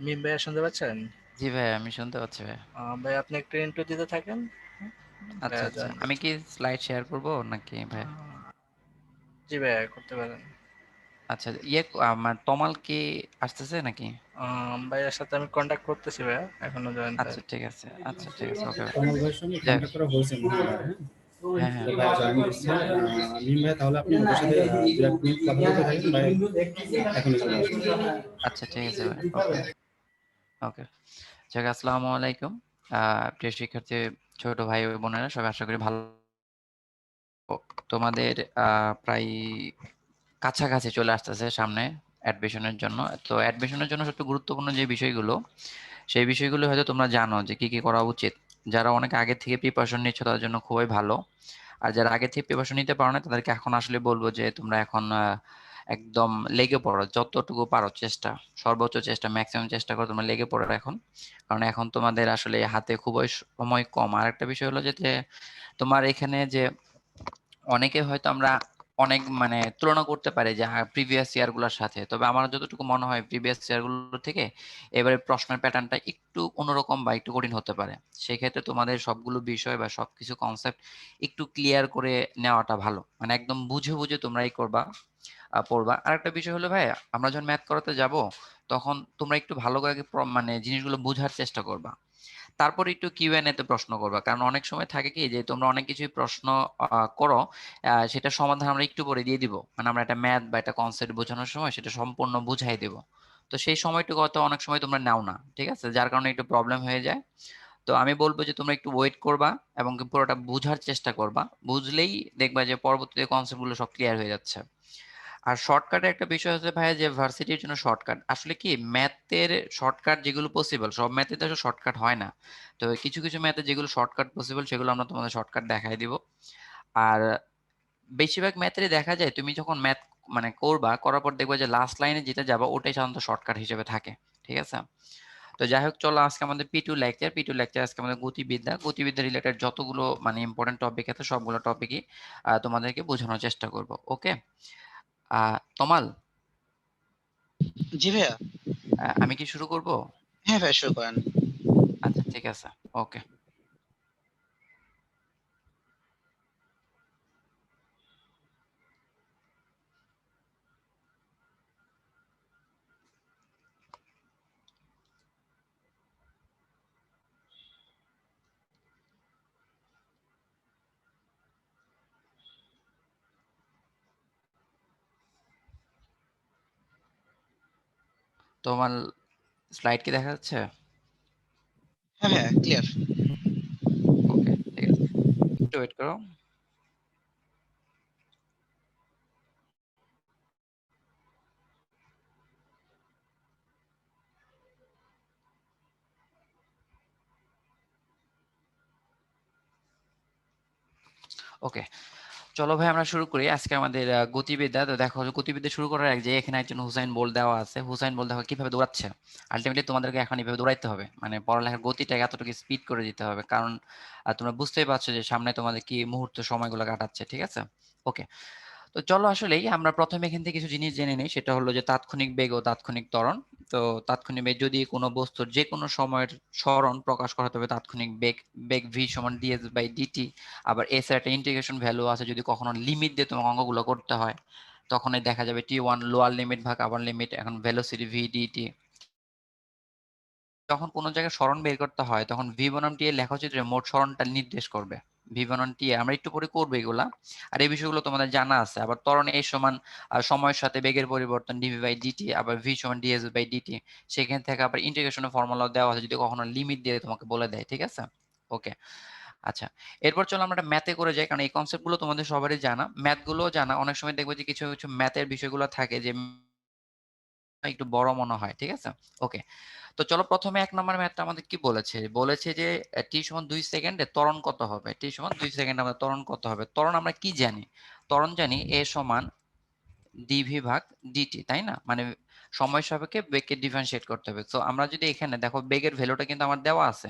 মিম ভাইয়া শুনতে পাচ্ছেন? জি ভাই, আমি শুনতে পাচ্ছি ভাই। ভাই আপনি একটু ইন্ট্রো দিতে থাকেন। আচ্ছা ভাইয়া আচ্ছা, জয়েন আমি দিচ্ছে। কি স্লাইড শেয়ার করব নাকি ভাই? জি ভাইয়া করতে পারেন। আচ্ছা, আমার তমাল কি আসতেছে নাকি? ভাইয়ার সাথে আমি কন্ট্যাক্ট করতেছি ভাইয়া, এখনো জয়েন আচ্ছা পাইনি। ঠিক আছে, আচ্ছা ঠিক আছে, ওকে ভাই। কমল ভাইয়ের সঙ্গে যাক, কন্ট্যাক্ট করা হয়েছে মনে হয়, হ্যাঁ? হ্যাঁ হ্যাঁ। তো ভাই জয়েন করছে। মিম ভাই, তাহলে আপনি ওদের সাথে ২-১ মিনিট কথা বলতে থাকেন ভাই, এখনই চলে আসবে। আচ্ছা ঠিক আছে ভাই, ওকে ওকে। যাক, আসসালামু আলাইকুম। প্রিয় শিক্ষার্থী, ছোট ভাই ও বোনেরা, সবাই আশা করি ভালো। তোমাদের প্রায় কাছাকাছি চলে আসতেছে সামনে অ্যাডমিশনের জন্য। তো অ্যাডমিশনের জন্য সবচেয়ে গুরুত্বপূর্ণ যে বিষয়গুলো, সেই বিষয়গুলো হয়তো তোমরা জানো যে কি কি করা উচিত। যারা অনেক আগে থেকে প্রিপারেশন নিচ্ছ তাদের জন্য খুবই ভালো। আর যারা আগে থেকে প্রিপারেশন নিতে পারো না তাদেরকে এখন আসলে বলবো যে তোমরা এখন একদম লেগে পড়ো, যতটুকু পারো চেষ্টা, সর্বোচ্চ চেষ্টা, ম্যাক্সিমাম চেষ্টা করো তোমরা লেগে পড়ো এখন। কারণ এখন তোমাদের আসলে হাতে খুবই সময় কম। আর একটা বিষয় হলো যে তোমার এখানে যে অনেকে হয়তো আমরা অনেক মানে তুলনা করতে পারি যে প্রিভিয়াস ইয়ার গুলোর সাথে, তবে আমার যতটুকু মনে হয় প্রিভিয়াস ইয়ার গুলো থেকে এবারে প্রশ্নের প্যাটার্নটা একটু অন্যরকম বা একটু কঠিন হতে পারে। সেক্ষেত্রে তোমাদের সবগুলো বিষয় বা সবকিছু কনসেপ্ট একটু ক্লিয়ার করে নেওয়াটা ভালো, মানে একদম বুঝে বুঝে তোমরাই করবা, পড়বা। আর একটা বিষয় হলো ভাই, আমরা যখন ম্যাথ করাতে যাব তখন তোমরা একটু ভালো করে মানে জিনিসগুলো বোঝার চেষ্টা করবা। তারপর একটু কিউএনএ তে প্রশ্ন করবা, কারণ অনেক সময় থাকে কি যে তোমরা অনেক কিছুই প্রশ্ন করো, সেটা সমাধান আমরা একটু পরে দিয়ে দিব, মানে আমরা একটা ম্যাথ বা একটা কনসেপ্ট বোঝানোর সময় সেটা সম্পূর্ণ বুঝাই দেব। তো সেই সময়টুকু হয়তো অনেক সময় তোমরা নাও না, ঠিক আছে, যার কারণে একটু প্রবলেম হয়ে যায়। তো আমি বলবো যে তোমরা একটু ওয়েট করবা এবং কি পুরোটা বোঝার চেষ্টা করবা, বুঝলেই দেখবা যে পরবর্তীতে কনসেপ্টগুলো সব ক্লিয়ার হয়ে যাচ্ছে। আর শর্টকাটের একটা বিষয় হচ্ছে ভাইয়া যে ভার্সিটির জন্য শর্টকাট আসলে কি, ম্যাথের শর্টকাট যেগুলো পসিবল, সব ম্যাথে তো আসলে শর্টকাট হয় না। তো কিছু কিছু ম্যাথে যেগুলো শর্টকাট পসিবল সেগুলো আমরা তোমাদের শর্টকাট দেখাই দিব। আর বেশিরভাগ ম্যাথেরই দেখা যায় তুমি যখন ম্যাথ মানে করবা, করার পর দেখবা যে লাস্ট লাইনে যেটা যাবা ওটাই সাধারণত শর্টকাট হিসেবে থাকে, ঠিক আছে। তো যাই হোক, চলো আজকে আমাদের পি টু লেকচার আজকে আমাদের গতিবিদ্যা রিলেটেড যতগুলো মানে ইম্পর্টেন্ট টপিক আছে সবগুলো টপিকই তোমাদেরকে বোঝানোর চেষ্টা করব, ওকে। তমাল, জি ভাইয়া। আমি কি শুরু করব? হ্যাঁ ভাইয়া, শুরু করেন। আচ্ছা ঠিক আছে, ওকে। তোমার স্লাইড কি দেখা যাচ্ছে? হ্যাঁ ভাইয়া, ক্লিয়ার। ওকে ঠিক আছে, একটু ওয়েট করো। ওকে, চলো ভাই আমরা শুরু করি আজকে আমাদের গতিবিদ্যা। তো দেখো, গতিবিদ্যা শুরু করার আগে যে এখানে একজন হুসাইন বোল্ট দেওয়া আছে, হুসাইন বোল্ট দেখো কিভাবে দৌড়াচ্ছে। আলটিমেটলি তোমাদেরকে এখন এইভাবে দৌড়াইতে হবে, মানে পড়ালেখার গতিটাকে এতটুকু স্পিড করে দিতে হবে, কারণ তোমরা বুঝতেই পারছো যে সামনে তোমাদের কি মুহূর্ত সময়গুলো কাটাচ্ছে, ঠিক আছে। ওকে, তো চলো আসলেই আমরা প্রথমে এখান থেকে কিছু জিনিস জেনে নিই, সেটা হলো যে তাৎক্ষণিক বেগ ও তাৎক্ষণিক ত্বরণ। তো তাৎক্ষণিক বেগ, যদি কোনো বস্তুর যে কোনো সময়ের সরণ প্রকাশ করা হবে তাৎক্ষণিক বেগ, বেগ ভি সমান ডিএস বাই ডিটি। আবার এস এর একটা ইন্টিগ্রেশন ভ্যালু আছে, যদি কখনো লিমিট দিয়ে তোমাকে অঙ্কগুলো করতে হয় তখনই দেখা যাবে টি1 লোয়ার লিমিট ভাগ আপার লিমিট, এখন ভেলোসিটি ভি ডিটি। যখন কোনো জায়গায় সরণ বের করতে হয় তখন ভি বনাম টি এর লেখচিত্রে মোট সরণটা নির্দেশ করবে। ভি বনাম টি আমরা একটু পরে করবো এগুলা, আর এই বিষয়গুলো তোমাদের জানা আছে। আবার ত্বরণ এ সমান সময়ের সাথে বেগের পরিবর্তন ডিভি বাই ডিটি, আবার ভি সমান ডিএস বাই ডিটি। সেখান থেকে আবার ইন্টিগ্রেশনের ফর্মুলা দেওয়া আছে যদি কখনো লিমিট দিয়ে তোমাকে বলে দেয়, ঠিক আছে। ওকে, আচ্ছা, এরপর চলো আমরা ম্যাথে করে যাই, কারণ এই কনসেপ্ট গুলো তোমাদের সবারই জানা, ম্যাথ গুলো জানা। অনেক সময় দেখবো যে কিছু কিছু ম্যাথের বিষয়গুলো থাকে যে একটু বড় মনে হয়, ঠিক আছে। ওকে, তো চলো প্রথমে ১ নম্বর ম্যাথটা আমাদের কি বলেছে, বলেছে যে টি সমান ২ সেকেন্ডে ত্বরণ কত হবে। টি সমান ২ সেকেন্ডে আমাদের ত্বরণ কত হবে। ত্বরণ আমরা কি জানি? ত্বরণ জানি এ সমান ডিভি ভাগ ডিটি, তাই না? মানে সময় সাপেক্ষে বেগকে ডিফারেন্সিয়েট করতে হবে। তো আমরা যদি এখানে দেখো বেগের ভ্যালুটা কিন্তু আমার দেওয়া আছে।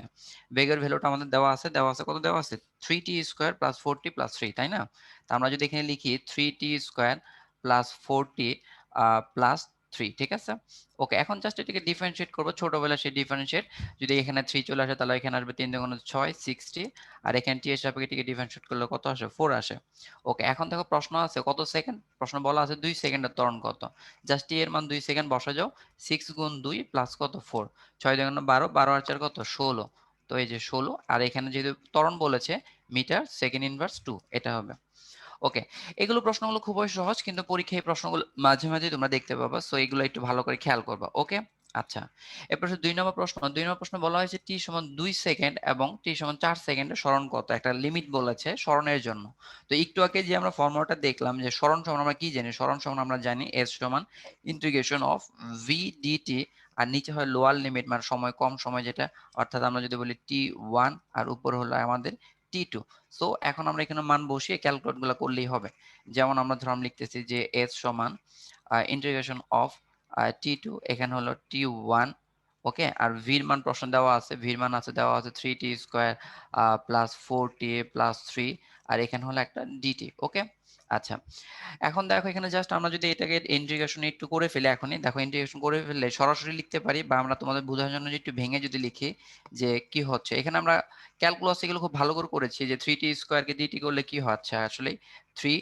বেগের ভ্যালুটা আমাদের দেওয়া আছে কত দেওয়া আছে? 3t square plus 4t plus 3, তাই না? তো আমরা যদি এখানে লিখি 3t square plus 4t plus 3, ঠিক আছে? ওকে, এখন জাস্ট এটাকে ডিফারেনশিয়েট করব, ছোটবেলা সেই ডিফারেনশিয়েট, যদি এখানে 3 চলে আসে তাহলে এখানে আসবে 3 দুগুণ 6, 60, আর এখানে t এর সাপেক্ষে এটাকে ডিফারেনশিয়েট করলে কত আসে? 4 আসে। ওকে, এখন দেখো প্রশ্ন আছে কত সেকেন্ড, প্রশ্ন বলা আছে 2 সেকেন্ডের ত্বরণ কত, জাস্ট t এর মান 2 সেকেন্ড বসা যাও, 6 গুণ 2 প্লাস কত 4, 6 দুগুণ 12, 12 আর 4 কত 16, তো এই যে 16, আর এখানে যেহেতু ত্বরণ বলেছে মিটার সেকেন্ড ইনভার্স 2, এটা হবে। ওকে, এগুলো প্রশ্নগুলো খুবই সহজ, কিন্তু পরীক্ষায় এই প্রশ্নগুলো মাঝে মাঝে তোমরা দেখতে পাবা, সো এগুলো একটু ভালো করে খেয়াল করবা। ওকে, আচ্ছা, এরপর 2 নম্বর প্রশ্ন। 2 নম্বর প্রশ্ন বলা হয়েছে t সমান 2 সেকেন্ড এবং t সমান 4 সেকেন্ডে সরণ কত, একটা লিমিট বলেছে সরণের জন্য। তো একটু আগে যে আমরা ফর্মুলাটা দেখলাম যে সরণ সমান আমরা কি জানি, সরণ সমান আমরা জানি s সমান ইন্টিগ্রেশন অফ v dt, আর নিচে হয় লোয়ার লিমিট মানে সময় কম সময় যেটা, অর্থাৎ আমরা যদি বলি t1 আর উপর হলো আমাদের t2। সো এখন আমরা এখানে মান বসিয়ে ক্যালকুলেট গুলো করলেই হবে। যেমন আমরা ধরুন লিখতেছি যে s সমান ইন্টিগ্রেশন অফ t2, এখানে হলো t1, ওকে, আর v এর মান প্রশ্ন দেওয়া আছে, v এর মান আছে দেওয়া আছে 3t square plus 4t plus 3, আর এখানে হলো একটা dt। ওকে, আচ্ছা, এখন দেখো এখানে জাস্ট আমরা যদি এটাকে ইন্টিগ্রেশন একটু করে ফেলি, এখনই দেখো ইন্টিগ্রেশন করে ফেললে সরাসরি লিখতে পারি, বা আমরা তোমাদের বোঝানোর জন্য একটু ভেঙে যদি লিখি যে কি হচ্ছে, এখানে আমরা ক্যালকুলাস এগুলো খুব ভালো করে করেছি যে 3t স্কয়ারকে dt করলে কি হচ্ছে আসলে 3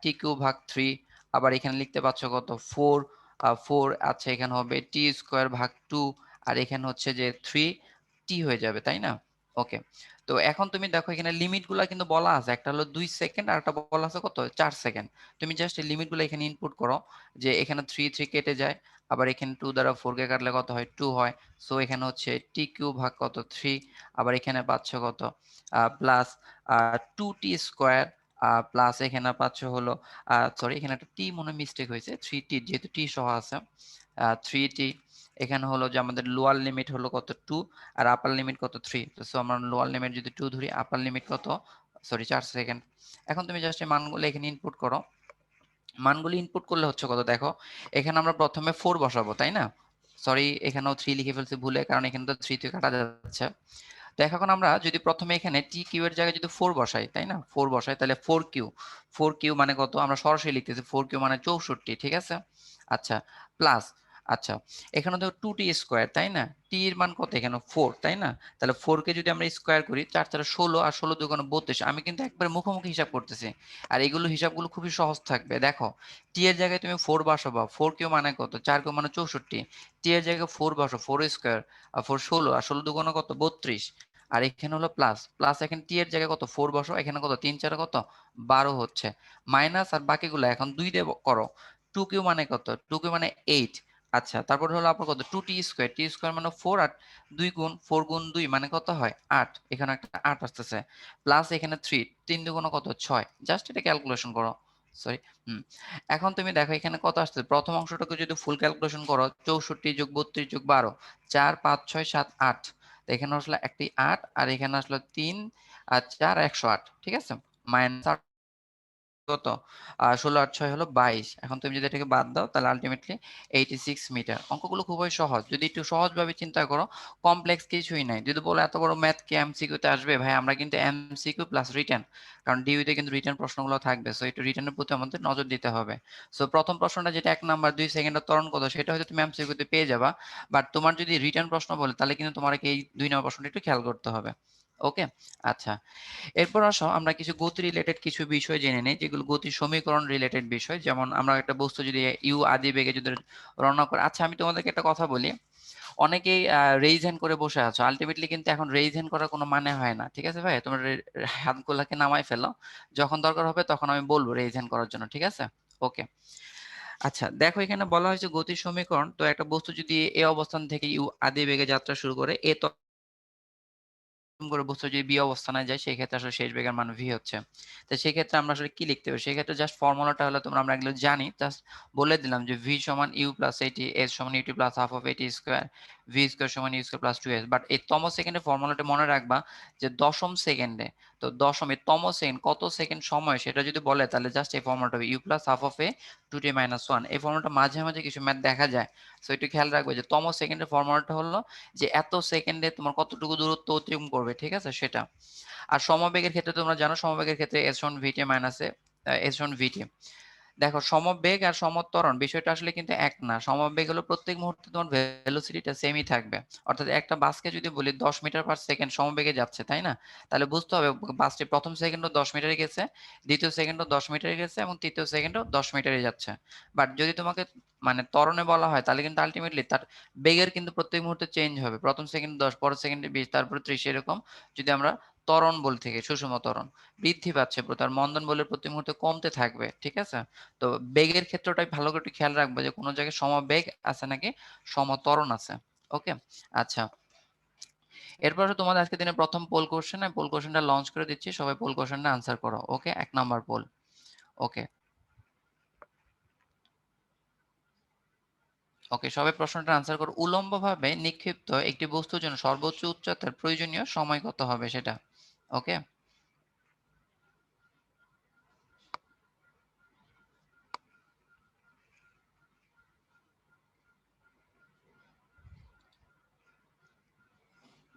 t কিউব ভাগ 3, আবার এখানে লিখতে পাচ্ছ কত 4, 4, আচ্ছা এখানে হবে t স্কয়ার ভাগ 2, আর এখানে হচ্ছে যে 3t হয়ে যাবে, তাই না? ওকে, তো এখন তুমি দেখো এখানে লিমিটগুলো কিন্তু বলা আছে, একটা হলো 2 সেকেন্ড আর একটা বলা আছে কত 4 সেকেন্ড। তুমি জাস্ট এই লিমিটগুলো এখানে ইনপুট করো, যে এখানে 3 3 কেটে যায়, আবার এখানে 2 দ্বারা 4 কে কাটলে কত হয় 2 হয়, সো এখানে হচ্ছে t কিউব ভাগ কত 3, আবার এখানে পাচ্ছ কত প্লাস 2t স্কয়ার প্লাস এখানে পাচ্ছ হলো সরি এখানে একটা t মনে মিস্টেক হয়েছে, 3t যেহেতু t সহ আছে 3t, এখানে হলো যে আমাদের লোয়ার লিমিট হলো কত 2 আর আপার লিমিট কত 3, তো সো আমরা লোয়ার লিমিট যদি 2 ধরি, আপার লিমিট কত সরি 4 সেকেন্ড। এখন তুমি জাস্ট এই মানগুলো এখানে ইনপুট করো, মানগুলি ইনপুট করলে হচ্ছে কত দেখো, এখানে আমরা প্রথমে 4 বসাবো, তাই না? সরি এখানেও 3 লিখে ফেলছি ভুলে, কারণ এখানে তো 3 থেকে কাটা যাচ্ছে। তো এখন আমরা যদি প্রথমে এখানে টি কিউ এর জায়গায় যদি 4 বসাই, তাই না, 4 বসাই, তাহলে 4 কিউ, 4 কিউ মানে কত, আমরা সরাসরি লিখতেছি 4 কিউ মানে 64, ঠিক আছে? আচ্ছা, প্লাস, আচ্ছা এখানে তো 2t স্কয়ার, তাই না, টি এর মান কত এখানে 4, তাই না? তাহলে 4 কে যদি আমরা স্কয়ার করি 4 4 16 আর 16 2 32, আমি কিন্তু একবার মুখোমুখি হিসাব করতেছি, আর এগুলো হিসাবগুলো খুবই সহজ থাকবে। দেখো টি এর জায়গায় তুমি 4 বসাবা, 4 কিউ মানে কত, 4 কিউ মানে 64, টি এর জায়গায় 4 বসো, 4 স্কয়ার আর 4 16 আর 16 2 কত 32, আর এখানে হলো প্লাস, প্লাস এখানে টি এর জায়গায় কত 4 বসো, এখানে কত 3 4 কত 12 হচ্ছে, মাইনাস আর বাকিগুলো এখন 2 দিয়ে করো, 2 কিউ মানে কত, 2 কিউ মানে 8, আচ্ছা তারপর হলো আপনার কত 2t স্কয়ার, টি স্কয়ার মানে 4, আর 2 গুণ 4 গুণ 2 মানে কত হয় 8, এখানে একটা 8 আসতেছে, প্লাস এখানে 3 3 দুগুণ কত 6, জাস্ট এটা ক্যালকুলেশন করো, সরি এখন তুমি দেখো এখানে কত আসছে, প্রথম অংশটাকে যদি ফুল ক্যালকুলেশন করো 64 যোগ 32 যোগ 12, 4 5 6 7 8, তো এখানে আসলে একটি 8, আর এখানে আসলে 3 আর 4 108, ঠিক আছে, মাইনাস কত 16 আর 6 হলো 22, এখন তুমি যদি এটাকে বাদ দাও তাহলে আলটিমেটলি 86 মিটার। অঙ্কগুলো খুবই সহজ, যদি একটু সহজভাবে চিন্তা করো, কমপ্লেক্স কিছুই নাই। যদি বলো এত বড় ম্যাথ কি এমসিকিউ তে আসবে, ভাই আমরা কিন্তু এমসিকিউ প্লাস রিটেন, কারণ ডিইউতে কিন্তু রিটেন প্রশ্নগুলো থাকবে, সো একটু রিটেনের প্রতি আমাদের নজর দিতে হবে। সো প্রথম প্রশ্নটা যেটা 1 নাম্বার 2 সেকেন্ডের ত্বরণ কত, সেটা হয়তো তুমি এমসিকিউ তে পেয়ে যাবা, বাট তোমার যদি রিটেন প্রশ্ন বলে তাহলে কিন্তু তোমাকে এই 2 নম্বর প্রশ্নটা একটু খেয়াল করতে হবে। ওকে, আচ্ছা এরপর আসো আমরা কিছু গতি রিলেটেড কিছু বিষয় জেনে নেই, যেগুলো গতি সমীকরণ রিলেটেড বিষয়। যেমন আমরা একটা বস্তু যদি ইউ আদি বেগে যদি রওনা করে, আচ্ছা আমি তোমাদেরকে একটা কথা বলি, অনেকেই রেইজ হ্যান্ড করে বসে আছো, আলটিমেটলি কিন্তু এখন রেইজ হ্যান্ড করার কোনো মানে হয় না, ঠিক আছে ভাই, তোমরা হাতগুলোকে নামাই ফেলো, যখন দরকার হবে তখন আমি বলবো রেইজ হ্যান্ড করার জন্য, ঠিক আছে? ওকে, আচ্ছা দেখো এখানে বলা হয়েছে গতির সমীকরণ, তো একটা বস্তু যদি এ অবস্থান থেকে ইউ আদি বেগে যাত্রা শুরু করে, এ করে বস্তু যদি বি অবস্থানে যায়, সেই ক্ষেত্রে আসলে শেষ বেগের মান ভি হচ্ছে। তো সেই ক্ষেত্রে আমরা আসলে কি লিখতে হবে, সেই ক্ষেত্রে জাস্ট ফর্মুলাটা হলো তোমরা আমরা এগুলো জানি, জাস্ট বলে দিলাম যে ভি সমান ইউ প্লাস এটি, এস সমান UT plus half of AT square, V square সমান U square plus 2s। But এই তম সেকেন্ডে ফর্মুলাটা মনে রাখবা যে দশম সেকেন্ডে, তো দশম এই তম সেকেন্ড কত সেকেন্ড সময় সেটা যদি বলে তাহলে জাস্ট এই ফর্মুলাটা হবে U plus half of A 2t minus 1। এই ফর্মুলাটা মাঝে মাঝে কিছু ম্যাথ দেখা যায়, সো একটু খেয়াল রাখবে যে তম সেকেন্ডের ফর্মুলাটা হলো যে এত সেকেন্ডে তোমার কতটুকু দূরত্ব অতিক্রম করবে, ঠিক আছে সেটা। আর সমবেগের ক্ষেত্রে তোমরা জানো, সমবেগের ক্ষেত্রে s1 vt minus s1 vt, দেখো সমবেগ আর সমত্বরণ বিষয়টা আসলে কিন্তু এক না। সমবেগ হলো প্রত্যেক মুহূর্তে তোমার ভেলোসিটিটা সেমই থাকবে। অর্থাৎ একটা বাসকে যদি বলি 10 মিটার পার সেকেন্ড সমবেগে যাচ্ছে, তাই না? তাহলে বুঝতে হবে বাসটি প্রথম সেকেন্ডও 10 মিটারে গেছে, দ্বিতীয় সেকেন্ডও 10 মিটারে গেছে এবং তৃতীয় সেকেন্ডও 10 মিটারে যাচ্ছে। বাট যদি তোমাকে মানে ত্বরণে বলা হয় তাহলে কিন্তু আল্টিমেটলি তার বেগের কিন্তু প্রত্যেক মুহূর্তে চেঞ্জ হবে। প্রথম সেকেন্ডে 10, পরের সেকেন্ডে 20, তারপরে 30 এরকম যদি আমরা ত্বরণ বল থেকে সুষম ত্বরণ বৃদ্ধি পাচ্ছে, তার মন্দন বলের প্রতি মুহূর্তে কমতে থাকবে। ঠিক আছে? তো বেগের ক্ষেত্রটাই ভালো করে একটু খেয়াল রাখবে যে কোন জায়গায় সমবেগ আছে নাকি সমত্বরণ আছে। ওকে, আচ্ছা। এরপর তোমাদের আজকে দিনে প্রথম পোল কোশ্চেন, আমি পোল কোশ্চেনটা লঞ্চ করে দিচ্ছি, সবাই পোল কোশ্চেনটা আনসার করো। ওকে, 1 নাম্বার পোল। ওকে ওকে, সবাই প্রশ্নটা আনসার করো। উলম্বভাবে নিক্ষিপ্ত একটি বস্তুর জন্য সর্বোচ্চ উচ্চতার প্রয়োজনীয় সময় কত হবে সেটা। ওকে,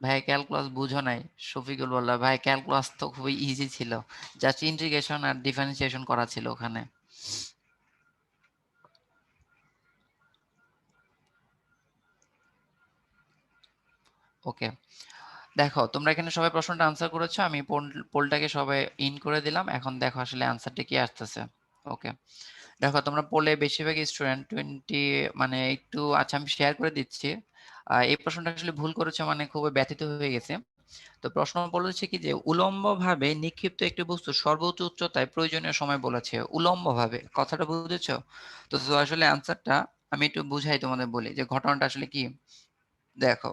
ভাই ক্যালকুলাস বুঝো নাই? শফিকুল বলল ভাই ক্যালকুলাস তো খুবই ইজি ছিল, জাস্ট ইন্টিগ্রেশন আর ডিফারেন্সিয়েশন করা ছিল ওখানে। ওকে, দেখো তোমরা এখানে সবাই প্রশ্নটা আনসার করেছো, আমি পোলটাকে সবাই ইন করে দিলাম। এখন দেখো আসলে আনসারটা কি আসতেছে। ওকে, দেখো তোমরা পোলে বেশিরভাগ স্টুডেন্ট 20 মানে একটু, আচ্ছা আমি শেয়ার করে দিচ্ছি। এই প্রশ্নটা আসলে ভুল করেছে মানে খুবই ব্যথিত হয়ে গেছে। তো প্রশ্ন বলেছে কি যে উলম্বভাবে নিক্ষিপ্ত একটি বস্তু সর্বোচ্চ উচ্চতায় প্রয়োজনীয় সময় বলেছে। উলম্বভাবে কথাটা বুঝেছো? তো আসলে আনসারটা আমি একটু বুঝাই তোমাদের, বলি যে ঘটনাটা আসলে কি। দেখো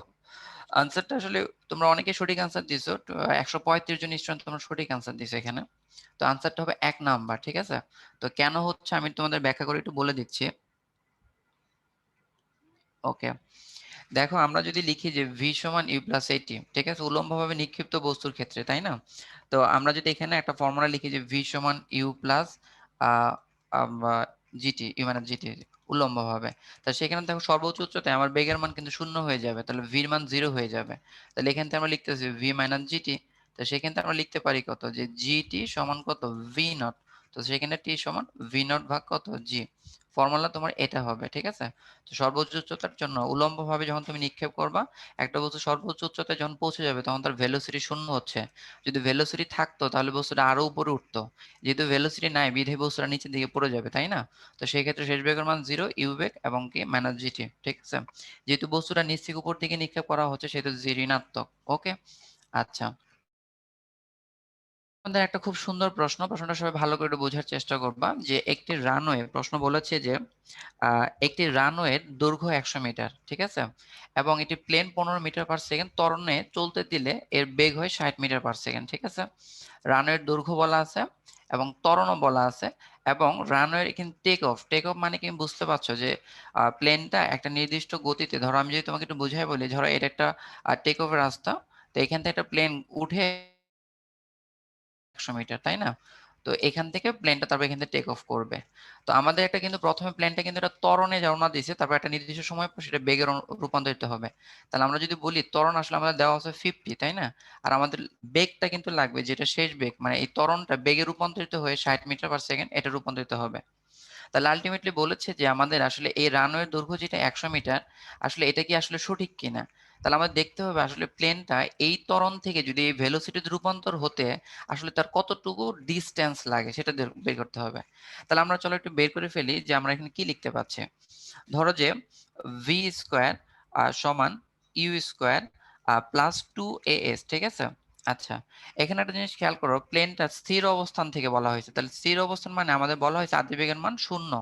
আনসারটা আসলে তোমরা অনেকে সঠিক আনসার দিছো, 135 জন স্টুডেন্ট তোমরা সঠিক আনসার দিছো এখানে। তো আনসারটা হবে 1 নাম্বার। ঠিক আছে? তো কেন হচ্ছে আমি তোমাদের ব্যাখ্যা করে একটু বলে দিচ্ছি। ওকে, দেখো আমরা যদি লিখি যে v সমান u প্লাস 80, ঠিক আছে, উলম্বভাবে নিক্ষিপ্ত বস্তুর ক্ষেত্রে, তাই না? তো আমরা যদি এখানে একটা ফর্মুলা লিখি যে v সমান u প্লাস gt, u মানে gt উলম্বভাবে, তা সেখানে দেখো সর্বোচ্চ উচ্চতায় আমার বেগের মান কিন্তু শূন্য হয়ে যাবে, তাহলে v এর মান 0 হয়ে যাবে। তাহলে এখান থেকে আমরা লিখতেছি v মাইনাস gt। তো সেখান থেকে আমরা লিখতে পারি কত, যে gt সমান কত, v নট। তো সেখানে t সমান v নট ভাগ কত, g। ফর্মুলা তোমার এটা হবে। ঠিক আছে? তো সর্বোচ্চ উচ্চতার জন্য উলম্বভাবে যখন তুমি নিক্ষেপ করবা, একটা বস্তু সর্বোচ্চ উচ্চতায় যখন পৌঁছে যাবে তখন তার ভেলোসিটি শূন্য হচ্ছে। যদি ভেলোসিটি থাকতো তাহলে বস্তুটা আরো উপরে উঠতো, যেহেতু ভেলোসিটি নাই বিধায় বস্তুটা নিচের দিকে পড়ে যাবে, তাই না? তো সেই ক্ষেত্রে শেষ বেগের মান 0, ইউ বেগ এবং কি মাইনাস জিটি। ঠিক আছে? যেহেতু বস্তুটা নিচ থেকে উপর দিকে নিক্ষেপ করা হচ্ছে সেহেতু জি ঋণাত্মক। ওকে, আচ্ছা। আমাদের একটা খুব সুন্দর প্রশ্ন, প্রশ্নটা সবাই ভালো করে একটু বোঝার চেষ্টা করবা। যে একটি রানওয়ে, প্রশ্ন বলেছে যে একটি রানওয়ের দৈর্ঘ্য 100 মিটার, ঠিক আছে, এবং এটি প্লেন 15 মিটার পার সেকেন্ড ত্বরণে চলতে দিলে এর বেগ হয় 60 মিটার পার সেকেন্ড। ঠিক আছে? রানওয়ের দৈর্ঘ্য বলা আছে এবং ত্বরণও বলা আছে, এবং রানওয়ের এখানে টেক অফ মানে কি বুঝতে পারছো, যে প্লেনটা একটা নির্দিষ্ট গতিতে, ধরো আমি যদি তোমাকে একটু বুঝাই বলি, ধরো এটা একটা টেক অফের রাস্তা, তো এখান থেকে একটা প্লেন উঠে 100 মিটার, তাই না? তো এখান থেকে প্লেনটা তারপর এখান থেকে টেক অফ করবে। তো আমাদের একটা কিন্তু প্রথমে প্লেনটা কিন্তু একটা ত্বরণে রওনা দিয়েছে, তারপর একটা নির্দিষ্ট সময় পর সেটা বেগে রূপান্তরিত হবে। তাহলে আমরা যদি বলি ত্বরণ আসলে আমাদের দেওয়া আছে 50, তাই না? আর আমাদের বেগটা কিন্তু লাগবে, যেটা শেষ বেগ, মানে এই ত্বরণটা বেগে রূপান্তরিত হয়ে 60 মিটার পার সেকেন্ড এটা রূপান্তরিত হবে। তাহলে আলটিমেটলি বলেছে যে আমাদের আসলে এই রানওয়ের দৈর্ঘ্য যেটা 100 মিটার, আসলে এটা কি আসলে সঠিক কিনা। তাহলে আমাদের দেখতে হবে আসলে প্লেনটা এই ত্বরণ থেকে যদি এই ভেলোসিটিতে রূপান্তর হতে আসলে তার কতটুকু ডিস্টেন্স লাগে সেটা বের করতে হবে। তাহলে আমরা চলো একটু বের করে ফেলি যে আমরা এখানে কি লিখতে পাচ্ছি। ধরো যে ভি স্কোয়ার সমান ইউ স্কোয়ার প্লাস 2as, ঠিক আছে? আচ্ছা, এখানে একটা জিনিস খেয়াল করো, প্লেনটা স্থির অবস্থান থেকে বলা হয়েছে, তাহলে স্থির অবস্থান মানে আমাদের বলা হয়েছে আদি বেগের মান 0।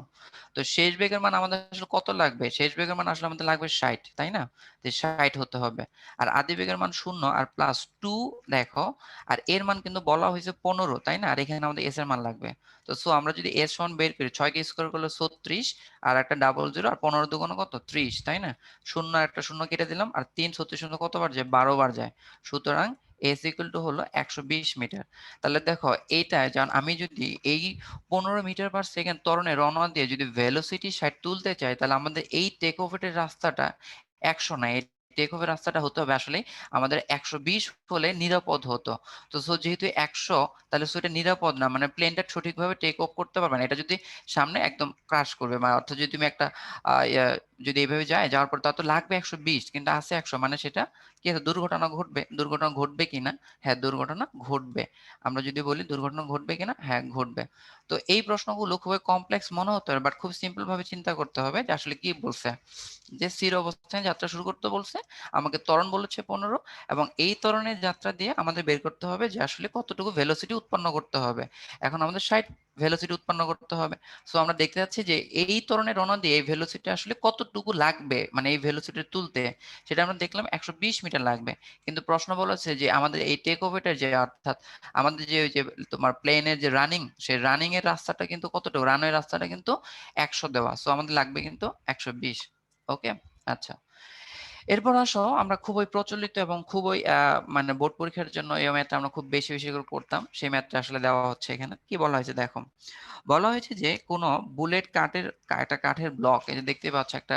তো শেষ বেগের মান আমাদের আসলে কত লাগবে, শেষ বেগের মান আসলে আমাদের লাগবে 60, তাই না? যে 60 হতে হবে, আর আদি বেগের মান 0 আর প্লাস 2 দেখো, আর এর মান কিন্তু বলা হয়েছে 15, তাই না? আর এখানে আমাদের এস এর মান লাগবে। তো সো আমরা যদি এস সমান বের করি, 6 কে স্কোয়ার করলে 36, আর একটা ডাবল জিরো, আর 15 দুগুণ কত, 30, তাই না? শূন্য একটা শূন্য কেটে দিলাম, আর 3 36 শূন্য কতবার যায়, 12 বার যায়। সুতরাং এস ইকুয়াল টু হলো 120 মিটার। তাহলে দেখো এইটা যেমন আমি যদি এই 15 মিটার পার সেকেন্ড ত্বরণে রওনা দিয়ে যদি ভেলোসিটি 60 তুলতে চাই, তাহলে আমাদের এই টেক অফের রাস্তাটা 100 না, টেক ওভার রাস্তাটা হতে হবে আসলে আমাদের 120 হলে নিরাপদ হতো। তো সো যেহেতু 100, তাহলে সো এটা নিরাপদ না, মানে প্লেনটা সঠিকভাবে টেক অফ করতে পারবে না। এটা যদি সামনে একদম ক্রাশ করবে, মানে অর্থাৎ যদি তুমি একটা যদি এইভাবে যাওয়ার পর তার তো লাগবে 120, কিন্তু আছে 100, মানে সেটা কি আছে, দুর্ঘটনা ঘটবে। দুর্ঘটনা ঘটবে কিনা? হ্যাঁ, দুর্ঘটনা ঘটবে। আমরা যদি বলি দুর্ঘটনা ঘটবে কিনা, হ্যাঁ ঘটবে। তো এই প্রশ্নগুলো খুবই কমপ্লেক্স মনে হতে পারে, বাট খুব সিম্পল ভাবে চিন্তা করতে হবে যে আসলে কি বলছে। যে স্থির অবস্থায় যাত্রা শুরু করতে বলছে, আমাকে ত্বরণ বলেছে 15, এবং এই ত্বরণের যাত্রা দিয়ে আমাদের বের করতে হবে যে আসলে কতটুকু ভেলোসিটি উৎপন্ন করতে হবে। এখন আমাদের 60 ভেলোসিটি উৎপন্ন করতে হবে। সো আমরা দেখতে যাচ্ছি যে এই ত্বরণের রওনা দিয়ে এই ভেলোসিটি আসলে কতটুকু লাগবে, মানে এই ভেলোসিটি তুলতে, সেটা আমরা দেখলাম 120 মিটার লাগবে। কিন্তু প্রশ্ন বলেছে যে আমাদের এই টেক ওভারটার যে, অর্থাৎ আমাদের যে ওই যে তোমার প্লেনের যে রানিং, সেই রানিং এর রাস্তাটা কিন্তু কতটুকু, রানওয়ে রাস্তাটা কিন্তু 100 দেওয়া। সো আমাদের লাগবে কিন্তু 120। ওকে, আচ্ছা। এরপর আসো আমরা খুবই প্রচলিত এবং খুবই মানে বোর্ড পরীক্ষার জন্য এই ম্যাথটা আমরা খুব বেশি বেশি করে করতাম, সেই ম্যাথটা আসলে দেওয়া হচ্ছে এখানে। কি বলা হয়েছে দেখো, বলা হয়েছে যে কোনো বুলেট একটা কাঠের ব্লক, এই যে দেখতে পাচ্ছ একটা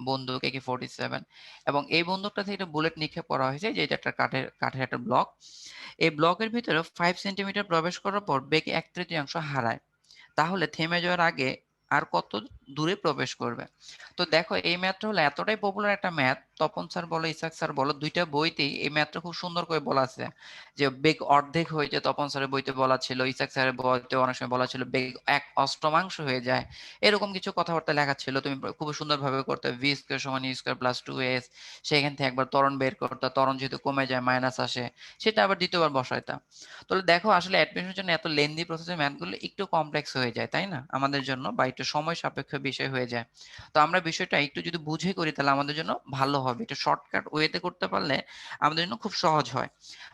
বন্দুক AK-47, এবং এই বন্দুকটা থেকে একটা বুলেট নিক্ষেপ করা হয়েছে, যে এটা একটা কাঠের একটা ব্লক। এই ব্লকের ভিতরে 5 সেন্টিমিটার প্রবেশ করার পর বেগ 1/3 হারায়, তাহলে থেমে যাওয়ার আগে আর কত দূরে প্রবেশ করবে। তো দেখো এই ম্যাথটা হলো এতটাই পপুলার একটা ম্যাথ, তপন স্যার বলো ইসাক স্যার বলো, দুইটা বইতেই এই ম্যাথটা খুব সুন্দর করে বলা আছে। যে বেগ অর্ধেক হয়ে যায়, তপন স্যারের বইতে বলা ছিল, ইসাক স্যারের বইতে অনেক সময় বলা ছিল বেগ 1/8 হয়ে যায়, এরকম কিছু কথাবার্তা লেখা ছিল। তুমি খুব সুন্দরভাবে করতে, v² = u² + 2s, সেখান থেকে একবার ত্বরণ বের করতে, ত্বরণ যেহেতু কমে যায় মাইনাস আসে, সেটা আবার দ্বিতীয়বার বসাইতাম। তাহলে দেখো আসলে অ্যাডমিশনের জন্য এত লেন্দি প্রসেসের ম্যাথগুলো একটু কমপ্লেক্স হয়ে যায়, তাই না, আমাদের জন্য, বা একটু সময় সাপেক্ষ বিষয় হয়ে যায়। তো আমরা বিষয়টা একটু যদি বুঝে করি তাহলে আমাদের জন্য ভালো হবে, একটু শর্টকাট ওয়েতে করতে পারলে আমাদের জন্য খুব সহজ হয়।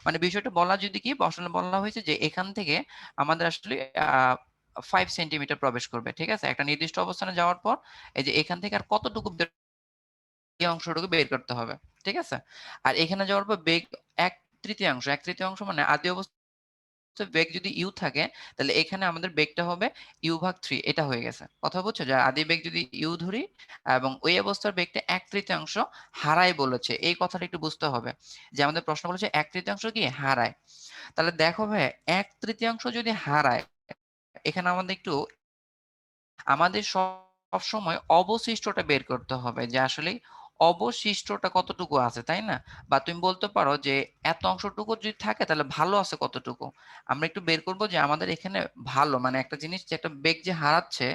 মানে বিষয়টা বলা যদি কি, আসলে বলা হয়েছে যে এখান থেকে আমাদের আসলে 5 সেন্টিমিটার প্রবেশ করবে, ঠিক আছে, একটা নির্দিষ্ট অবস্থানে যাওয়ার পর এই যে এখান থেকে আর কতটুকু এই অংশটুকু বের করতে হবে, ঠিক আছে। আর এখানে যাওয়ার পর বেগ 1/3, মানে আদি অবস্থা বেগ যদি ইউ থাকে, তাহলে এখানে আমাদের বেগটা হবে u/3, এটা হয়ে গেছে। কথা বুঝছো, যে আদি বেগ যদি ইউ ধরি এবং ওই অবস্থার বেগটা 1/3 হারায় বলেছে, এই কথাটা একটু বুঝতে হবে, যে আমাদের প্রশ্ন বলেছে 1/3 কি হারায়। তাহলে দেখো ভাই, 1/3 যদি হারায়, এখানে আমাদের সব সময় অবশিষ্টটা বের করতে হবে, যে আসলে অবশিষ্টটা কতটুকু আছে, তাই না। বা তুমি বলতে পারো যে এত অংশটুকু যদি থাকে তাহলে ভালো আছে কতটুকু। আমরা একটু বের করব যে আমাদের এখানে ভালো, মানে একটা জিনিস যে একটা বেগ যে হারাচ্ছে,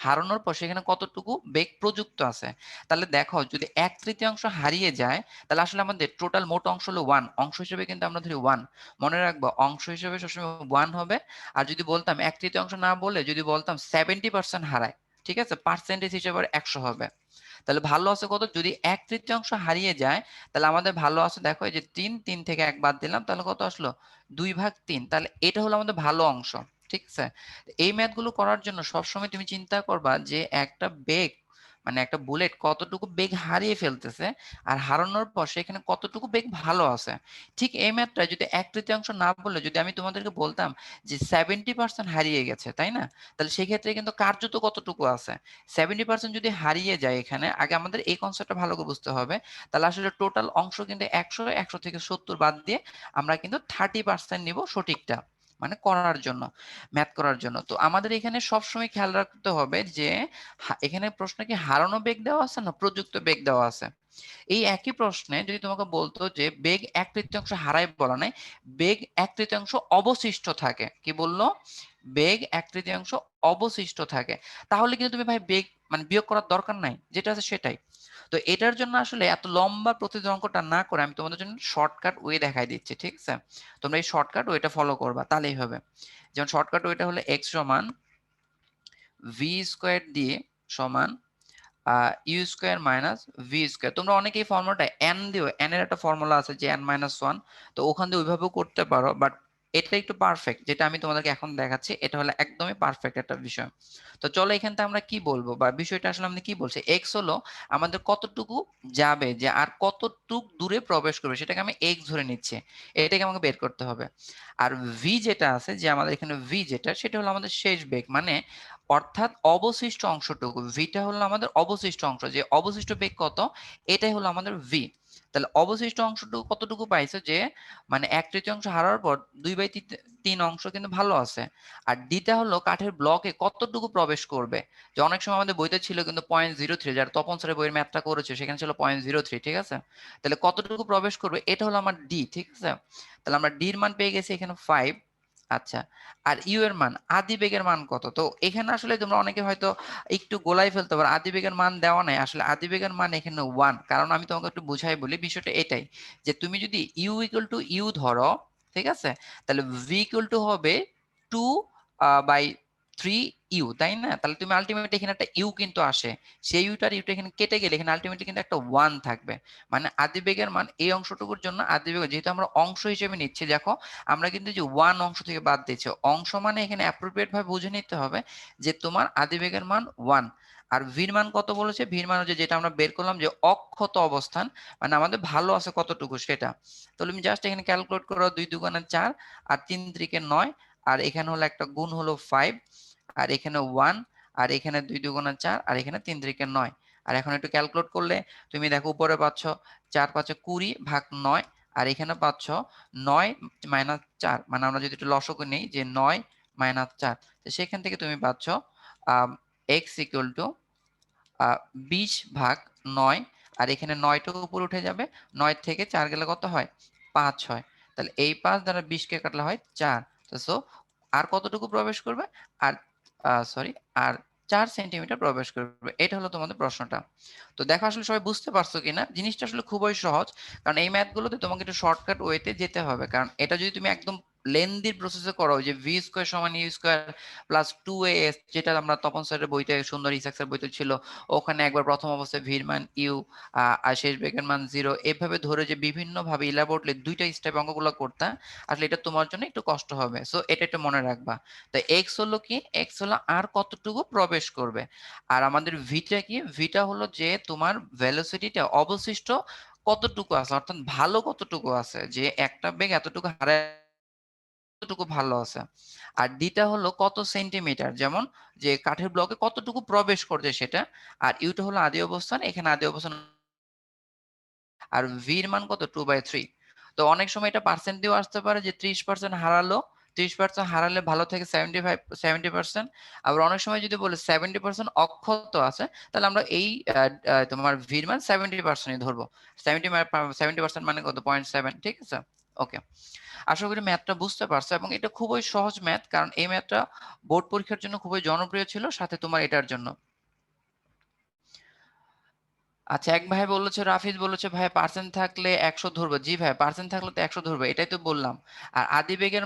হারানোর পর সেখানে কতটুকু বেগ প্রযুক্ত আছে। তাহলে দেখো যদি 1/3 হারিয়ে যায়, তাহলে আসলে আমাদের টোটাল মোট অংশ হলো 1, অংশ হিসেবে কিন্তু আমরা ধরি 1। মনে রাখবো অংশ হিসেবে সবসময় 1 হবে। আর যদি বলতাম 1/3 না বলে যদি বলতাম 70% হারায়, ঠিক আছে, পার্সেন্টেজ হিসেবে 100 হবে। তাহলে ভালো আছে কত, যদি 1/3 হারিয়ে যায়, তাহলে আমাদের ভালো আছে দেখো এই যে 3 থেকে 1 বাদ দিলাম, তাহলে কত আসলো 2/3। তাহলে এটা হলো আমাদের ভালো অংশ, ঠিক আছে। এই ম্যাথ গুলো করার জন্য সবসময় তুমি চিন্তা করবা যে একটা বেগ, মানে একটা বুলেট কতটুকু বেগ হারিয়ে ফেলতেছে, আর হারানোর পর সেখানে কতটুকু বেগ ভালো আছে। ঠিক এই ম্যাথটা যদি 1/3 না বললে যদি আমি তোমাদেরকে বলতাম যে 70% হারিয়ে গেছে, তাই না, তাহলে সেক্ষেত্রে কিন্তু কার্যত কতটুকু আছে। 70% যদি হারিয়ে যায়, এখানে আগে আমাদের এই কনসেপ্টটা ভালো করে বুঝতে হবে। তাহলে আসলে টোটাল অংশ কিন্তু 100 থেকে 70 বাদ দিয়ে আমরা কিন্তু 30% নিব সঠিকটা, মানে করার জন্য, ম্যাথ করার জন্য। তো আমাদের এখানে সবসময় খেয়াল রাখতে হবে যে এখানে প্রশ্নে কি হারানো বেগ দেওয়া আছে না প্রযুক্ত বেগ দেওয়া আছে। এই একই প্রশ্নে যদি তোমাকে বলতো যে বেগ 1/3 হারায় বলা নাই, বেগ 1/3 অবশিষ্ট থাকে, কি বললো, বেগ 1/3 অবশিষ্ট থাকে, তাহলে কিন্তু তুমি ভাই বেগ মানে বিয়োগ করার দরকার নাই, যেটা আছে সেটাই। তো এটার জন্য আসলে এত লম্বা প্রতিযোগ অঙ্কটা না করে আমি তোমাদের জন্য শর্টকাট ওয়ে দেখাই দিচ্ছি, ঠিক আছে। তোমরা এই শর্টকাট ওয়েটা ফলো করবা, তাহলেই হবে। যেমন শর্টকাট ওয়েটা হলো x সমান v² দিয়ে সমান u² - v²। তোমরা অনেকেই ফর্মুলাটা n দিও, n এর একটা ফর্মুলা আছে যে n-1, তো ওখান দিয়ে ওইভাবেও করতে পারো, বাট এটা একটু পারফেক্ট, যেটা আমি তোমাদেরকে এখন দেখাচ্ছি এটা হলো একদমই পারফেক্ট একটা বিষয়। তো চলো এখান থেকে আমরা কি বলবো, বা বিষয়টা আসলে আমরা কি বলছি, x হলো আমাদের কতটুকু যাবে, যে আর কতটুক দূরে প্রবেশ করবে সেটাকে আমি x ধরে নিচ্ছি, এটাকে আমাকে বের করতে হবে। আর v যেটা আছে, যে আমাদের এখানে v যেটা, সেটা হলো আমাদের শেষ বেগ, মানে অর্থাৎ অবশিষ্ট অংশটুকু, ভিটা হলো আমাদের অবশিষ্ট অংশ, যে অবশিষ্ট বেগ কত, এটাই হলো আমাদের ভি। তাহলে অবশিষ্ট অংশটুকু কতটুকু পাইছো, যে মানে 1/3 হারার পর 2/3 অংশ কিন্তু ভালো আছে। আর ডিটা হলো কাঠের ব্লকে কতটুকু প্রবেশ করবে, যে অনেক সময় আমাদের বইতে ছিল কিন্তু 0.03, যারা তপন স্যারের বইয়ের ম্যাথটা করেছে সেখানে ছিল 0.03, ঠিক আছে। তাহলে কতটুকু প্রবেশ করবে এটা হলো আমার ডি, ঠিক আছে। তাহলে আমরা ডির মান পেয়ে গেছি এখানে 5। আচ্ছা, আর ইউ এর মান, আদি বেগের মান কত? তো এখানে আসলে তোমরা অনেকে হয়তো একটু গোলাই ফেলতে পারো, আদি বেগের মান দেওয়া নাই, আসলে আদি বেগের মান এখানে 1। কারণ আমি তোমাকে একটু বুঝাই বলি, বিষয়টা এটাই যে তুমি যদি ইউ ইকুয়াল টু ইউ ধরো, ঠিক আছে, তাহলে ভি ইকুয়াল টু হবে 2/3 ইউ, তাই না? তাহলে তুমি আলটিমেটলি এখানে একটা ইউ কিন্তু আসে, সেই ইউটার এখানে কেটে গেলে এখানে আলটিমেটলি কিন্তু একটা 1 থাকবে। মানে আদি বেগের মান এই অংশটুকুর জন্য আদি বেগ, যেহেতু আমরা অংশ হিসেবে নিচ্ছি, দেখো আমরা কিন্তু যে 1 অংশ থেকে বাদ দিচ্ছি, অংশ মানে এখানে অ্যাপ্রোপ্রিয়েট ভাবে বুঝে নিতে হবে যে তোমার আদি বেগের মান 1। আর ভির মান কত বলেছে? ভির মান হচ্ছে যেটা আমরা বের করলাম যে অক্ষত অবস্থান, মানে আমাদের ভালো আছে কতটুকু সেটা। তাহলে তুমি জাস্ট এখানে ক্যালকুলেট করো, 2 দুগুণে 4 আর 3 3 9, আর এখানে হলো একটা গুণ হলো 5, আর এখানে 1, আর এখানে 2 দুগুণে 4, আর এখানে 3 3 9। আর এখন একটু ক্যালকুলেট করলে তুমি দেখো উপরে পাচ্ছ 4 5 20 ভাগ 9, আর এখানে পাচ্ছ 9 মাইনাস 4, মানে আমরা যদি একটু লসগু নেই যে 9 মাইনাস 4, তো সেখান থেকে তুমি পাচ্ছ এক্স ইকুয়াল টু 20 ভাগ 9, আর এখানে 9টা উপরে উঠে যাবে, 9 থেকে 4 গেলে কত হয়? 5 হয়। তাহলে এই 5 দ্বারা 20 কে কাটলে হয় 4। তো সো আর কতটুকু প্রবেশ করবে? আর সরি, আর 4 সেন্টিমিটার প্রবেশ করবে। এটা হলো তোমাদের প্রশ্নটা। তো দেখো আসলে সবাই বুঝতে পারছো কিনা? জিনিসটা আসলে খুবই সহজ। কারণ এই ম্যাথগুলোতে তোমাকে একটু শর্টকাট ওয়েতে যেতে হবে। কারণ এটা যদি তুমি একদম লেন্দি প্রসেসে করো, যে ভি স্কয়ার সমান ইউ স্কয়ার প্লাস 2as, যেটা আমরা তপন স্যারের বইতে, সুন্দর ইসাক্সের বইতে ছিল, ওখানে একবার প্রথম অবস্থায় ভির মান ইউ আর শেষ বেগের মান 0, এভাবে ধরে যে বিভিন্ন ভাবে ইলাবোরেটলি 2টা স্টেপ অঙ্কগুলো করতে, আসলে এটা তোমার জন্য একটু কষ্ট হবে। সো এটা একটু মনে রাখবা। তো এক্স হলো কি? এক্স হলো আর কতটুকু প্রবেশ করবে। আর আমাদের ভিটা কি? ভিটা হলো যে তোমার ভেলোসিটিটা অবশিষ্ট কতটুকু আছে, অর্থাৎ ভালো কতটুকু আছে, যে একটা বেগ এতটুকু হারায় কতটুকু ভালো আছে। আর ডিটা হলো কত সেন্টিমিটার, যেমন যে কাঠের ব্লকে কতটুকু প্রবেশ করছে সেটা। আর ইউটা হলো আদি অবস্থান, এখানে আদি অবস্থান। আর ভির মান কত? 2/3। তো অনেক সময় এটা পার্সেন্ট দিয়েও আসতে পারে যে 30% হারালো, 30% হারালে ভালো থেকে 70%। আবার অনেক সময় যদি বলে 70% অক্ষত আছে, তাহলে আমরা এই তোমার ভির মান 70%ই ধরবো। 70% মানে কত? 0.7, ঠিক আছে। ওকে, আশা করি ম্যাথটা বুঝতে পারছো, এবং এটা খুবই সহজ ম্যাথ, কারণ এই ম্যাথটা বোর্ড পরীক্ষার জন্য খুবই জনপ্রিয় ছিল, সাথে তোমার এটার জন্য। আচ্ছা, এক ভাই বলেছে, রাফিজ বলেছে, ভাই পার্সেন্ট থাকলে 100 ধরবো। জি ভাই, পার্সেন্ট থাকলে তো 100 ধরবো, এটাই তো বললাম। আর আদিবেগের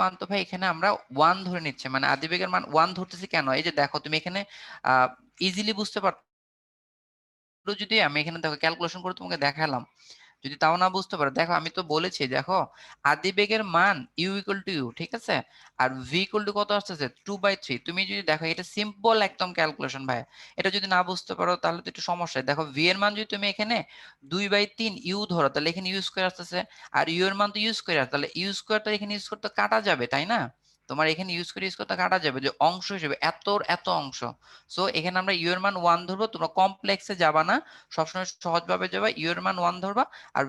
মান তো ভাই এখানে আমরা 1 ধরে নিচ্ছি, মানে আদিবেগের মান 1 ধরতেছি কেন? এই যে দেখো তুমি এখানে ইজিলি বুঝতে পারছো, যদি আমি এখানে দেখো ক্যালকুলেশন করে তোমাকে দেখালাম, যদি তাও না বুঝতে পারো, দেখো আমি তো বলেছি, দেখো আদি বেগের মান ইউ ইকুয়াল টু ইউ, ঠিক আছে। আর ভি ইকুয়াল টু কত আসতেছে? 2/3। তুমি যদি দেখো, এটা সিম্পল একদম ক্যালকুলেশন ভাই, এটা যদি না বুঝতে পারো তাহলে তো একটু সমস্যা। দেখো ভি এর মান যদি তুমি এখানে 2/3 ইউ ধরো, তাহলে এখানে ইউ স্কয়ার আসতেছে, আর ইউ এর মান তো ইউ স্কয়ার, তাহলে ইউ স্কয়ারটা এখানে ইউ স্কয়ার তো কাটা যাবে, তাই না? তোমার এখানে ইউজ করে কাটা যাবে, যে অংশ হিসেবে এত এত অংশ। সো এখানে আমরা ইউ এর মান 1 ধরবো, তোমরা কমপ্লেক্সে যাবা না, সবসময় সহজভাবে যাবা, ইউ এর মান 1 ধরবা, আর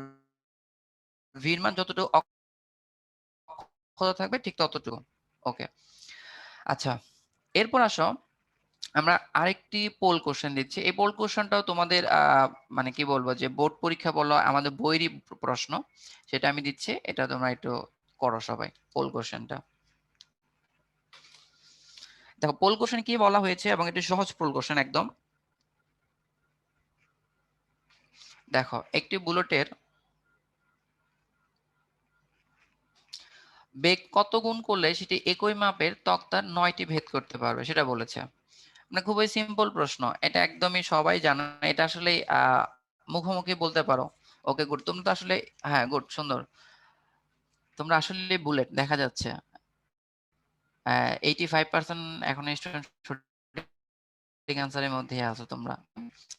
ভির মান যতটুকু অক্ষত থাকবে ঠিক ততটুকু। ওকে, আচ্ছা, এরপর আসো আমরা আরেকটি পোল কোশ্চেন দিচ্ছি। এই পোল কোশ্চেনটাও তোমাদের মানে কি বলবো, যে বোর্ড পরীক্ষা বলো, আমাদের বইয়েরই প্রশ্ন, সেটা আমি দিচ্ছি, এটা তোমরা একটু করো সবাই পোল কোশ্চেনটা। দেখো পোল কোশ্চেন কি বলা হয়েছে, এবং এটি সহজ পোল কোশ্চেন একদম। দেখো একটি বুলেটের বেগ কত গুণ করলে সেটি একই মাপের তক্তার 9টি ভেদ করতে পারবে, সেটা বলেছে। মানে খুবই সিম্পল প্রশ্ন, এটা একদমই সবাই জানে, এটা আসলে মুখোমুখি বলতে পারো। ওকে গুড, তোমরা তো আসলে, হ্যাঁ গুড, সুন্দর, তোমরা আসলে বুলেট দেখা যাচ্ছে 85% এখন স্টুডেন্ট সঠিক অ্যান্সারের মধ্যে আছো তোমরা।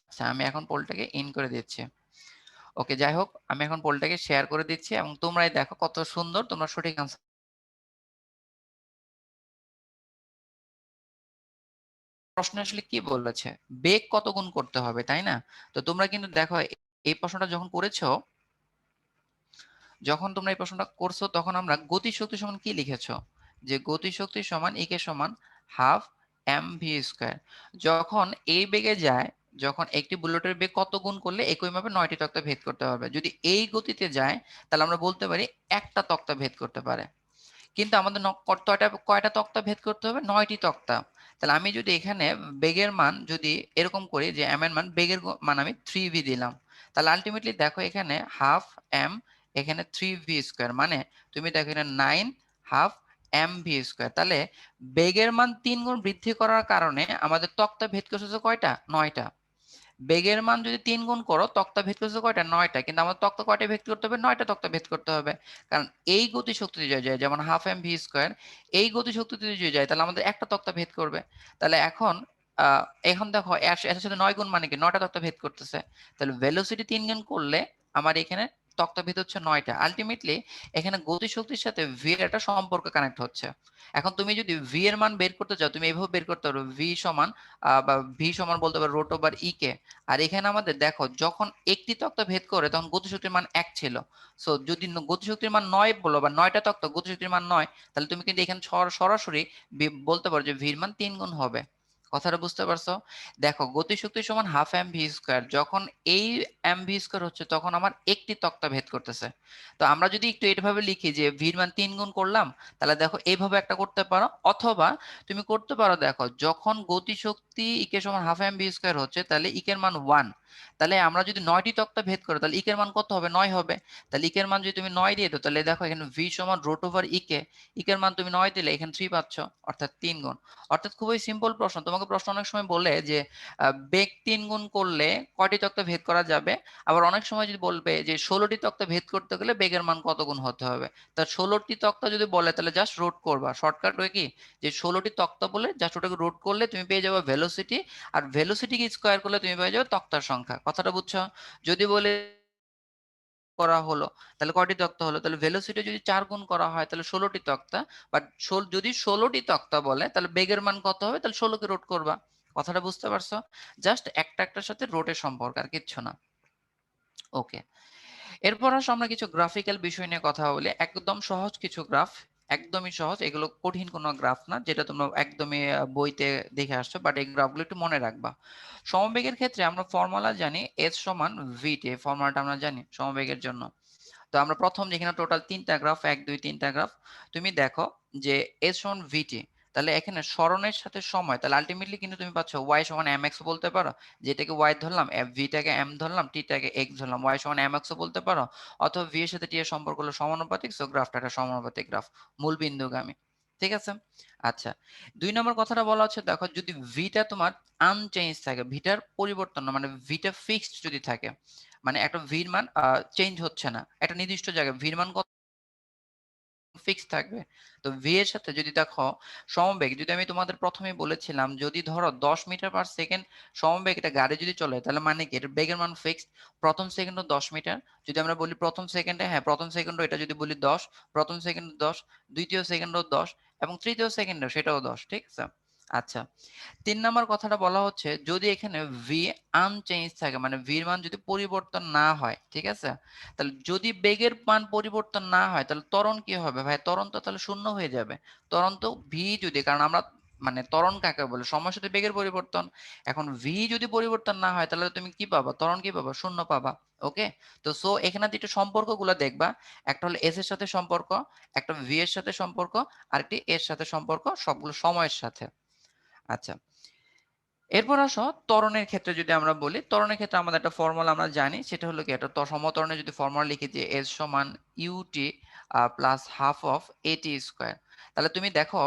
আচ্ছা, আমি এখন পোলটাকে ইন করে দিচ্ছি। ওকে, যাই হোক, আমি এখন পোলটাকে শেয়ার করে দিচ্ছি, এবং তোমরাই দেখো কত সুন্দর তোমরা সঠিক অ্যান্সার। প্রশ্ন আসলে কি বলেছে? বেগ কত গুণ করতে হবে, তাই না? তো তোমরা কিন্তু দেখো এই প্রশ্নটা যখন করেছো, যখন তোমরা এই প্রশ্নটা করছো তখন আমরা গতিশক্তি সমান কি লিখেছো, যে গতিশক্তি সমান E কে সমান হাফ mv স্কয়ার। যখন এই বেগে যায়, যখন একটি বুলেটের বেগ কত গুণ করলে একইভাবে 9টি তক্তা ভেদ করতে পারবে। যদি এই গতিতে যায় তাহলে আমরা বলতে পারি একটা তক্তা ভেদ করতে পারে। কিন্তু আমাদের কয়টা তক্তা ভেদ করতে হবে? 9টি তক্তা। তাহলে আমি যদি এখানে বেগের মান যদি এরকম করি যে m এর মান, বেগের মান আমি 3v দিলাম, তাহলে আলটিমেটলি দেখো এখানে হাফ m, এখানে 3v স্কয়ার, মানে তুমি দেখো এখানে 9 হাফ mv স্কয়ার। তাহলে বেগের মান 3 গুণ বৃদ্ধি করার কারণে আমাদের তক্তা ভেদ করতেছে কয়টা? 9টা। বেগের মান যদি 3 গুণ করো, তক্তা ভেদ করছে কয়টা? 9টা। কিন্তু আমার তক্তা কয়টা ভেদ করতে হবে? 9টা তক্তা ভেদ করতে হবে। কারণ এই গতিশক্তি যদি যায়, যেমন হাফ এম ভি স্কয়ার, এই গতিশক্তি যদি যায় তাহলে আমাদের একটা তক্তা ভেদ করবে। তাহলে এখন দেখো এর সাথে 9 গুণ মানে কি? 9টা তক্তা ভেদ করতেছে। তাহলে ভেলোসিটি 3 গুণ করলে আমার এখানে তক্তা ভেদ হচ্ছে 9টা। আলটিমেটলি এখানে গতিশক্তির সাথে ভি এর একটা সম্পর্ক কানেক্ট হচ্ছে। এখন তুমি যদি ভি এর মান বের করতে চাও, তুমি এইভাবে বের করতে পারো, ভি সমান বা ভি সমান বলতে পারো রুট ওভার ই কে। আর এখানে আমাদের দেখো যখন একটি তক্তা ভেদ করে তখন গতিশক্তির মান 1 ছিল। সো যদি গতিশক্তির মান 9 বলো বা 9টা তক্তা গতিশক্তির মান 9, তাহলে তুমি কিন্তু এখানে সরাসরি বলতে পারো যে ভির মান 3 গুণ হবে। কথাটা বুঝতে পারছো? দেখো গতিশক্তি সমান হাফ এম ভি স্কয়ার, যখন এই এম ভি স্কয়ার হচ্ছে তখন আমার একটি তক্তা ভেদ করতেছে। তো আমরা যদি একটু এইভাবে লিখি যে ভির মান 3 গুণ করলাম, তাহলে দেখো এইভাবে একটা করতে পারো, অথবা তুমি করতে পারো, দেখো যখন গতিশক্তি ইকে সমান হাফ এম ভি স্কয়ার হচ্ছে তাহলে ইকের মান 1, তাহলে আমরা যদি 9টি তক্তা ভেদ করি তাহলে ইকের মান কত হবে? 9 হবে। তাহলে ইকের মান যদি তুমি 9 দিয়ে দাও তাহলে দেখো এখানে ভি সমান রুট ওভার ইকে, ইকের মান তুমি 9 দিলে এখানে 3 পাচ্ছ, অর্থাৎ 3 গুণ। অর্থাৎ খুবই সিম্পল প্রশ্ন। তোমাকে প্রশ্ন অনেক সময় বলে যে বেগ 3 গুণ করলে কয়টি তক্তা ভেদ করা যাবে, আবার অনেক সময় যদি বলবে যে 16টি তক্তা ভেদ করতে গেলে বেগের মান কত গুণ হতে হবে। তা 16টি তক্তা যদি বলে তাহলে জাস্ট রুট করবা, শর্টকাট হয়ে কি যে 16টি তক্তা বলে জাস্ট ওটাকে রুট করলে তুমি পেয়ে যাবে ভেলোসিটি, আর ভেলোসিটিকে স্কয়ার করলে তুমি পেয়ে যাবে তক্তার সংখ্যা। কথাটা বুঝছো? যদি বলে করা হলো তাহলে কয়টি তক্তা হলো, তাহলে ভেলোসিটি যদি 4 গুণ করা হয় তাহলে 16টি তক্তা, বাট যদি 16টি তক্তা বলে তাহলে বেগের মান কত হবে? তাহলে 16 কে রুট করবা। কথাটা বুঝতে পারছো? জাস্ট একটা একটার সাথে রোটের সম্পর্ক, আর কিচ্ছু না। ওকে, এরপর আসো আমরা কিছু গ্রাফিক্যাল বিষয় নিয়ে কথা বলি। একদম সহজ কিছু গ্রাফ, একদমই সহজ, এগুলো কঠিন কোনো গ্রাফ না, যেটা তোমরা একদমই বইতে দেখে আসছো, বাট এই গ্রাফগুলো একটু মনে রাখবা। সমবেগের ক্ষেত্রে আমরা ফর্মুলা জানি এস সমান ভিটি, ফর্মুলাটা আমরা জানি সমবেগের জন্য। তো আমরা প্রথম যেখানে টোটাল 3টা গ্রাফ, 1 2 3টা গ্রাফ, তুমি দেখো যে এস সমান ভিটি, তাহলে এখানে সরণের সাথে সময়, তাহলে আলটিমেটলি কিন্তু তুমি পাচ্ছ ওয়াই সমান এম এক্স বলতে পারো, যেটাকে ওয়াই ধরলাম, ভিটাকে এম ধরলাম, টিটাকে এক্স ধরলাম, ওয়াই সমান এম এক্স বলতে পারো, অথবা ভি এর সাথে টি এর সম্পর্ক হলো সমানুপাতিক, সো গ্রাফটা একটা সমানুপাতিক গ্রাফ, মূল বিন্দুগামী। ঠিক আছে? আচ্ছা, 2 নম্বর কথাটা বলা হচ্ছে, দেখো যদি ভিটা তোমার আনচেঞ্জ থাকে, ভিটার পরিবর্তন না, মানে ভিটা ফিক্সড যদি থাকে, মানে একটা ভির মান চেঞ্জ হচ্ছে না, একটা নির্দিষ্ট জায়গায় ভির মান কত ফিক্স থাকবে। তো ভি এর সাথে যদি দেখো সমবেগ, যদি আমি তোমাদের প্রথমেই বলেছিলাম, যদি ধরো 10 মিটার পার সেকেন্ড সমবেগ এটা গাড়ি যদি চলে, তাহলে মানে কি এর বেগের মান ফিক্সড, প্রথম সেকেন্ডও 10 মিটার। যদি আমরা বলি প্রথম সেকেন্ডে, হ্যাঁ প্রথম সেকেন্ডও এটা যদি বলি 10, প্রথম সেকেন্ড 10, দ্বিতীয় সেকেন্ডও 10, এবং তৃতীয় সেকেন্ডও সেটাও 10। ঠিক আছে? আচ্ছা, 3 নাম্বার কথাটা বলা হচ্ছে, যদি এখানে ভি আনচেঞ্জ থাকে, মানে ভির মান যদি পরিবর্তন না হয়, ঠিক আছে, তাহলে যদি বেগের মান পরিবর্তন না হয় তাহলে ত্বরণ কি হবে? ভাই ত্বরণ তো তাহলে শূন্য হয়ে যাবে। ত্বরণ তো ভি যদি, কারণ আমরা মানে ত্বরণ কাকে বলে? সময়ের সাথে বেগের পরিবর্তন। এখন ভি যদি পরিবর্তন না হয় তাহলে তুমি কি পাবা? ত্বরণ কি পাবা? শূন্য পাবা। ওকে, তো সো এখানে দুটো সম্পর্কগুলো দেখবা, একটা হলো এস এর সাথে সম্পর্ক, একটা ভি এর সাথে সম্পর্ক, আরেকটি এর সাথে সম্পর্ক, সবগুলো সময়ের সাথে। আচ্ছা, এরপর আসো ত্বরণের ক্ষেত্রে যদি আমরা বলি, ত্বরণের ক্ষেত্রে আমাদের একটা ফর্মুলা আমরা জানি, সেটা হলো কি, একটা সমত্বরণের যদি ফর্মুলা লিখি যে এস সমান ইউটি প্লাস হাফ অফ এটি স্কয়ার, তাহলে তুমি দেখো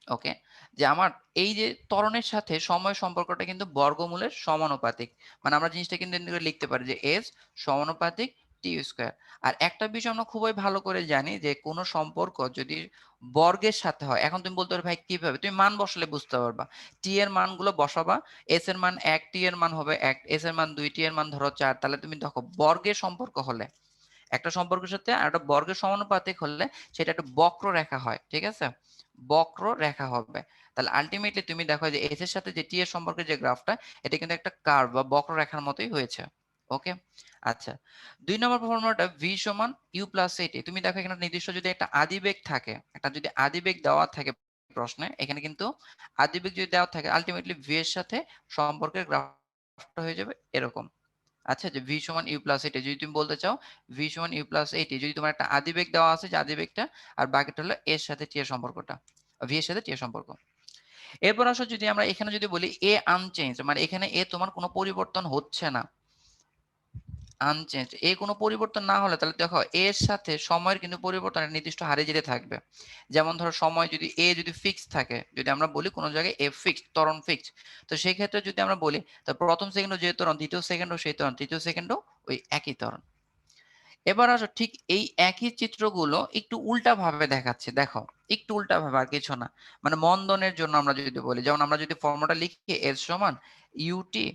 ওকে যে আমার এই যে ত্বরণের সাথে সময় সম্পর্কটা কিন্তু বর্গমূলের সমানুপাতিক, মানে আমরা জিনিসটা কিন্তু এমনি করে লিখতে পারি যে এস সমানুপাতিক টি স্কয়ার। আর একটা বিষয় আমরা খুবই ভালো করে জানি যে কোনো সম্পর্ক যদি বর্গের সাথে হয়, এখন তুমি বলতে পারো ভাই কিভাবে, তুমি মান বসালে বুঝতে পারবা। টি এর মানগুলো বসাবা, এস এর মান 1, টি এর মান হবে 1, এস এর মান 2, টি এর মান ধরো 4, তাহলে তুমি দেখো বর্গের সম্পর্ক হলে, একটা সম্পর্কের সাথে আরেকটা বর্গের সমানুপাতিক হলে সেটা একটা বক্ররেখা হয়। ঠিক আছে? বক্ররেখা হবে। তাহলে আলটিমেটলি তুমি দেখো যে এস এর সাথে যে টি এর সম্পর্কের যে গ্রাফটা, এটা কিন্তু একটা কার্ভ বা বক্ররেখার মতোই হয়েছে। ওকে, আচ্ছা 2 নম্বর ফর্মুলাটা v সমান u প্লাস at। তুমি দেখো এখানে নির্দিষ্ট যদি একটা আদিবেগ থাকে, একটা যদি আদিবেগ দেওয়া থাকে প্রশ্নে, এখানে কিন্তু আদিবেগ যদি দেওয়া থাকে আলটিমেটলি v এর সাথে সম্পর্কের গ্রাফটা হয়ে যাবে এরকম। আচ্ছা, যে v সমান u প্লাস at যদি তুমি বলতে চাও v সমান u প্লাস at, যদি তোমার একটা আদিবেগ দেওয়া আছে যে আদিবেগটা, আর বাকিটা হলো এর সাথে t এর সম্পর্কটা, v এর সাথে t এর সম্পর্ক। এরপর আসো যদি আমরা এখানে যদি বলি a আনচেঞ্জ, মানে এখানে a তোমার কোনো পরিবর্তন হচ্ছে না, আনচেঞ্জ, এ কোনো পরিবর্তন না হলে তাহলে দেখো এর সাথে সময়ের কিন্তু পরিবর্তন একটা নির্দিষ্ট হারে যেতে থাকবে। যেমন ধরো সময় যদি এ যদি ফিক্স থাকে, যদি আমরা বলি কোনো জায়গায় এ ফিক্সড, ত্বরণ ফিক্সড, তো সেই ক্ষেত্রে যদি আমরা বলি তো প্রথম সেকেন্ডও যে ত্বরণ, দ্বিতীয় সেকেন্ডও সেই ত্বরণ, তৃতীয় সেকেন্ডও ওই একই ত্বরণ। এবার আসো ঠিক এই একই চিত্রগুলো একটু উল্টা ভাবে দেখাচ্ছে, দেখো একটু উল্টা ভাবে, আর কিছু না। মানে মন্দনের জন্য আমরা যদি বলি, যেমন আমরা যদি ফর্মুলাটা লিখি এর সমান UT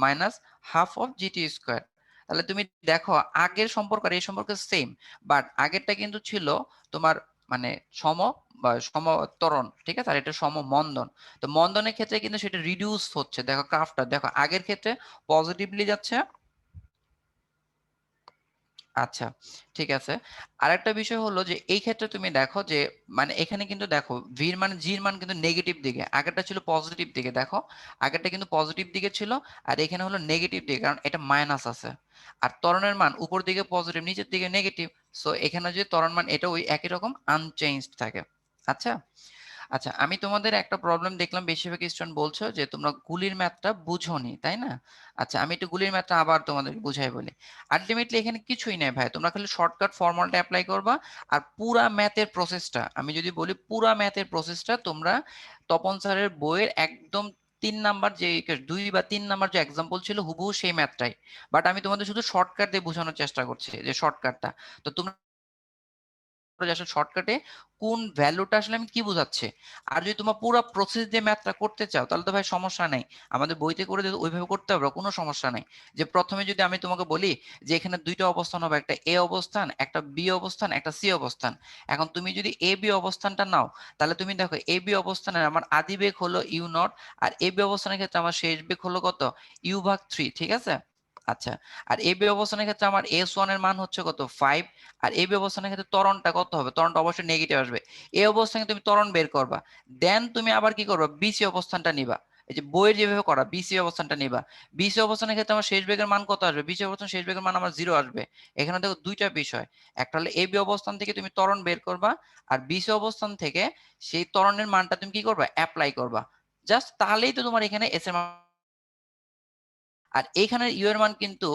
minus half of GT square, তাহলে তুমি দেখো আগের সম্পর্ক আর এই সম্পর্ক সেম, বাট আগেরটা কিন্তু ছিল তোমার মানে সম বা সমত্বরণ, ঠিক আছে, আর এটা সমমন্দন। তো মন্দনের ক্ষেত্রে কিন্তু সেটা রিডিউস হচ্ছে, দেখো গ্রাফটা দেখো আগের ক্ষেত্রে পজিটিভলি যাচ্ছে। আচ্ছা, ঠিক আছে। আরেকটা বিষয় হলো যে এই ক্ষেত্রে তুমি দেখো যে মানে এখানে কিন্তু দেখো ভির মান জির মান কিন্তু নেগেটিভ দিকে, আগেরটা ছিল পজিটিভ দিকে, দেখো আগেরটা কিন্তু পজিটিভ দিকে ছিল, আর এখানে হলো নেগেটিভ দিকে, কারণ এটা মাইনাস আছে। আর ত্বরণের মান উপর দিকে পজিটিভ, নিচের দিকে নেগেটিভ, সো এখানে যদি ত্বরণ মান এটা ওই একই রকম আনচেঞ্জড থাকে। আচ্ছা, আচ্ছা আমি তোমাদের একটা প্রবলেম দেখলাম, বেশিরভাগ স্টুডেন্ট বলছো যে তোমরা গুলির ম্যাথটা বুঝোনি, তাই না? আচ্ছা আমি একটু গুলির ম্যাথটা আবার তোমাদেরকে বুঝাই বলি। আলটিমেটলি এখানে কিছুই নাই ভাই, তোমরা খালি শর্টকাট ফর্মুলাটা অ্যাপ্লাই করবা, আর পুরা ম্যাথের প্রসেসটা, আমি যদি বলি পুরা ম্যাথের প্রসেসটা তোমরা তপন স্যারের বইয়ের একদম 3 নাম্বার যে 2 বা 3 নাম্বার যে এক্সাম্পল ছিল হুবহু সেই ম্যাথটাই, বাট আমি তোমাদের শুধু শর্টকাট দিয়ে বোঝানোর চেষ্টা করছি, যে শর্টকাটটা। তো তোমরা যে আসলে শর্টকাটে কোন ভ্যালুটা আসলে আমি কি বোঝাচ্ছি। আর যদি তোমার পুরো প্রসেস দিয়ে ম্যাথটা করতে চাও তাহলে তো ভাই সমস্যা নাই, আমাদের বইতে করে যদি ওইভাবে করতে হবে কোনো সমস্যা নাই। যে প্রথমে যদি আমি তোমাকে বলি যে এখানে দুইটা অবস্থান হবে, একটা এ অবস্থান, একটা বি অবস্থান, একটা সি অবস্থান। এখন তুমি যদি এ বি অবস্থানটা নাও, তাহলে তুমি দেখো এ বি অবস্থানে আমার আদি বেগ হলো ইউ নট, আর এ বি অবস্থানের ক্ষেত্রে আমার শেষ বেগ হলো কত, ইউ ভাগ 3, ঠিক আছে। আচ্ছা, আর এ বি অবস্থানের ক্ষেত্রে আমার S1 এর মান হচ্ছে কত 5, আর এই অবস্থানের ক্ষেত্রে ত্বরণটা কত হবে, ত্বরণটা অবশ্যই নেগেটিভ আসবে। এই অবস্থানে তুমি ত্বরণ বের করবা, দেন তুমি আবার কি করবা, বিসি অবস্থানটা নিবা, এই যে বইয়ের যেভাবে করা বিসি অবস্থানটা নিবা। বিসি অবস্থানের ক্ষেত্রে আমার শেষ বেগের মান কত আসবে, বিসি অবস্থান শেষ বেগের মান আমার 0 আসবে। এখানে দেখো দুইটা বিষয়, একটা হলো এবি অবস্থান থেকে তুমি ত্বরণ বের করবা, আর বিসি অবস্থান থেকে সেই ত্বরণের মানটা তুমি কি করবা, অ্যাপ্লাই করবা। জাস্ট তাহলেই তো তোমার এখানে এস এর মান। আর এইখানে ইউ এর মান কিন্তু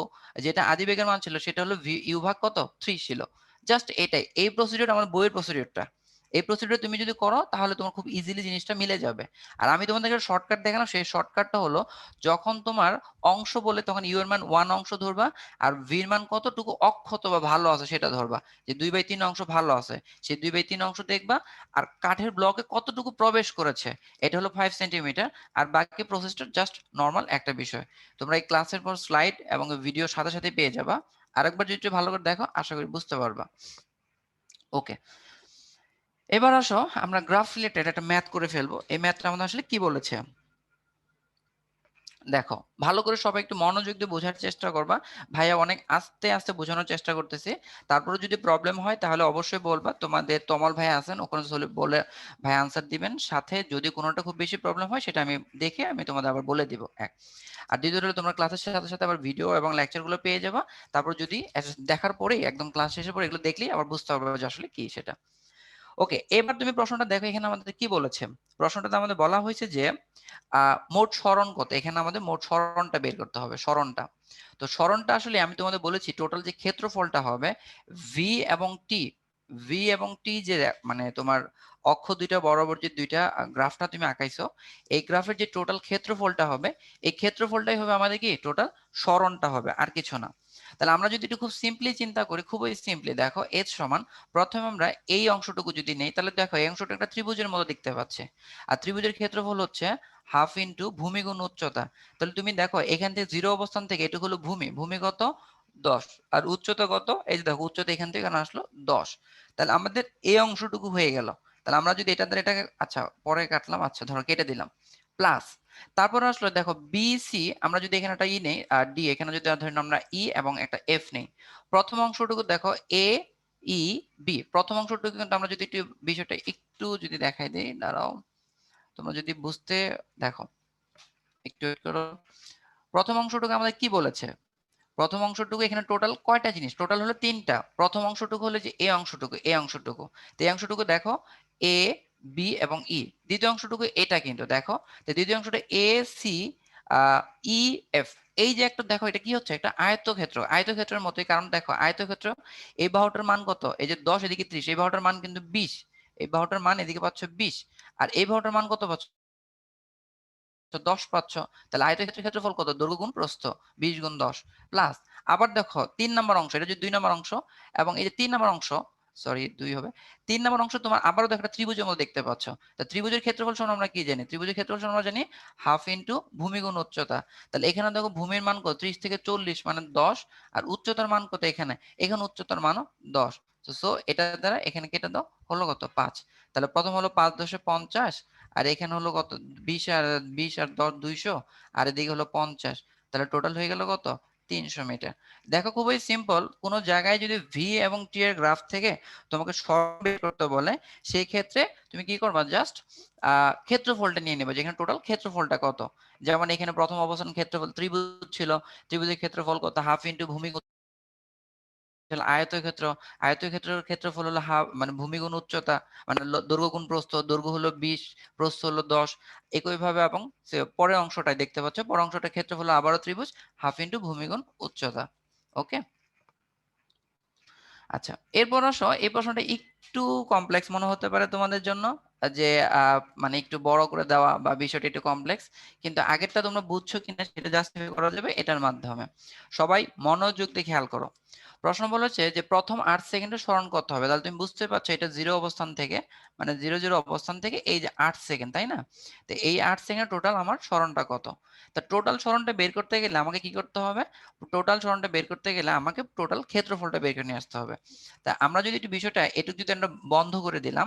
যেটা আদিবেগের মান ছিল সেটা হলো ইউ ভাগ কত 3 ছিল। জাস্ট এটাই, এই প্রসিডিউর আমার বইয়ের প্রসিডিউরটা, এই প্রসিডিউর তুমি যদি করো তাহলে তোমার খুব ইজিলি জিনিসটা মিলে যাবে। আর আমি তোমাদেরকে শর্টকাট দেখালাম, সেই শর্টকাটটা হলো যখন তোমার অংশ বলে তখন ইউ এর মান 1 অংশ ধরবা, আর ভি এর মান কতটুকু অক্ষত বা ভালো আছে সেটা ধরবা, যে 2/3 অংশ ভালো আছে সেই 2/3 অংশ দেখবা, আর কাঠের ব্লকে কতটুকু প্রবেশ করেছে এটা হলো 5 সেন্টিমিটার, আর বাকি প্রসেসটা জাস্ট নর্মাল একটা বিষয়। তোমরা এই ক্লাসের পর স্লাইড এবং ভিডিও সাথে সাথে পেয়ে যাবা, আরেকবার যদি একটু ভালো করে দেখো আশা করি বুঝতে পারবা। ওকে, এবার আসো আমরা গ্রাফ রিলেটেড একটা ম্যাথ করে ফেলবো। এই ম্যাথটা আমাদের আসলে কি বলেছে দেখো, ভালো করে সবাই একটু মনোযোগ দিয়ে বোঝার চেষ্টা করবা। ভাইয়া অনেক আস্তে আস্তে বোঝানোর চেষ্টা করতেছি, তারপরে যদি প্রবলেম হয় তাহলে অবশ্যই বলবা, তোমাদের তমল ভাই আছেন ওখানে বলে ভাই আনসার দিবেন, সাথে যদি কোনোটা খুব বেশি প্রবলেম হয় সেটা আমি দেখে আমি তোমাদের আবার বলে দিব। আর দ্বিতীয়ত হলো তোমরা ক্লাসের সাথে সাথে আবার ভিডিও এবং লেকচার গুলো পেয়ে যাবা, তারপর যদি দেখার পরেই একদম ক্লাস শেষের পরে এগুলো দেখলেই আবার বুঝতে পারবে যে আসলে কি সেটা। ওকে, এবার তুমি প্রশ্নটা দেখো, এখানে আমাদের কি বলেছে। প্রশ্নটাতে আমাদের বলা হয়েছে যে মোট সরণ কত, এখানে আমাদের মোট সরণটা বের করতে হবে, সরণটা। তো সরণটা আসলে আমি তোমাদের বলেছি টোটাল যে ক্ষেত্রফলটা হবে ভি এবং টি, ভি এবং টি যে মানে তোমার অক্ষ দুইটা বরাবর যে দুইটা গ্রাফটা তুমি আঁকাইছো, এই গ্রাফের যে টোটাল ক্ষেত্রফলটা হবে, এই ক্ষেত্রফলটাই হবে আমাদের কি টোটাল সরণটা হবে, আর কিছু না। তাহলে আমরা যদি একটু খুব সিম্পলি চিন্তা করি, খুবই সিম্পলি দেখো এচ সমান, প্রথমে আমরা এই অংশটুকু যদি নেই তাহলে দেখো এই অংশটা একটা ত্রিভুজের মতো দেখতে পাচ্ছে, আর ত্রিভুজের ক্ষেত্রফল হচ্ছে হাফ ইন্টু ভূমি গুণ উচ্চতা। তাহলে তুমি দেখো এখান থেকে 0 অবস্থান থেকে এটুকু হলো ভূমি, ভূমি কত 10, আর উচ্চতা কত, এই যে দেখো উচ্চতা এখান থেকে এখানে আসলো 10। তাহলে আমাদের এই অংশটুকু হয়ে গেল। তাহলে আমরা যদি এটা দ্বারা এটাকে, আচ্ছা পরে কাটলাম, আচ্ছা ধরো কেটে দিলাম, প্লাস তারপর আসলে দেখো বি সি, আমরা যদি এখানে একটা ই নেই আর ডি, এখানে যদি ধরেন আমরা ই এবং একটা এফ নেই, প্রথম অংশটুকু দেখো এ ই বি, প্রথম অংশটুকু কিন্তু আমরা যদি একটু বিষয়টা একটু যদি দেখাই দেই, দাঁড়াও তোমরা যদি বুঝতে দেখো একটু wait করো। প্রথম অংশটুকু আমাদের কি বলেছে, প্রথম অংশটুকু এখানে টোটাল কয়টা জিনিস, টোটাল হলো তিনটা। প্রথম অংশটুকু হলো যে এ অংশটুকু, এই অংশটুকু, তো এই অংশটুকু দেখো এ বি এবং ই। দ্বিতীয় অংশটুকু এটা কিন্তু দেখো, তো দ্বিতীয় অংশটা এ সি ই এফ। এই যে একটা দেখো এটা কি হচ্ছে, একটা আয়তক্ষেত্র, আয়তক্ষেত্রের মতোই, কারণ দেখো আয়তক্ষেত্র এই বাহুটার মান কত, এই যে 10 এদিকে 30, এই বাহুটার মান কিন্তু 20, এই বাহুটার মান এদিকে পাচ্ছ 20, আর এই বাহুটার মান কত পাচ্ছ, 10 পাচ্ছ। তাহলে আয়তক্ষেত্রের ক্ষেত্রফল কত, দৈর্ঘ্য গুণ প্রস্থ, 20 গুণ 10 প্লাস। আবার দেখো 3 নম্বর অংশ, এটা যে 2 নম্বর অংশ, এবং এই যে 3 নম্বর অংশ, সরি 2 হবে, 3 নম্বর অংশ তোমার আবারও দেখো একটা ত্রিভুজের মধ্যে দেখতে পাচ্ছ। তা ত্রিভুজের ক্ষেত্রফল সমান আমরা কি জানি, ত্রিভুজের ক্ষেত্রফল সমান আমরা জানি হাফ ইনটু ভূমি গুণ উচ্চতা। তাহলে এখানে দেখো ভূমির মান কত, 30 থেকে 40 মানে 10, আর উচ্চতার মান কত, এখানে এখানে উচ্চতার মানও 10। সো এটা দ্বারা এখানে কেটে দাও, হলো কত 5। তাহলে প্রথম হলো 5 10 50, আর এখানে হলো কত 20 আর 10 200, আর এদিকে হলো 50, তাহলে টোটাল হয়ে গেল কত 300 মিটার। দেখো খুবই সিম্পল, কোনো জায়গায় যদি ভি এবং টি এর গ্রাফ থেকে তোমাকে সরণ বের করতে বলে, সেই ক্ষেত্রে তুমি কি করবা, জাস্ট ক্ষেত্রফলটা নিয়ে নেবে, যেখানে টোটাল ক্ষেত্রফলটা কত। যেমন এখানে প্রথম অবস্থান ক্ষেত্রফল ত্রিভুজ ছিল, ত্রিভুজের ক্ষেত্রফল কত, হাফ ইন্টু ভূমি তাহলে আয়তক্ষেত্র, আয়তক্ষেত্রের ক্ষেত্রফল হলো হাফ মানে ভূমি গুণ উচ্চতা, মানে দৈর্ঘ্য গুণ প্রস্থ, দৈর্ঘ্য হলো 20, প্রস্থ হলো 10। একইভাবে এবং পরের অংশটাই দেখতে পাচ্ছ, পরের অংশটার ক্ষেত্রফল আবারও ত্রিভুজ, হাফ ইন্টু ভূমি গুণ উচ্চতা। ওকে, আচ্ছা এরপর আসো, এই প্রশ্নটা একটু কমপ্লেক্স মনে হতে পারে তোমাদের জন্য, যে মানে একটু বড় করে দেওয়া বা বিষয়টা একটু কমপ্লেক্স, কিন্তু আগেরটা তোমরা বুঝছো কিনা সেটা জাস্টিফাই করা যাবে এটার মাধ্যমে। সবাই মনোযোগ দিয়ে খেয়াল করো। প্রশ্ন বলেছে যে প্রথম 8 সেকেন্ডে সরণ করতে হবে, তাহলে তুমি বুঝতে পারছো এটা 0 অবস্থান থেকে, মানে 0 অবস্থান থেকে এই যে 8 সেকেন্ড, তাই না? তো এই 8 সেকেন্ড টোটাল আমার সরণটা কত। তা টোটাল সরণটা বের করতে গেলে আমাকে কি করতে হবে, টোটাল সরণটা বের করতে গেলে আমাকে টোটাল ক্ষেত্রফলটা বের করে নিয়ে আসতে হবে। তা আমরা যদি একটু বিষয়টা এটুকু যদি আমরা বন্ধ করে দিলাম,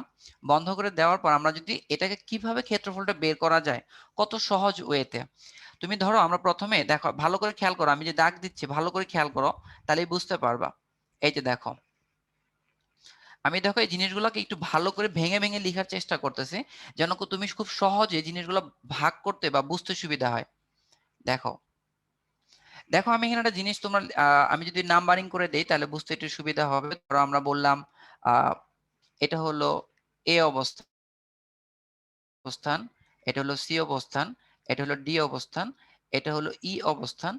বন্ধ করে দেওয়ার পর আমরা যদি এটাকে কিভাবে ক্ষেত্রফলটা বের করা যায় কত সহজ ওয়েতে, তুমি ধরো আমরা প্রথমে দেখো ভালো করে খেয়াল করো, আমি যে দাগ দিচ্ছি ভালো করে খেয়াল করো, তাহলেই বুঝতে পারবা। এই যে দেখো আমি দেখো এই জিনিসগুলোকে একটু ভালো করে ভেঙে ভেঙে লেখার চেষ্টা করতেছি, যেন তুমি খুব সহজে জিনিসগুলো ভাগ করতে বা বুঝতে সুবিধা হয়। দেখো দেখো আমি এখানে একটা জিনিস তোমরা আমি যদি নাম্বারিং করে দেই তাহলে বুঝতে একটু সুবিধা হবে। ধরো আমরা বললাম আহ এটা হলো এ অবস্থান, এটা হলো সি অবস্থান, এটা হলো ডি অবস্থান, এটা হলো ই অবস্থান,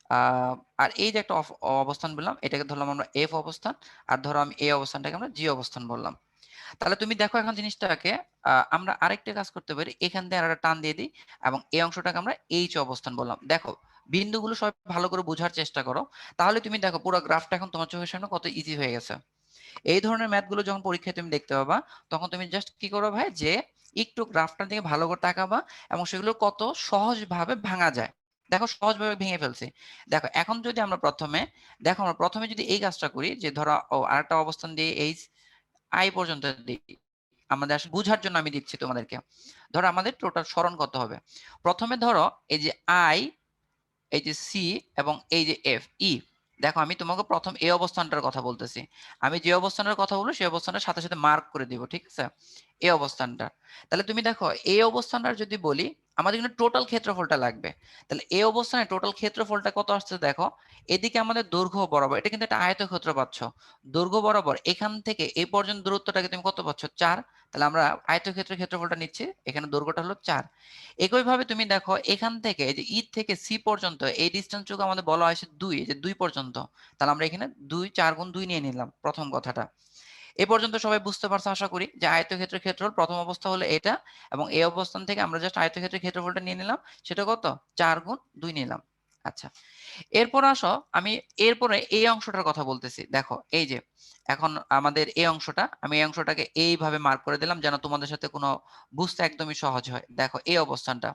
আহ আর এই যে একটা অবস্থান বললাম এটাকে ধরলাম আমরা এফ অবস্থান, আর ধরো আমি এ অবস্থানটাকে আমরা জি অবস্থান বললাম। তাহলে তুমি দেখো এখন জিনিসটাকে আমরা আরেকটা কাজ করতে পারি, এখান দিয়ে আরেকটা টান দিয়ে দিই এবং এই অংশটাকে আমরা এইচ অবস্থান বললাম। দেখো বিন্দুগুলো সব ভালো করে বোঝার চেষ্টা করো, তাহলে তুমি দেখো পুরো গ্রাফটা এখন তোমার চোখের সামনে কত ইজি হয়ে গেছে। এই ধরনের ম্যাথগুলো যখন পরীক্ষায় তুমি দেখতে পাবা, তখন তুমি জাস্ট কি করো ভাই, যে একটু গ্রাফটার দিকে ভালো করে তাকাবা এবং সেগুলো কত সহজভাবে ভাঙা যায়। দেখো সহজভাবে ভেঙে ফেলছি। দেখো এখন যদি আমরা প্রথমে, দেখো আমরা প্রথমে যদি এই কাজটা করি, যে ধরো আরেকটা অবস্থান দিয়ে এইচ আই পর্যন্ত দিই, আমাদের আসলে বুঝার জন্য আমি দিচ্ছি তোমাদেরকে। ধরো আমাদের টোটাল সরণ কত হবে, প্রথমে ধরো এই যে আই, এই যে সি এবং এই যে এফ ই। দেখো আমি তোমাকে প্রথম এই অবস্থানটার কথা বলতেছি, আমি যে অবস্থানের কথা বলবো সেই অবস্থানটার সাথে সাথে মার্ক করে দিব, ঠিক আছে? এই অবস্থানটা, তাহলে তুমি দেখো এই অবস্থানটার যদি বলি আমাদের কিন্তু টোটাল ক্ষেত্রফলটা লাগবে। তাহলে এই অবস্থানে টোটাল ক্ষেত্রফলটা কত আসছে দেখো, এদিকে আমাদের দৈর্ঘ্য বরাবর, এটা কিন্তু একটা আয়তক্ষেত্র পাচ্ছ, দৈর্ঘ্য বরাবর এখান থেকে এই পর্যন্ত দূরত্বটাকে তুমি কত পাচ্ছ 4, তাহলে আমরা আয়তক্ষেত্রের ক্ষেত্রফলটা নিচ্ছি, এখানে দৈর্ঘ্যটা হলো 4। একইভাবে তুমি দেখো এখান থেকে এই যে ই থেকে সি পর্যন্ত এই ডিসটেন্সটুকু আমাদের বলা হয়েছে 2, এই যে 2 পর্যন্ত, তাহলে আমরা এখানে 2 4 গুণ 2 নিয়ে নিলাম প্রথম কথাটা। এ পর্যন্ত সবাই বুঝতে পারছো আশা করি, যে আয়তক্ষেত্রের ক্ষেত্রফল প্রথম অবস্থা হলো এটা, এবং এই অবস্থান থেকে আমরা জাস্ট আয়তক্ষেত্রের ক্ষেত্রফলটা নিয়ে নিলাম, সেটা কত 4 গুণ 2 নিলাম। আচ্ছা এরপর আসো, আমি এরপরে এই অংশটার কথা বলতেছি। দেখো এই যে এখন আমাদের এই অংশটা, আমি এই অংশটাকে এইভাবে মার্ক করে দিলাম যেন তোমাদের সাথে কোনো বুঝতে একদমই সহজ হয়। দেখো এই অবস্থানটা,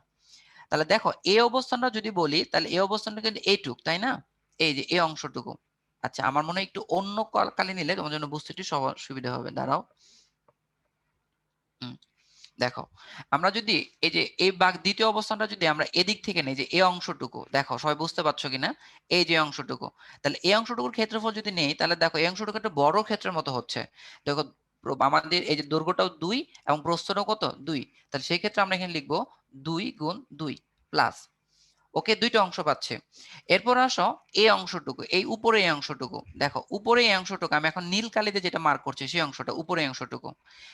তাহলে দেখো এই অবস্থানটা যদি বলি তাহলে এই অবস্থানটা কিন্তু এইটুক, তাই না? এই যে এই অংশটুকু। আচ্ছা আমার মনে হয় একটু অন্য কালে নিলে তোমার জন্য বুঝতে একটু সুবিধা হবে, দাঁড়াও। হুম, দেখো আমরা যদি এই যে এই দ্বিতীয় অবস্থানটা যদি আমরা এদিক থেকে নেই, যে এই অংশটুকু দেখো, সবাই বুঝতে পারছো কিনা, এই যে অংশটুকু, তাহলে এই অংশটুকুর ক্ষেত্রফল যদি নেই, তাহলে দেখো এই অংশটুকু একটা বড় ক্ষেত্রের মতো হচ্ছে। দেখো আমাদের এই যে দৈর্ঘ্যটাও 2 এবং প্রস্থটাও কত 2, তাহলে সেই ক্ষেত্রে আমরা এখানে লিখবো 2 গুণ 2 প্লাস, ওকে, দুইটা অংশ পাচ্ছে। এরপর আসো এই অংশটুকু, এই উপরে এই অংশটুকু, দেখো উপরে এই অংশটুকু আমি এখন নীল কালিতে যেটা মার্ক করছি সেই অংশটা, উপরে এই অংশটুকু,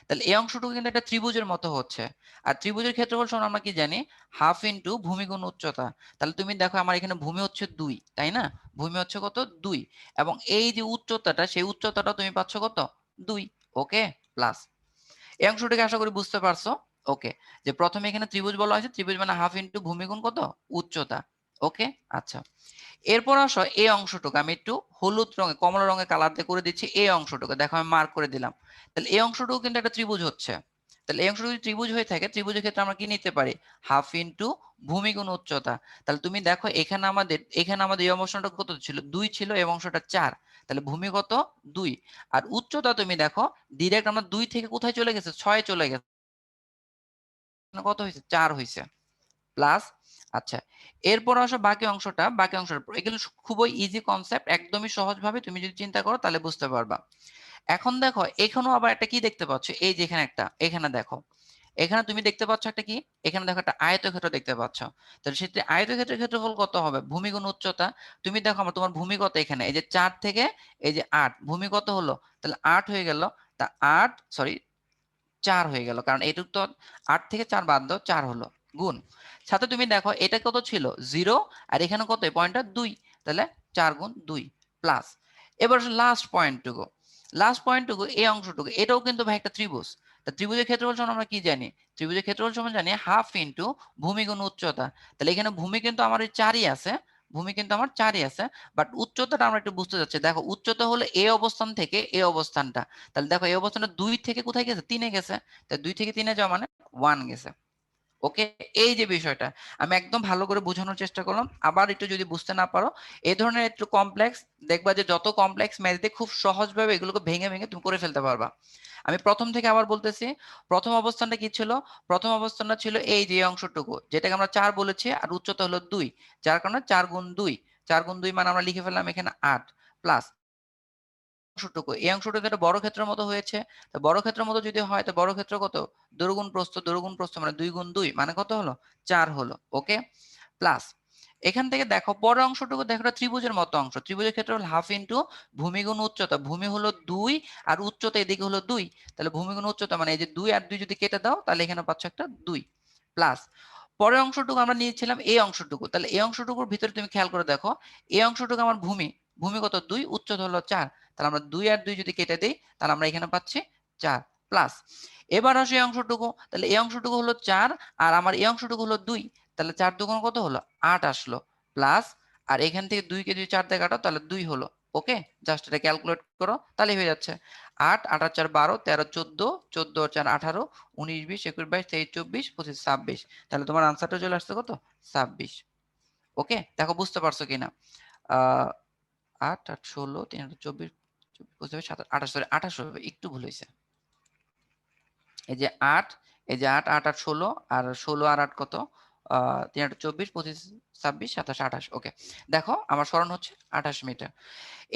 তাহলে এই অংশটুকু কিন্তু একটা ত্রিভুজের মতো হচ্ছে। আর ত্রিভুজের ক্ষেত্রফল সমান আমরা কি জানি, হাফ ইন্টু ভূমি গুণ উচ্চতা। তাহলে তুমি দেখো আমার এখানে ভূমি হচ্ছে 2, তাই না, ভূমি হচ্ছে কত 2, এবং এই যে উচ্চতাটা, সেই উচ্চতাটা তুমি পাচ্ছ কত 2, ওকে, প্লাস। এই অংশটাকে আশা করি বুঝতে পারছো, ওকে, যে প্রথমে এখানে ত্রিভুজ বলা হয়েছে, ত্রিভুজ মানে হাফ ইন্টু ভূমি গুণ কত উচ্চতা, ওকে। আচ্ছা, এরপর আসো এই অংশটুকু আমি একটু হলুদ রঙে, কমলা রঙে কালার দিয়ে করে দিচ্ছি, এই অংশটুকু দেখো আমি মার্ক করে দিলাম। তাহলে এই অংশটুকু কিন্তু একটা ত্রিভুজ হচ্ছে। তাহলে এই অংশটুকু যদি ত্রিভুজ হয়ে থাকে, ত্রিভুজের ক্ষেত্রে আমরা কি নিতে পারি, হাফ ইন্টু ভূমি গুণ উচ্চতা। তাহলে তুমি দেখো এখানে আমাদের এই অংশটা কত ছিল 2 ছিল, এই অংশটা 4, তাহলে ভূমি কত 2, আর উচ্চতা তুমি দেখো ডিরেক্ট আমরা 2 থেকে কোথায় চলে গেছে 6 চলে গেছে, কত হয়েছে 4 হয়েছে, প্লাস। আচ্ছা, এরপর আসো বাকি অংশটা এগুলো খুবই ইজি কনসেপ্ট, একদমই সহজভাবে তুমি যদি চিন্তা করো তাহলে বুঝতে পারবা। এখন দেখো এখানেও আবার একটা কি দেখতে পাচ্ছ, এই যে এখানে দেখো, এখানে তুমি দেখতে পাচ্ছ একটা কি, এখানে দেখো একটা আয়তক্ষেত্র দেখতে পাচ্ছ। তাহলে সেটা আয়তক্ষেত্রের ক্ষেত্রফল কত হবে, ভূমি গুণ উচ্চতা। তুমি দেখো তোমার ভূমি কত, এখানে এই যে 4 থেকে এই যে 8, ভূমি কত হলো, তাহলে 8 হয়ে গেল, তা 8 সরি 4 হয়ে গেল, কারণ এটুক তো 8 থেকে 4 বাদ দাও, 4 হলো, গুণ। সাথে তুমি দেখো এটা কত ছিল 0, আর এখানে কত এই পয়েন্টটা 2, তাহলে 4 গুণ 2 প্লাস। এবার লাস্ট পয়েন্টটুকু এই অংশটুকু, এটাও কিন্তু ভাই একটা ত্রিভুজ। তা ত্রিভুজের ক্ষেত্রফল সমান আমরা কি জানি, ত্রিভুজের ক্ষেত্রফল সমান জানি হাফ ইন্টু ভূমি গুণ উচ্চতা। তাহলে এখানে ভূমি কিন্তু আমার এই 4ই আছে, ভূমি কিন্তু আমার 4ই আছে, বাট উচ্চতাটা আমরা একটু বুঝতে যাচ্ছি। দেখো উচ্চতা হলো এই অবস্থান থেকে এই অবস্থানটা, তাহলে দেখো এই অবস্থানটা 2 থেকে কোথায় গেছে 3 এ গেছে, তাই 2 থেকে 3 এ যাওয়া মানে 1 গেছে, ওকে। এই যে বিষয়টা আমি একদম ভালো করে বোঝানোর চেষ্টা করলাম, আবার একটু যদি বুঝতে না পারো, এই ধরনের একটু কমপ্লেক্স দেখবা যে যত কমপ্লেক্স ম্যাথ দিয়ে খুব সহজভাবে এগুলোকে ভেঙে ভেঙে তুমি করে ফেলতে পারবা। আমি প্রথম থেকে আবার বলতেছি, প্রথম অবস্থানটা কি ছিল, প্রথম অবস্থানটা ছিল এই যে অংশটুকু, যেটাকে আমরা 4 বলেছি, আর উচ্চতা হলো 2, যার কারণে 4 গুণ 2, 4 গুণ 2 মানে আমরা লিখে ফেললাম এখানে 8, প্লাস অংশটুকু, এই অংশটুকু একটা বড় ক্ষেত্রের মতো হয়েছে। তো বড় ক্ষেত্রের মতো যদি হয়, তো বড় ক্ষেত্র কত, দৈর্ঘ্য প্রস্থ মানে 2 গুণ 2 মানে কত হলো 4 হলো, ওকে, প্লাস। এখান থেকে দেখো পরের অংশটুকু দেখো একটা ত্রিভুজের মতো অংশ, ত্রিভুজের ক্ষেত্রে হলো হাফ ইন্টু ভূমি গুণ উচ্চতা, ভূমি হলো 2 আর উচ্চতা এদিকে হলো 2, তাহলে ভূমি গুণ উচ্চতা মানে এই যে 2 আর 2 যদি কেটে দাও, তাহলে এখানে পাচ্ছ একটা 2, প্লাস। পরের অংশটুকু আমরা নিয়েছিলাম এই অংশটুকু, তাহলে এই অংশটুকুর ভিতরে তুমি খেয়াল করে দেখো, এই অংশটুকু আমার ভূমি, ভূমি কত 2, উচ্চতা হলো 4, তাহলে আমরা 2 আর 2 যদি কেটে দেই, তাহলে আমরা এখানে পাচ্ছি 4, প্লাস। এবার আসে এই অংশটুকু, তাহলে এই অংশটুকু হলো 4 আর আমার এই অংশটুকু হলো 2, তাহলে 4 দুগুণ কত হলো 8 আসলো, প্লাস। আর এখান থেকে 2 কে যদি 4 দিয়ে কাটো তাহলে 2 হলো, ওকে, জাস্ট এটা ক্যালকুলেট করো তাহলে হয়ে যাচ্ছে 8, 8 আর 4 12, 13 14, 14 আর 4 18, 19 20 21 22 23 24 25 26, তাহলে তোমার আনসারটা চলে আসছে কত 26, ওকে। দেখো বুঝতে পারছো কিনা, আহ 8 8 16 3 8 24 25 27 28, 28 হবে, একটু ভুল হয়েছে, এই যে 8, এই যে 8 8 8 16, আর 16 আর 8 কত 3 8 24 25 26 27 28, ওকে। দেখো আমার স্মরণ হচ্ছে 28 মিটার।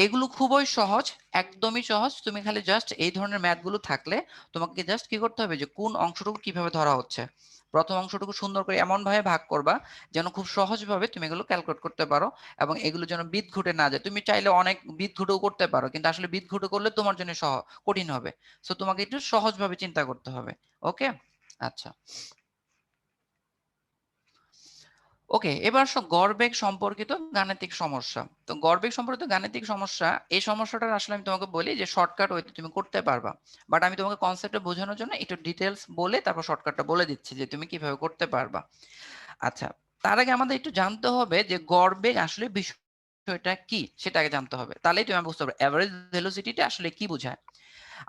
এগুলো খুবই সহজ, একদমই সহজ, তুমি খালি জাস্ট এই ধরনের ম্যাথ গুলো থাকলে তোমাকে জাস্ট কি করতে হবে, যে কোন অংশটুকু কিভাবে ধরা হচ্ছে, প্রথম অংশটুকু সুন্দর করে এমন ভাবে ভাগ করবা যেন খুব সহজভাবে তুমি এগুলো ক্যালকুলেট করতে পারো, এবং এগুলো যেন বিদঘুটে না যায়। তুমি চাইলে অনেক বিদঘুটেও করতে পারো, কিন্তু আসলে বিদঘুটে করলে তোমার জন্য কঠিন হবে, সো তোমাকে একটু সহজভাবে চিন্তা করতে হবে, ওকে। আচ্ছা, ওকে, এবার আসো গড়বেগ সম্পর্কিত গাণিতিক সমস্যা। তো গড়বেগ সম্পর্কিত গাণিতিক সমস্যা, এই সমস্যাটা আসলে আমি তোমাকে বলি যে শর্টকাট ওয়েতে তুমি করতে পারবা, বাট আমি তোমাকে কনসেপ্টটা বোঝানোর জন্য একটু ডিটেলস বলে তারপর শর্টকাটটা বলে দিচ্ছি যে তুমি কিভাবে করতে পারবা। আচ্ছা, তার আগে আমাদের একটু জানতে হবে যে গড়বেগ আসলে বিষয়টা কি, সেটা আগে জানতে হবে, তাহলেই তুমি বুঝতে পারবে এভারেজ ভেলোসিটিটা আসলে কি বোঝায়।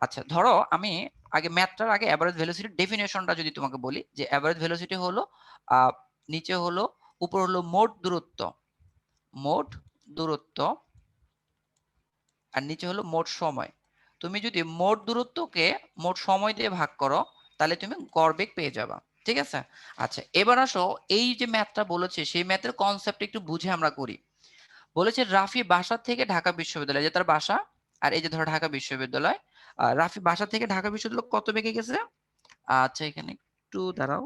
আচ্ছা, ধরো আমি আগে ম্যাথটার আগে এভারেজ ভেলোসিটির ডেফিনেশনটা যদি তোমাকে বলি, যে এভারেজ ভেলোসিটি হলো নিচে হলো, উপর হলো মোট দূরত্ব আর নিচে হলো মোট সময়। তুমি যদি মোট দূরত্বকে মোট সময় দিয়ে ভাগ করো, তাহলে তুমি গড় বেগ পেয়ে যাবা। ঠিক আছে? আচ্ছা, এবার আসো এই যে ম্যাথটা বলেছে সেই ম্যাথের কনসেপ্ট একটু বুঝে আমরা করি। বলেছে রাফি বাসা থেকে ঢাকা বিশ্ববিদ্যালয়, যে তার বাসা, আর এই যে ধরো ঢাকা বিশ্ববিদ্যালয়, রাফি বাসা থেকে ঢাকা বিশ্ববিদ্যালয় কত বেগে গেছে? আচ্ছা, এখানে একটু দাঁড়াও,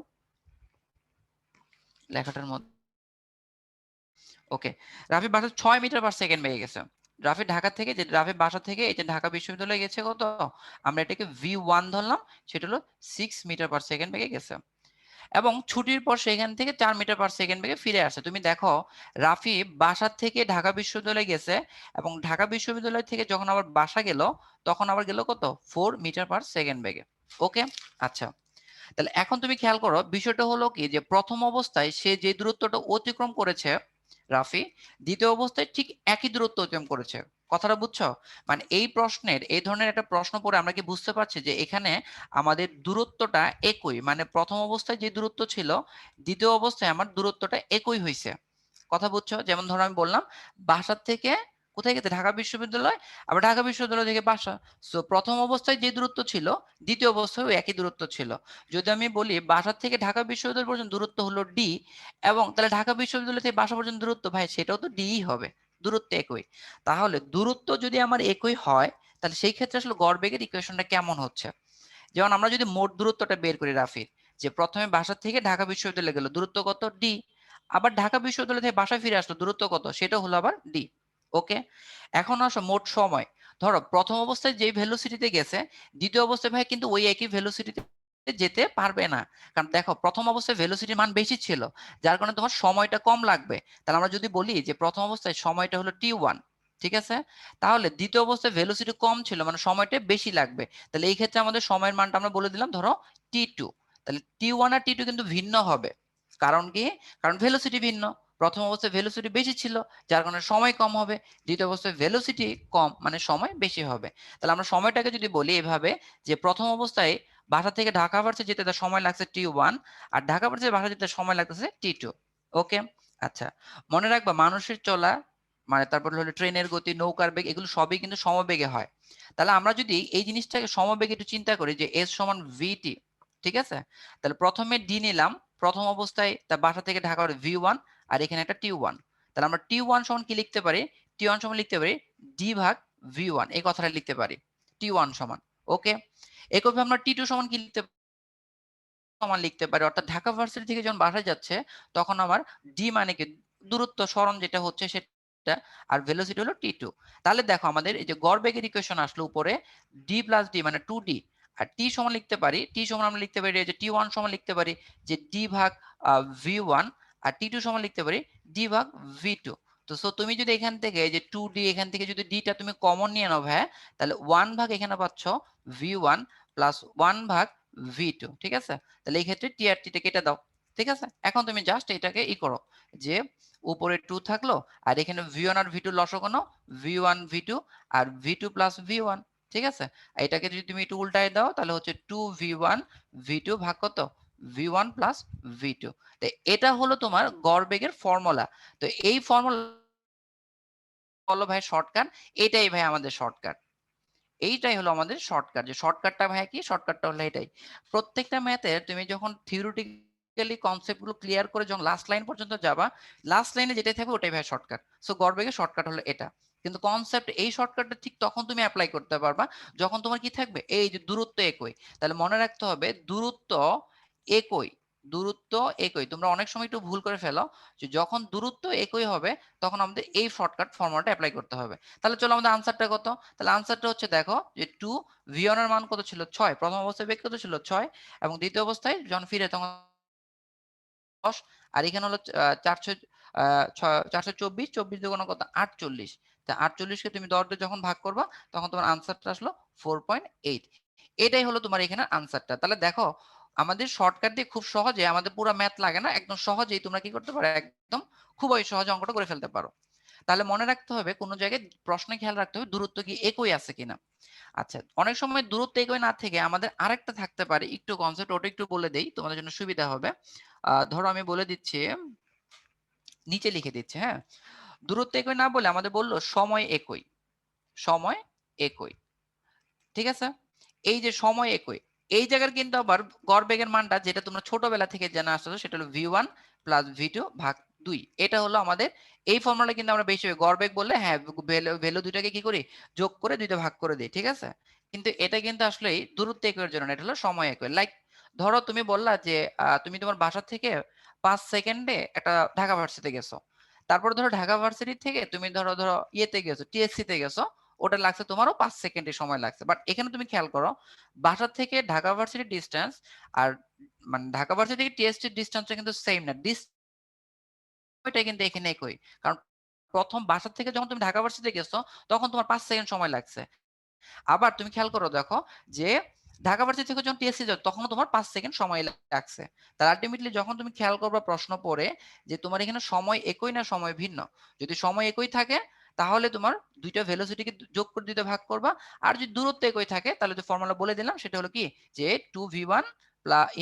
লেখাটার মধ্যে ওকে। রাফি বাসা 6 মিটার পার সেকেন্ড বেগে গেছে। রাফি ঢাকা থেকে, যে রাফি বাসা থেকে এই যে ঢাকা বিশ্ববিদ্যালয়ে গেছে কত, আমরা এটাকে V1 ধরলাম, সেটা হলো 6 মিটার পার সেকেন্ড বেগে গেছে। এবং ছুটির পর সেখান থেকে 4 মিটার পার সেকেন্ড বেগে ফিরে আসে। তুমি দেখো রাফি বাসা থেকে ঢাকা বিশ্ববিদ্যালয়ে গেছে এবং ঢাকা বিশ্ববিদ্যালয় থেকে যখন আবার বাসা গেল তখন আবার গেল কত, 4 মিটার পার সেকেন্ড বেগে। ওকে, আচ্ছা, তাহলে এখন তুমি খেয়াল করো বিষয়টা হলো কি, যে প্রথম অবস্থায় সে যে দূরত্বটা অতিক্রম করেছে রাফি, দ্বিতীয় অবস্থায় ঠিক একই দূরত্ব অতিক্রম করেছে। কথাটা বুঝছো? মানে এই প্রশ্নের, এই ধরনের একটা প্রশ্ন পড়ে আমরা কি বুঝতে পারছি যে এখানে আমাদের দূরত্বটা একই, মানে প্রথম অবস্থায় যে দূরত্ব ছিল দ্বিতীয় অবস্থায় আমার দূরত্বটা একই হয়েছে। কথা বুঝছো? যেমন ধরো আমি বললাম বাসার থেকে কোথায় গেছে, ঢাকা বিশ্ববিদ্যালয়, আবার ঢাকা বিশ্ববিদ্যালয় থেকে বাসা। সো প্রথম অবস্থায় যে দূরত্ব ছিল দ্বিতীয় অবস্থায় একই দূরত্ব ছিল। যদি আমি বলি বাসার থেকে ঢাকা বিশ্ববিদ্যালয় পর্যন্ত দূরত্ব হলো ডি, এবং তাহলে ঢাকা বিশ্ববিদ্যালয় থেকে বাসা পর্যন্ত দূরত্ব, ভাই সেটাও তো ডি হবে, দূরত্ব একই। তাহলে দূরত্ব যদি আমার একই হয় তাহলে সেই ক্ষেত্রে আসলে গড় বেগের ইকুয়েশনটা কেমন হচ্ছে? যেমন আমরা যদি মোট দূরত্বটা বের করি রাফির, যে প্রথমে বাসা থেকে ঢাকা বিশ্ববিদ্যালয়ে গেল দূরত্ব কত, ডি, আবার ঢাকা বিশ্ববিদ্যালয় থেকে বাসায় ফিরে আসলো দূরত্ব কত, সেটা হলো আবার ডি। ওকে, এখন আসো মোট সময়। ধরো প্রথম অবস্থায় যেই ভেলোসিটিতে গেছে দ্বিতীয় অবস্থায় ভাই কিন্তু ওই একই ভেলোসিটিতে যেতে পারবে না, কারণ দেখো প্রথম অবস্থায় ভেলোসিটির মান বেশি ছিল, যার কারণে তোমার সময়টা কম লাগবে। তাহলে আমরা যদি বলি যে প্রথম অবস্থায় সময়টা হলো T1, ঠিক আছে, তাহলে দ্বিতীয় অবস্থায় ভেলোসিটি কম ছিল মানে সময়টা বেশি লাগবে। তাহলে এই ক্ষেত্রে আমাদের সময়ের মানটা আমরা বলে দিলাম ধরো T2। তাহলে T1 আর T2 কিন্তু ভিন্ন হবে। কারণ কি? কারণ ভেলোসিটি ভিন্ন। প্রথম অবস্থায় ভেলোসিটি বেশি ছিল যার কারণে সময় কম হবে, দ্বিতীয় অবস্থায় ভেলোসিটি কম মানে সময় বেশি হবে। তাহলে আমরা সময়টাকে যদি বলি এভাবে, যে প্রথম অবস্থায় বাসা থেকে ঢাকা ভার্সিটি যেতে তার সময় লাগছে T1, আর ঢাকা ভার্সিটি বাসা যেতে সময় লাগতেছে T2। ওকে, আচ্ছা, মনে রাখবা মানুষের চলা, মানে তারপর হলো ট্রেনের গতি, নৌকার বেগ, এগুলো সবই কিন্তু সমবেগে হয়। তাহলে আমরা যদি এই জিনিসটাকে সমবেগে একটু চিন্তা করি যে S সমান VT, ঠিক আছে, তাহলে প্রথমে ডি নিলাম, প্রথম অবস্থায় তার বাসা থেকে ঢাকার V1, আর এখানে একটা T1। তাহলে আমরা T1 সমান কি লিখতে পারি, T1 সমান লিখতে পারি ডি ভাগ V1, এই কথাটা লিখতে পারি T1 সমান। ওকে, একইভাবে আমরা T2 সমান কি লিখতে পারি, অর্থাৎ ঢাকা ভার্সিটি থেকে যখন বাসায় যাচ্ছে তখন আমার ডি মানে কি, দূরত্ব সরণ যেটা হচ্ছে সেটা, আর ভেলোসিটি হলো T2। তাহলে দেখো আমাদের এই যে গড় বেগের ইকুয়েশন আসলো উপরে ডি প্লাস ডি মানে 2D, আর টি সমান লিখতে পারি, টি সমান আমরা লিখতে পারি যে T1 সমান লিখতে পারি যে ডি ভাগ V1, আর T2 সমান লিখতে পারি ডি ভাগ V2। তো সো তুমি যদি এখান থেকে এই যে 2D, এখান থেকে যদি ডিটা তুমি কমন নিয়ে নাও ভাই, তাহলে 1 ভাগ এখানে পাচ্ছ V1 প্লাস 1 ভাগ V2, ঠিক আছে। তাহলে এই ক্ষেত্রে টি আর টিটা কেটে দাও, ঠিক আছে। এখন তুমি জাস্ট এটাকে করো, যে উপরে 2 থাকলো আর এখানে V1 আর V2 লসাগু নাও, V1 V2 আর V2 প্লাস V1, ঠিক আছে। এটাকে যদি তুমি একটু উল্টায় দাও তাহলে হচ্ছে 2V1 V2 ভাগ কত, V1 প্লাস V2। তো এটা হলো তোমার গড় বেগের ফর্মুলা। তো এই ফর্মুলা হলো ভাই শর্টকাট, এটাই ভাই আমাদের শর্টকাট। এইটাই হলো আমাদের শর্টকাট। যে শর্টকাটটা ভাই কি, শর্টকাটটা হলো এটাই। প্রত্যেকটা ম্যাথের তুমি যখন থিওরিটিক্যালি কনসেপ্ট গুলো ক্লিয়ার করে যখন লাস্ট লাইন পর্যন্ত যাবা, লাস্ট লাইনে যেটাই থাকবে ওটাই ভাই শর্টকাট। সো গড়বেগের শর্টকাট হলো এটা। কিন্তু কনসেপ্ট এই শর্টকাটটা ঠিক তখন তুমি অ্যাপ্লাই করতে পারবা যখন তোমার কি থাকবে, এই যে দূরত্ব একই। তাহলে মনে রাখতে হবে দূরত্ব একই, দূরত্ব একই। তোমরা অনেক সময় একটু ভুল করে ফেলো, যে যখন দূরত্ব একই হবে তখন আমাদের এই শর্টকাট ফর্মুলাটা অ্যাপ্লাই করতে হবে। তাহলে চলো আমাদের আনসারটা কত, তাহলে আনসারটা হচ্ছে দেখো যে 2 V1 এর মান কত ছিল 6, প্রথম অবস্থায় বেগ কত ছিল 6, এবং দ্বিতীয় অবস্থায় যখন ফিরে তখন 10, আর এখানে হলো 400, 424, 24 দুগুণে কত 48। তা 48 কে তুমি 10 দিয়ে যখন ভাগ করবা তখন তোমার আনসারটা আসলো 4.8। এটাই হলো তোমার এখানে আনসারটা। তাহলে দেখো আমাদের শর্টকাট দিয়ে খুব সহজে, আমাদের পুরো ম্যাথ লাগে না, একদম সহজেই তোমরা কি করতে পারো, একদম খুবই সহজে অঙ্কটা করে ফেলতে পারো। তাহলে মনে রাখতে হবে কোন জায়গায় প্রশ্নে খেয়াল রাখতে হবে দূরত্ব কি একই আছে কিনা। আচ্ছা, অনেক সময় দূরত্ব একই না থেকে আমাদের আরেকটা থাকতে পারে একটু কনসেপ্ট, ওটা একটু বলে দেই তোমাদের জন্য সুবিধা হবে। ধরো আমি বলে দিচ্ছি, নিচে লিখে দিচ্ছি, হ্যাঁ। দূরত্ব একই না বলে আমাদের বললো সময় একই, সময় একই, ঠিক আছে। এই যে সময় একই, এই জায়গার কিন্তু আবার গড় বেগের মানটা যেটা তোমরা ছোটবেলা থেকে জেনে আসছো সেটা হলো v1 প্লাস v2 ভাগ 2। এটা হলো আমাদের এই ফর্মুলা কিন্তু আমরা বেশি গড় বেগ বললে হ্যাঁ ভ্যালু দুইটাকে কি করি যোগ করে দুইটা ভাগ করে দিই, ঠিক আছে? কিন্তু এটা কিন্তু আসলে দূরত্ব এককের জন্য না, এটা হলো সময় একক। লাইক ধরো তুমি বললা যে তুমি তোমার বাসা থেকে 5 সেকেন্ডে একটা ঢাকা ভার্সিটিতে গেছো। তারপর ধরো ঢাকা ভার্সিটি থেকে তুমি ধরো ইয়েতে গেছো, টিএসসি তে গেছো, ওটা লাগছে তোমারও 5 সেকেন্ডে সময় লাগছে। বাট এখানে তুমি খেয়াল করো বাসা থেকে ঢাকা ভার্সিটির ডিসটেন্স আর মানে ঢাকা ভার্সিটি থেকে টিএসসির ডিসটেন্সটা কিন্তু সেম না, সময়টা কিন্তু এখানে একই। কারণ প্রথম বাসা থেকে যখন তুমি ঢাকা ভার্সিটিতে গেছো তখন তোমার 5 সেকেন্ড সময় লাগছে। আবার তুমি খেয়াল করো দেখো যে ঢাকা ভার্সিটি থেকে যখন টিএসসি যাও তখন তোমার 5 সেকেন্ড সময় লাগছে। তাহলে আলটিমেটলি যখন তুমি খেয়াল করবা প্রশ্ন পড়ে যে তোমার এখানে সময় একই না সময় ভিন্ন, যদি সময় একই থাকে তাহলে তোমার দুইটা ভেলোসিটিকে যোগ করে দুইটা ভাগ করবা। আর যদি দূরত্ব একই থাকে তাহলে যে ফর্মুলা বলে দিলাম সেটা হলো কি যে 2v1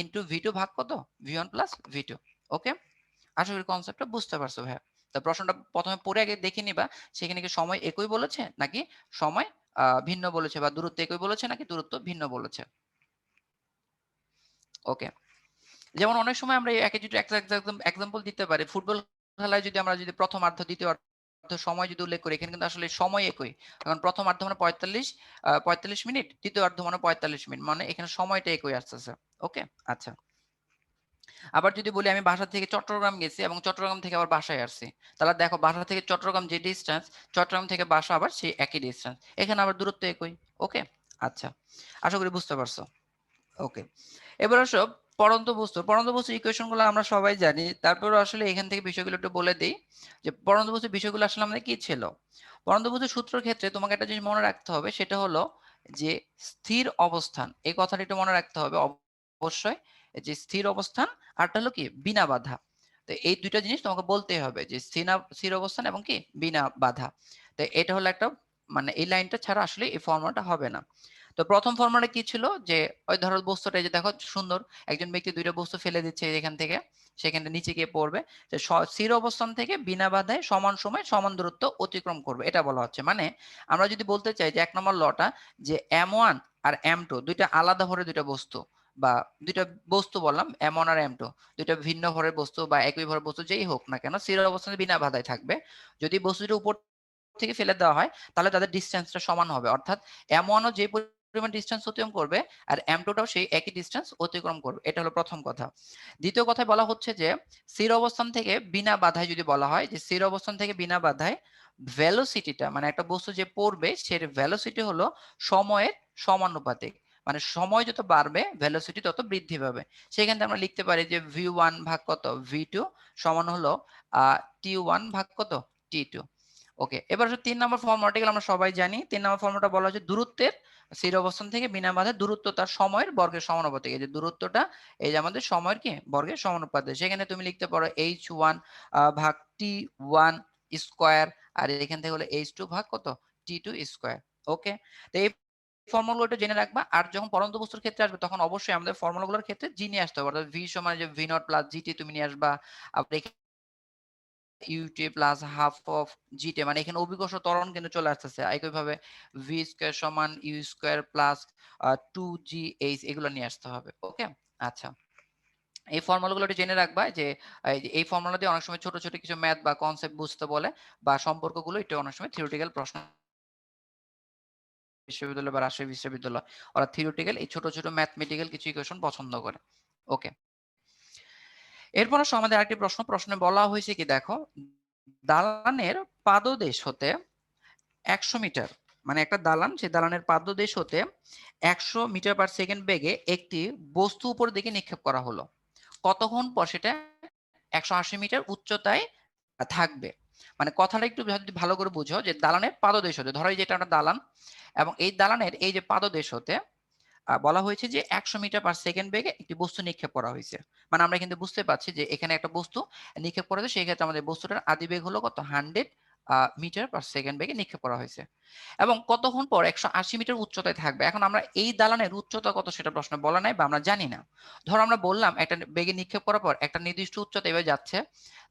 ইনটু v2 ভাগ কত v1 প্লাস v2। ওকে, আশা করি কনসেপ্টটা বুঝতে পারছো ভাইয়া। তো প্রশ্নটা প্রথমে পড়ে আগে দেখে নিবা সেখানে কি সময় একই বলেছে নাকি সময় ভিন্ন বলেছে, বা দূরত্ব একই বলেছে নাকি দূরত্ব ভিন্ন বলেছে। ওকে, যেমন অনেক সময় আমরা একে যদি এক্সাম্পল দিতে পারি, ফুটবল খেলায় যদি আমরা যদি প্রথম অর্ধ দ্বিতীয় অর্ধ সময় যদি উল্লেখ করি, এখানে কিন্তু আসলে সময় একই। কারণ প্রথম অর্ধ মানে 45 মিনিট, দ্বিতীয় অর্ধ মানে 45 মিনিট, মানে এখানে সময়টা একই আসতেছে। ওকে, আচ্ছা। আবার যদি বলি আমি বাসা থেকে চট্টগ্রাম গেছি এবং চট্টগ্রাম থেকে আবার বাসায় আসছি, তাহলে দেখো বাসা থেকে চট্টগ্রাম যে ডিস্টেন্স, চট্টগ্রাম থেকে বাসা আবার সেই একই ডিস্টেন্স, এখানে আবার দূরত্ব একই। ওকে, আচ্ছা, আশা করি বুঝতে পারছো। ওকে, এবার আসো পরন্ত বস্তুর ইকুয়েশন গুলো আমরা সবাই জানি, তারপরে আসলে এখান থেকে বিষয়গুলো একটু বলে দিই যে পরন্ত বস্তুর বিষয়গুলো আসলে আমাদের কি ছিল। পরন্ত বস্তুর সূত্রের ক্ষেত্রে তোমাকে একটা জিনিস মনে রাখতে হবে, সেটা হলো যে স্থির অবস্থান, এই কথাটা একটু মনে রাখতে হবে অবশ্যই, যে স্থির অবস্থান আরটা হলো কি বিনা বাধা। তো এই দুইটা জিনিস তোমাকে বলতেই হবে যে স্থির অবস্থান এবং কি বিনা বাধা। তো এটা হলো একটা মানে এই লাইনটা ছাড়া আসলে এই ফর্মুলাটা হবে না। তো প্রথম ফর্মুলা কি ছিল যে ওই ধরো বস্তুটা এই যে দেখো সুন্দর, একজন ব্যক্তি দুইটা বস্তু ফেলে দিচ্ছে এখান থেকে, সেখানে নিচে গিয়ে পড়বে, যে স্থির অবস্থান থেকে বিনা বাধায় সমান সময় সমান দূরত্ব অতিক্রম করবে, এটা বলা হচ্ছে। মানে আমরা যদি বলতে চাই যে 1 নম্বর লটা যে m1 আর m2 দুইটা আলাদা ভরের দুইটা বস্তু, বা দুইটা বস্তু বললাম m1 আর m2, দুইটা ভিন্ন ভরের বস্তু বা একই ভরের বস্তু যেই হোক না কেন স্থির অবস্থানে বিনা বাধায় থাকবে, যদি বস্তুটা উপর থেকে ফেলে দেওয়া হয় তাহলে তাদের ডিসটেন্সটা সমান হবে। অর্থাৎ m1ও যে পরিমাণ ডিসটেন্স অতিক্রম করবে আর m2টাও সেই একই ডিসটেন্স অতিক্রম করবে, এটা হলো প্রথম কথা। দ্বিতীয় কথায় বলা হচ্ছে যে স্থির অবস্থান থেকে বিনা বাধায় যদি বলা হয় যে স্থির অবস্থান থেকে বিনা বাধায় ভেলোসিটিটা, মানে একটা বস্তু যে পড়বে সের ভেলোসিটি হলো সময়ের সমানুপাতিক, মানে সময় যত বাড়বে ভেলোসিটি তত বৃদ্ধি পাবে। সেখান থেকে আমরা লিখতে পারি যে v1 ভাগ কত v2 সমান হলো t1 ভাগ কত t2। ওকে, এবার 3 নম্বর ফর্মুলাটা আমরা সবাই জানি। 3 নম্বর ফর্মুলাটা বলা হচ্ছে দূরত্বের স্থির অবস্থান থেকে বিনা বাধায় দূরত্ব তার সময়ের বর্গের সমানুপাতিক। এই যে দূরত্বটা এই যে আমাদের সময়ের কি বর্গের সমানুপাতিক, সেখানে তুমি লিখতে পারো h1 ভাগ t1 স্কয়ার, আর এখান থেকে হলো h2 ভাগ কত t2 স্কয়ার। ওকে, তো এই ফর্মুলাগুলো জেনে রাখবা। আর যখন পরন্ত বস্তুর ক্ষেত্রে আসবে তখন অবশ্যই আমাদের ফর্মুলাগুলোর ক্ষেত্রে জি নিয়ে আসতে হবে, অর্থাৎ v সমান যে v0 প্লাস gt তুমি নিয়ে আসবা। আবার UT plus half of GT, মানে এখানে অভিকর্ষ ত্বরণ কিন্তু চলে আসতেছে। একইভাবে ভি স্কয়ার সমান ইউ স্কয়ার প্লাস 2gh, এগুলো নিয়ে আসতে হবে। ওকে, আচ্ছা, এই ফর্মুলাগুলো একটু জেনে রাখবা যে এই ফর্মুলা দিয়ে অনেক সময় ছোট ছোট কিছু ম্যাথ বা কনসেপ্ট বুঝতে বলে, বা সম্পর্কগুলো একটু অনেক সময় থিওরিটিক্যাল প্রশ্ন বিশ্ববিদ্যালয় বা রাজশাহী বিশ্ববিদ্যালয় ওরা থিওরিটিক্যাল এই ছোট ছোট ম্যাথমেটিক্যাল কিছু ইকুয়েশন পছন্দ করে। ওকে, এরপর আসো আমাদের আরেকটি প্রশ্নে বলা হয়েছে কি দেখো, দালানের পাদদেশ হতে 100 মিটার, মানে একটা দালান, সেই দালানের পাদদেশ হতে 100 মিটার পার সেকেন্ড বেগে একটি বস্তু উপর দিকে নিক্ষেপ করা হলো। কতক্ষণ পর সেটা 180 মিটার উচ্চতায় থাকবে। মানে কথাটা একটু যদি ভালো করে বুঝো যে দালানের পাদদেশ হতে, ধরো এই যে এটা একটা দালান এবং এই দালানের এই যে পাদদেশ হতে বলা হয়েছে যে 100 মিটার পার সেকেন্ড বেগে একটি বস্তু নিক্ষেপ করা হয়েছে। মানে আমরা কিন্তু বুঝতে পারছি যে এখানে একটা বস্তু নিক্ষেপ করা হয়েছে, সেই ক্ষেত্রে আমাদের বস্তুটার আদি বেগ হলো কত 100 মিটার পার সেকেন্ড বেগে নিক্ষেপ করা হয়েছে, এবং কতক্ষণ পর 180 মিটার উচ্চতায় থাকবে। এখন আমরা এই দালানের উচ্চতা কত সেটা প্রশ্ন বলা নাই বা আমরা জানি না। ধরো আমরা বললাম একটা বেগে নিক্ষেপ করার পর একটা নির্দিষ্ট উচ্চতায় এভাবে যাচ্ছে,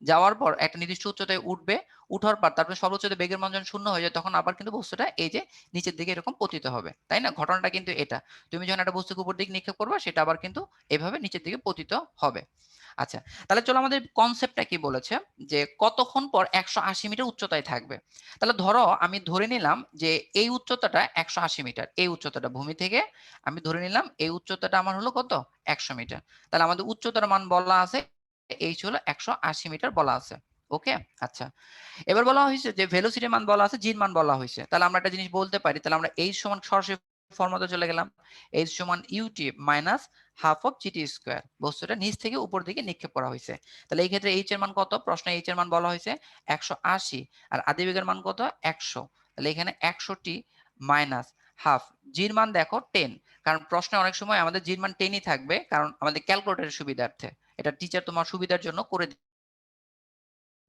যাওয়ার পর একটা নির্দিষ্ট উচ্চতায় উঠবে, উঠার পর তারপরে সর্বোচ্চ বেগের মান যখন শূন্য হয়ে যায় তখন আবার কিন্তু বস্তুটা এই যে নিচের দিকে এরকম পতিত হবে, তাই না? ঘটনাটা কিন্তু এটা, তুমি যখন একটা বস্তুকে উপর দিকে নিক্ষেপ করবে সেটা আবার কিন্তু এভাবে নিচের দিকে পতিত হবে। আচ্ছা, তাহলে চলো আমাদের কনসেপ্টটা কি বলেছে, যে কতক্ষণ পর 180 মিটার উচ্চতায় থাকবে। তাহলে ধরো আমি ধরে নিলাম যে এই উচ্চতাটা 180 মিটার, এই উচ্চতাটা ভূমি থেকে আমি ধরে নিলাম এই উচ্চতাটা আমার হলো কত, 100 মিটার। তাহলে আমাদের উচ্চতার মান বলা আছে এইচ হলো 180 মিটার বলা আছে। ওকে, আচ্ছা, এবার বলা হয়েছে যে ভেলোসিটির মান বলা আছে, জির মান বলা হয়েছে। তাহলে আমরা একটা জিনিস বলতে পারি, তাহলে আমরা এইচ সমান সরাসরি ফর্মুলাতে চলে গেলাম, এইচ সমান UT minus half of GT square. বস্তুটা নিচ থেকে উপর দিকে নিক্ষেপ করা হয়েছে। তাহলে এই ক্ষেত্রে এইচ এর মান কত, প্রশ্নে এইচ এর মান বলা হয়েছে 180 আর আদিবেগের মান কত 100। তাহলে এখানে 100টি মাইনাস হাফ, জির মান দেখো 10, কারণ প্রশ্নে অনেক সময় আমাদের জির মান 10ই থাকবে, কারণ আমাদের ক্যালকুলেটরের সুবিধার্থে, এটা টিচার তোমার সুবিধার জন্য করে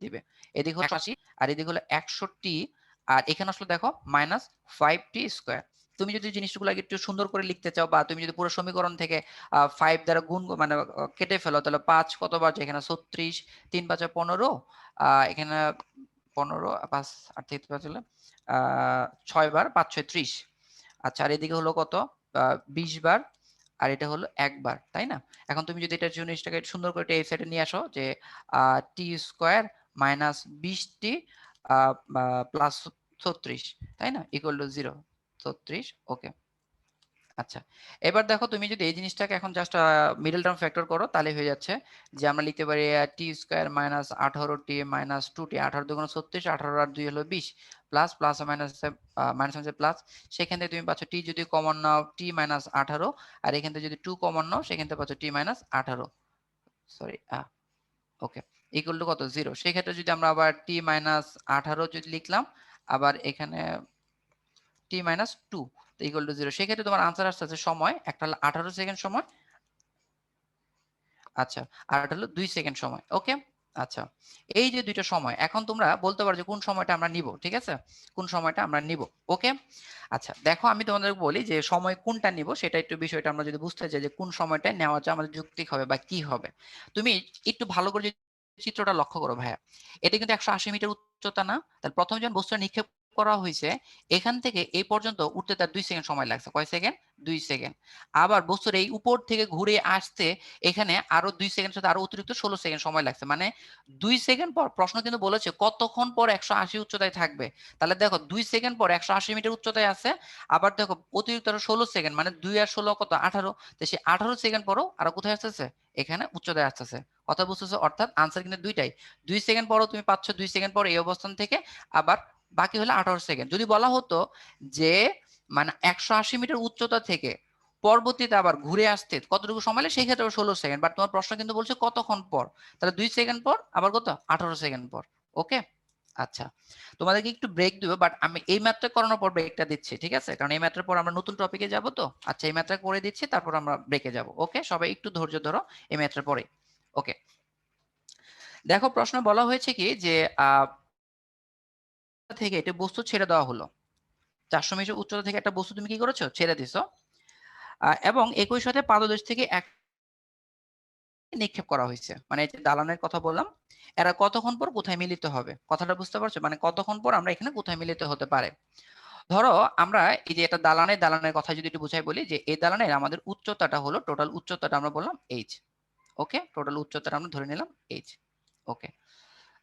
দিবে। এদিকে হলো 180 আর এদিকে হলো 100টি, আর এখানে আসলে দেখো মাইনাস 5টি স্কয়ার। তুমি যদি জিনিসগুলো একটু সুন্দর করে লিখতে চাও, বা তুমি যদি পুরো সমীকরণ থেকে 5 দ্বারা গুণ মানে কেটে ফেলো, তাহলে 5 কতবার যায় এখানে 36, 3 5 15, এখানে 15, 5 8 থেকে 5 হলো 6 বার, 5 6 30। আচ্ছা, আর এদিকে হলো কত 20 বার, আর এটা হলো একবার, তাই না? এখন তুমি যদি এটা জিনিসটাকে সুন্দর করে এই সাইডে নিয়ে আসো, যে টি স্কয়ার মাইনাস 20টি প্লাস 36, তাই না, ইকুয়াল টু 0, 36। ওকে, আচ্ছা, এবার দেখো তুমি যদি এই জিনিসটাকে এখন জাস্ট মিডল টার্ম ফ্যাক্টর করো, তাহলে হয়ে যাচ্ছে যে আমরা লিখতে পারি টি স্কয়ার মাইনাস 18টি মাইনাস 2টি, 18 দুগুণ 36, 18 আর 2 হলো 20, plus plus minus minus minus plus, সেখান থেকে তুমি পাচ্ছ টি যদি কমন নাও টি মাইনাস 18, আর এখান থেকে যদি 2 কমন নাও সেখান থেকে পাচ্ছ t minus 18, sorry okay, equal to কত 0। সেক্ষেত্রে যদি আমরা আবার টি মাইনাস 18 যদি লিখলাম, আবার এখানে টি মাইনাস 2 ইকুয়াল টু 0, সেক্ষেত্রে তোমার আনসার আসছে সময়, একটা হলো 18 সেকেন্ড সময়, আচ্ছা, আর এটা হলো 2 সেকেন্ড সময়। ওকে, আচ্ছা, এই যে দুইটা সময়, এখন তোমরা বলতে পারো যে কোন সময়টা আমরা নিব, ঠিক আছে, কোন সময়টা আমরা নিব। ওকে, আচ্ছা, দেখো আমি তোমাদের বলি যে সময় কোনটা নিব, সেটা একটু বিষয়টা আমরা যদি বুঝতে চাই যে কোন সময়টা নেওয়া যায় আমাদের যৌক্তিক হবে বা কি হবে, তুমি একটু ভালো করে চিত্রটা লক্ষ্য করো ভাইয়া। এটা কিন্তু 180 মিটার উচ্চতা না? তাহলে প্রথমে যখন বস্তুটা নিক্ষেপ করা হয়েছে এখান থেকে এই পর্যন্ত উঠতে তার 2 সেকেন্ড সময় লাগছে। কয় সেকেন্ড? 2 সেকেন্ড। আবার বস্তুর এই উপর থেকে ঘুরে আসতে এখানে আরো 2 সেকেন্ড সাথে আরো অতিরিক্ত 16 সেকেন্ড সময় লাগছে। মানে 2 সেকেন্ড পর, প্রশ্ন কিন্তু বলেছে কতক্ষণ পর 180 উচ্চতায় থাকবে। তাহলে দেখো 2 সেকেন্ড পর 180 মিটার উচ্চতায় আছে, আবার দেখো অতিরিক্ত আরো 16 সেকেন্ড, মানে 2 আর 16 কত 18, তো সেই 18 সেকেন্ড পরও আরো কোথায় আসতেছে, এখানে উচ্চতায় আসতেছে। কথা বুঝতেছো? অর্থাৎ আনসার কিন্তু দুইটাই, 2 সেকেন্ড পরও তুমি পাচ্ছ 2 সেকেন্ড পর এই অবস্থান থেকে, আবার বাকি হলো 18 সেকেন্ড। যদি বলা হতো যে মানে 180 মিটার উচ্চতা থেকে পরবর্তীতে আবার ঘুরে আসতে কতটুকু সময় লাগে, সেই ক্ষেত্রে 16 সেকেন্ড, বাট তোমার প্রশ্ন কিন্তু বলছে কতক্ষণ পর, তাহলে 2 সেকেন্ড পর আবার কত 18 সেকেন্ড পর। ওকে, আচ্ছা, তোমাদেরকে একটু ব্রেক দিব, বাট আমি এই ম্যাথটা করানোর পর ব্রেকটা দিচ্ছি, ঠিক আছে, কারণ এই ম্যাথটার পর আমরা নতুন টপিকে যাব। তো আচ্ছা, এই ম্যাথটা করে দিচ্ছি, তারপর আমরা ব্রেকে যাব। ওকে, সবাই একটু ধৈর্য ধরো এই ম্যাথটার পরে। ওকে, দেখো প্রশ্ন বলা হয়েছে কি যে থেকে এটা বস্তু ছেড়ে দেওয়া হলো, 400 মিটার উচ্চতা থেকে একটা বস্তু তুমি কি করেছো, ছেড়ে দিছো, এবং একই সাথে পাদদেশ থেকে এক নিক্ষেপ করা হয়েছে। মানে এই যে দালানের কথা বললাম, এরা কতক্ষণ পর কোথায় মিলিত হবে, কথাটা বুঝতে পারছো? মানে কতক্ষণ পর আমরা এখানে কোথায় মিলিত হতে পারে। ধরো আমরা এই যে এটা দালানের কথা যদি একটু বুঝাই বলি, যে এই দালানের আমাদের উচ্চতাটা হলো, টোটাল উচ্চতাটা আমরা বললাম এইচ। ওকে, টোটাল উচ্চতাটা আমরা ধরে নিলাম এইচ। ওকে,